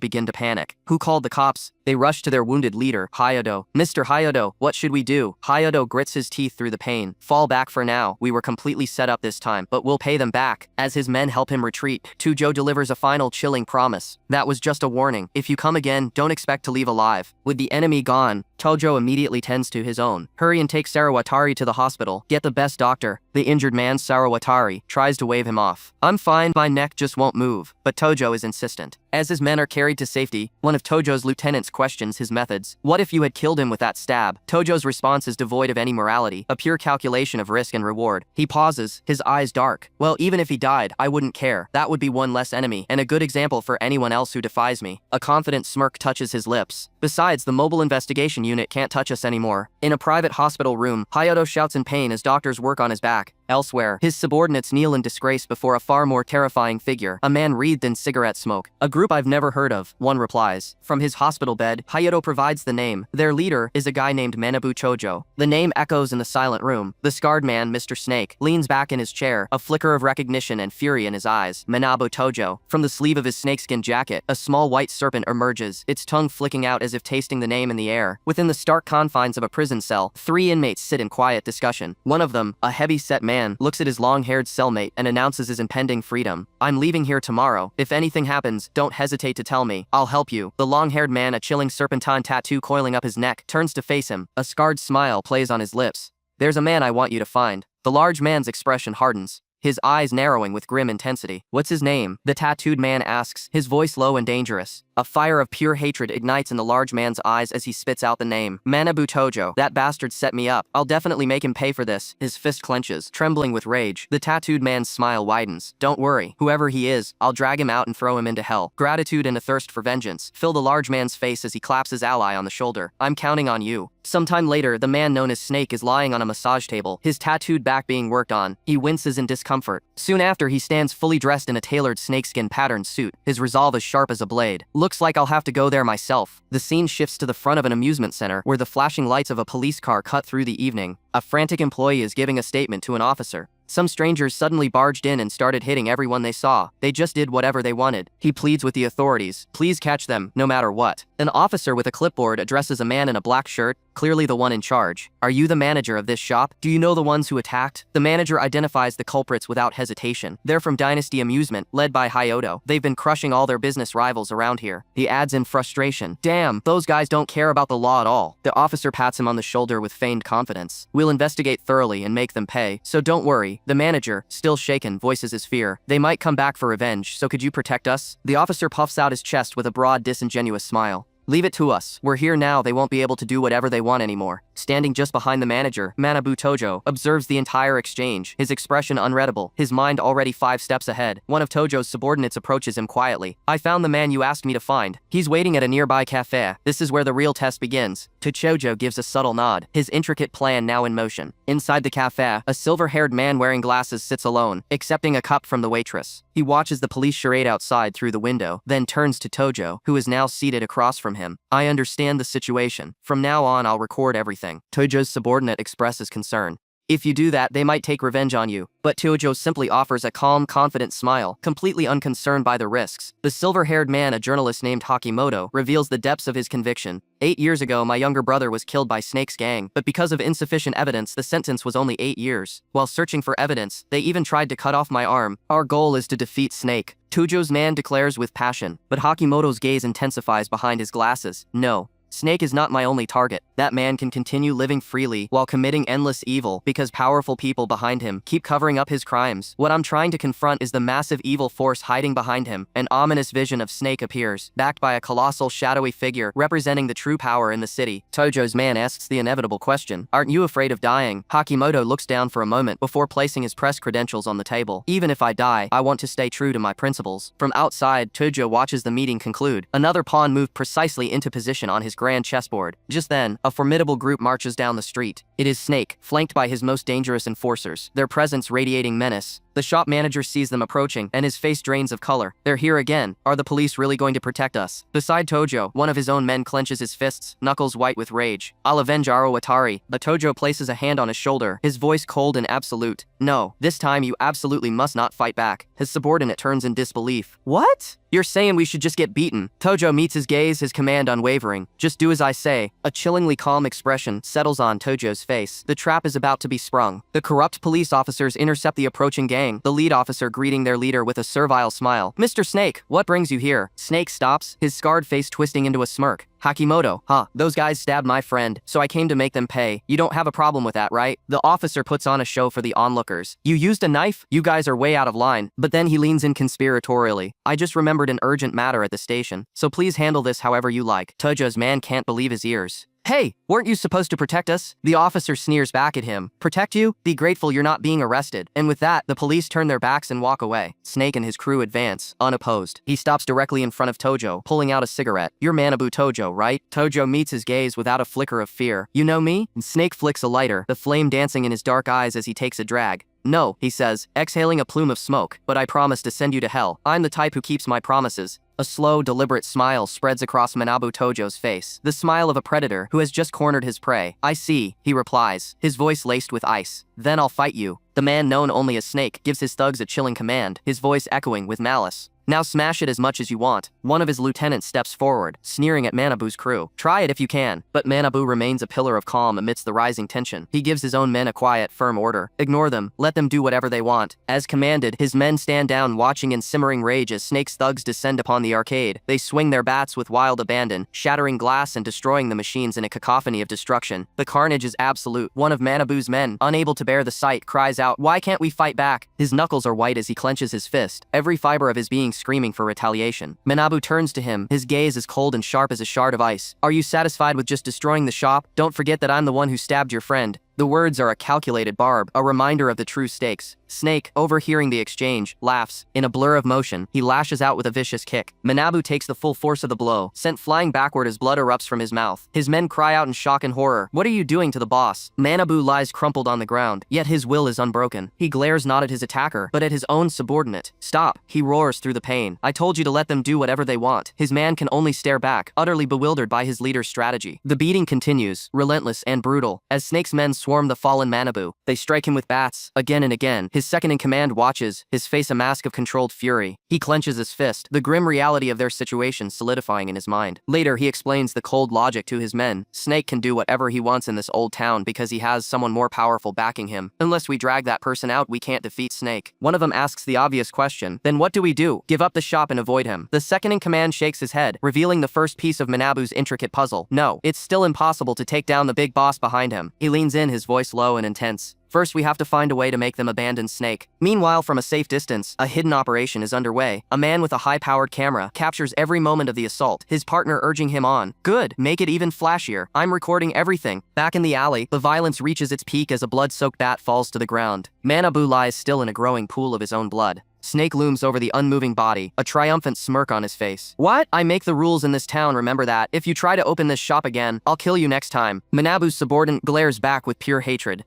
begin to panic. Who called the cops? They rush to their wounded leader, Hayato. Mr. Hayato, what should we do? Hayato grits his teeth through the pain. Fall back for now. We were completely set up this time, but we'll pay them back. As his men help him retreat, Tojo delivers a final chilling promise. That was just a warning. If you come again, don't expect to leave alive. With the enemy gone, Tojo immediately tends to his own. Hurry and take Sarawatari to the hospital. Get the best doctor. The injured man, Sarawatari, tries to wave him off. I'm fine, my neck just won't move. But Tojo is insistent. As his men are carried to safety, one of Tojo's lieutenants questions his methods. What if you had killed him with that stab? Tojo's response is devoid of any morality, a pure calculation of risk and reward. He pauses, his eyes dark. Well, even if he died, I wouldn't care. That would be one less enemy, and a good example for anyone else who defies me. A confident smirk touches his lips. Besides, the mobile investigation unit can't touch us anymore. In a private hospital room, Hayato shouts in pain as doctors work on his back. Elsewhere, his subordinates kneel in disgrace before a far more terrifying figure, a man wreathed in cigarette smoke. A group I've never heard of, one replies. From his hospital bed, Hayato provides the name. Their leader is a guy named Manabu Chojo. The name echoes in the silent room. The scarred man, Mr. Snake, leans back in his chair, a flicker of recognition and fury in his eyes. Manabu Tojo. From the sleeve of his snakeskin jacket, a small white serpent emerges, its tongue flicking out as if tasting the name in the air. Within the stark confines of a prison cell, 3 inmates sit in quiet discussion. One of them, a heavy-set man, looks at his long-haired cellmate and announces his impending freedom. I'm leaving here tomorrow. If anything happens, don't hesitate to tell me. I'll help you. The long-haired man, a chilling serpentine tattoo coiling up his neck, turns to face him. A scarred smile plays on his lips. There's a man I want you to find. The large man's expression hardens, his eyes narrowing with grim intensity. What's his name? The tattooed man asks, his voice low and dangerous. A fire of pure hatred ignites in the large man's eyes as he spits out the name. Manabu Tojo. That bastard set me up. I'll definitely make him pay for this. His fist clenches, trembling with rage. The tattooed man's smile widens. Don't worry. Whoever he is, I'll drag him out and throw him into hell. Gratitude and a thirst for vengeance fill the large man's face as he claps his ally on the shoulder. I'm counting on you. Sometime later, the man known as Snake is lying on a massage table, his tattooed back being worked on. He winces in discomfort. Soon after, he stands fully dressed in a tailored snakeskin patterned suit, his resolve as sharp as a blade. Looks like I'll have to go there myself. The scene shifts to the front of an amusement center, where the flashing lights of a police car cut through the evening. A frantic employee is giving a statement to an officer. Some strangers suddenly barged in and started hitting everyone they saw. They just did whatever they wanted. He pleads with the authorities. Please catch them, no matter what. An officer with a clipboard addresses a man in a black shirt, clearly the one in charge. Are you the manager of this shop? Do you know the ones who attacked? The manager identifies the culprits without hesitation. They're from Dynasty Amusement, led by Hayato. They've been crushing all their business rivals around here. He adds in frustration. Damn, those guys don't care about the law at all. The officer pats him on the shoulder with feigned confidence. We'll investigate thoroughly and make them pay, so don't worry. The manager, still shaken, voices his fear. They might come back for revenge, so could you protect us? The officer puffs out his chest with a broad, disingenuous smile. Leave it to us. We're here now, they won't be able to do whatever they want anymore. Standing just behind the manager, Manabu Tojo observes the entire exchange, his expression unreadable, his mind already 5 steps ahead. One of Tojo's subordinates approaches him quietly. "I found the man you asked me to find. He's waiting at a nearby cafe. This is where the real test begins." Tojo gives a subtle nod, his intricate plan now in motion. Inside the cafe, a silver-haired man wearing glasses sits alone, accepting a cup from the waitress. He watches the police charade outside through the window, then turns to Tojo, who is now seated across from him. "I understand the situation. From now on, I'll record everything." Tojo's subordinate expresses concern. "If you do that, they might take revenge on you." But Tojo simply offers a calm, confident smile, completely unconcerned by the risks. The silver-haired man, a journalist named Hakimoto, reveals the depths of his conviction. 8 years ago, my younger brother was killed by Snake's gang, but because of insufficient evidence, the sentence was only 8 years. While searching for evidence, they even tried to cut off my arm. Our goal is to defeat Snake. Tojo's man declares with passion, but Hakimoto's gaze intensifies behind his glasses. "No. Snake is not my only target. That man can continue living freely while committing endless evil because powerful people behind him keep covering up his crimes. What I'm trying to confront is the massive evil force hiding behind him." An ominous vision of Snake appears, backed by a colossal shadowy figure representing the true power in the city. Tojo's man asks the inevitable question, "Aren't you afraid of dying?" Hakimoto looks down for a moment before placing his press credentials on the table. "Even if I die, I want to stay true to my principles." From outside, Tojo watches the meeting conclude. Another pawn moved precisely into position on his grand chessboard. Just then, a formidable group marches down the street. It is Snake, flanked by his most dangerous enforcers, their presence radiating menace. The shop manager sees them approaching, and his face drains of color. "They're here again. Are the police really going to protect us?" Beside Tojo, one of his own men clenches his fists, knuckles white with rage. "I'll avenge Aro Atari." But Tojo places a hand on his shoulder, his voice cold and absolute. "No, this time you absolutely must not fight back." His subordinate turns in disbelief. "What? You're saying we should just get beaten?" Tojo meets his gaze, his command unwavering. "Just do as I say." A chillingly calm expression settles on Tojo's face. The trap is about to be sprung. The corrupt police officers intercept the approaching gang, the lead officer greeting their leader with a servile smile. "Mr. Snake, what brings you here?" Snake stops, his scarred face twisting into a smirk. "Hakimoto, huh? Those guys stabbed my friend, so I came to make them pay. You don't have a problem with that, right?" The officer puts on a show for the onlookers. "You used a knife? You guys are way out of line." But then he leans in conspiratorially. "I just remembered an urgent matter at the station, so please handle this however you like." Tojo's man can't believe his ears. "Hey, weren't you supposed to protect us?" The officer sneers back at him. "Protect you? Be grateful you're not being arrested." And with that, the police turn their backs and walk away. Snake and his crew advance, unopposed. He stops directly in front of Tojo, pulling out a cigarette. "You're Manabu Tojo, right?" Tojo meets his gaze without a flicker of fear. "You know me?" And Snake flicks a lighter, the flame dancing in his dark eyes as he takes a drag. "No," he says, exhaling a plume of smoke, "but I promise to send you to hell. I'm the type who keeps my promises." A slow, deliberate smile spreads across Manabu Tojo's face, the smile of a predator who has just cornered his prey. "I see," he replies, his voice laced with ice. "Then I'll fight you." The man known only as Snake gives his thugs a chilling command, his voice echoing with malice. "Now smash it as much as you want." One of his lieutenants steps forward, sneering at Manabu's crew. "Try it if you can." But Manabu remains a pillar of calm amidst the rising tension. He gives his own men a quiet, firm order. "Ignore them. Let them do whatever they want." As commanded, his men stand down watching in simmering rage as Snake's thugs descend upon the arcade. They swing their bats with wild abandon, shattering glass and destroying the machines in a cacophony of destruction. The carnage is absolute. One of Manabu's men, unable to bear the sight, cries out, "Why can't we fight back?" His knuckles are white as he clenches his fist, every fiber of his being screaming for retaliation. Manabu turns to him, his gaze as cold and sharp as a shard of ice. "Are you satisfied with just destroying the shop? Don't forget that I'm the one who stabbed your friend." The words are a calculated barb, a reminder of the true stakes. Snake, overhearing the exchange, laughs. In a blur of motion, he lashes out with a vicious kick. Manabu takes the full force of the blow, sent flying backward as blood erupts from his mouth. His men cry out in shock and horror. "What are you doing to the boss?" Manabu lies crumpled on the ground, yet his will is unbroken. He glares not at his attacker, but at his own subordinate. "Stop," he roars through the pain. "I told you to let them do whatever they want." His man can only stare back, utterly bewildered by his leader's strategy. The beating continues, relentless and brutal, as Snake's men swarm the fallen Manabu. They strike him with bats, again and again. His second-in-command watches, his face a mask of controlled fury. He clenches his fist, the grim reality of their situation solidifying in his mind. Later, he explains the cold logic to his men. Snake can do whatever he wants in this old town because he has someone more powerful backing him. Unless we drag that person out, we can't defeat Snake. One of them asks the obvious question, "Then what do we do? Give up the shop and avoid him?" The second-in-command shakes his head, revealing the first piece of Manabu's intricate puzzle. "No, it's still impossible to take down the big boss behind him." He leans in, his voice low and intense. First, we have to find a way to make them abandon Snake. Meanwhile, from a safe distance, a hidden operation is underway. A man with a high-powered camera captures every moment of the assault, his partner urging him on. Good, make it even flashier. I'm recording everything. Back in the alley, the violence reaches its peak as a blood-soaked bat falls to the ground. Manabu lies still in a growing pool of his own blood. Snake looms over the unmoving body, a triumphant smirk on his face. What? I make the rules in this town, remember that. If you try to open this shop again, I'll kill you next time. Manabu's subordinate glares back with pure hatred.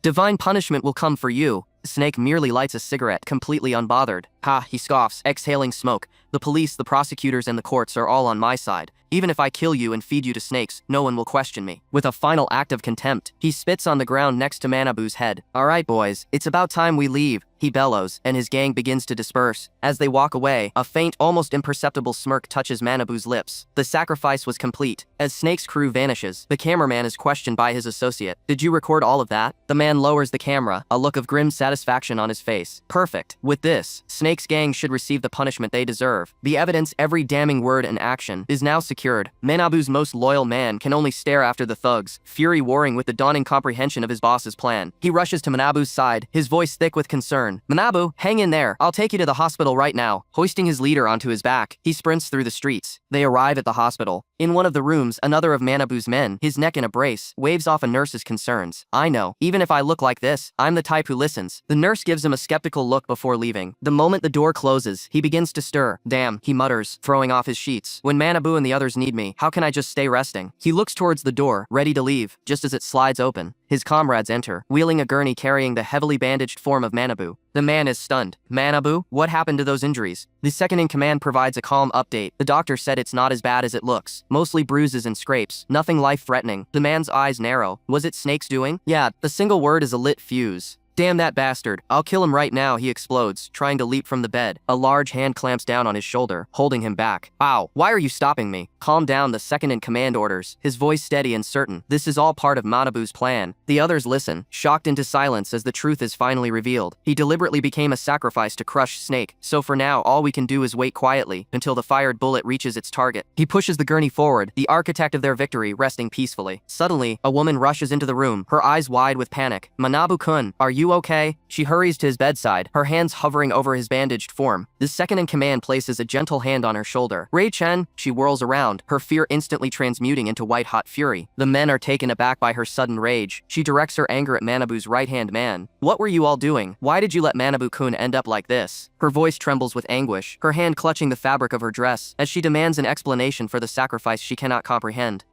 Divine punishment will come for you. Snake merely lights a cigarette, completely unbothered. Ha, he scoffs, exhaling smoke. The police, the prosecutors, and the courts are all on my side. Even if I kill you and feed you to snakes, no one will question me. With a final act of contempt, he spits on the ground next to Manabu's head. All right, boys, it's about time we leave, he bellows, and his gang begins to disperse. As they walk away, a faint, almost imperceptible smirk touches Manabu's lips. The sacrifice was complete. As Snake's crew vanishes, the cameraman is questioned by his associate. Did you record all of that? The man lowers the camera, a look of grim satisfaction on his face. Perfect. With this, Snake's gang should receive the punishment they deserve. The evidence, every damning word and action, is now secured. Manabu's most loyal man can only stare after the thugs, fury warring with the dawning comprehension of his boss's plan. He rushes to Manabu's side, his voice thick with concern. Manabu, hang in there. I'll take you to the hospital right now. Hoisting his leader onto his back, he sprints through the streets. They arrive at the hospital. In one of the rooms, another of Manabu's men, his neck in a brace, waves off a nurse's concerns. I know. Even if I look like this, I'm the type who listens. The nurse gives him a skeptical look before leaving. The moment the door closes, he begins to stir. Damn, he mutters, throwing off his sheets. When Manabu and the others need me, how can I just stay resting? He looks towards the door, ready to leave, just as it slides open. His comrades enter, wheeling a gurney carrying the heavily bandaged form of Manabu. The man is stunned. Manabu, what happened to those injuries? The second-in-command provides a calm update. The doctor said it's not as bad as it looks. Mostly bruises and scrapes. Nothing life-threatening. The man's eyes narrow. Was it Snake's doing? Yeah, the single word is a lit fuse. Damn that bastard. I'll kill him right now, he explodes, trying to leap from the bed. A large hand clamps down on his shoulder, holding him back. Ow, why are you stopping me? Calm down, the second-in-command orders, his voice steady and certain. This is all part of Manabu's plan. The others listen, shocked into silence as the truth is finally revealed. He deliberately became a sacrifice to crush Snake, so for now all we can do is wait quietly until the fired bullet reaches its target. He pushes the gurney forward, the architect of their victory resting peacefully. Suddenly, a woman rushes into the room, her eyes wide with panic. Manabu-kun, are you okay? She hurries to his bedside, her hands hovering over his bandaged form. The second-in-command places a gentle hand on her shoulder. Rei-chen, she whirls around, her fear instantly transmuting into white-hot fury. The men are taken aback by her sudden rage. She directs her anger at Manabu's right-hand man. What were you all doing? Why did you let Manabu-kun end up like this? Her voice trembles with anguish, her hand clutching the fabric of her dress, as she demands an explanation for the sacrifice she cannot comprehend.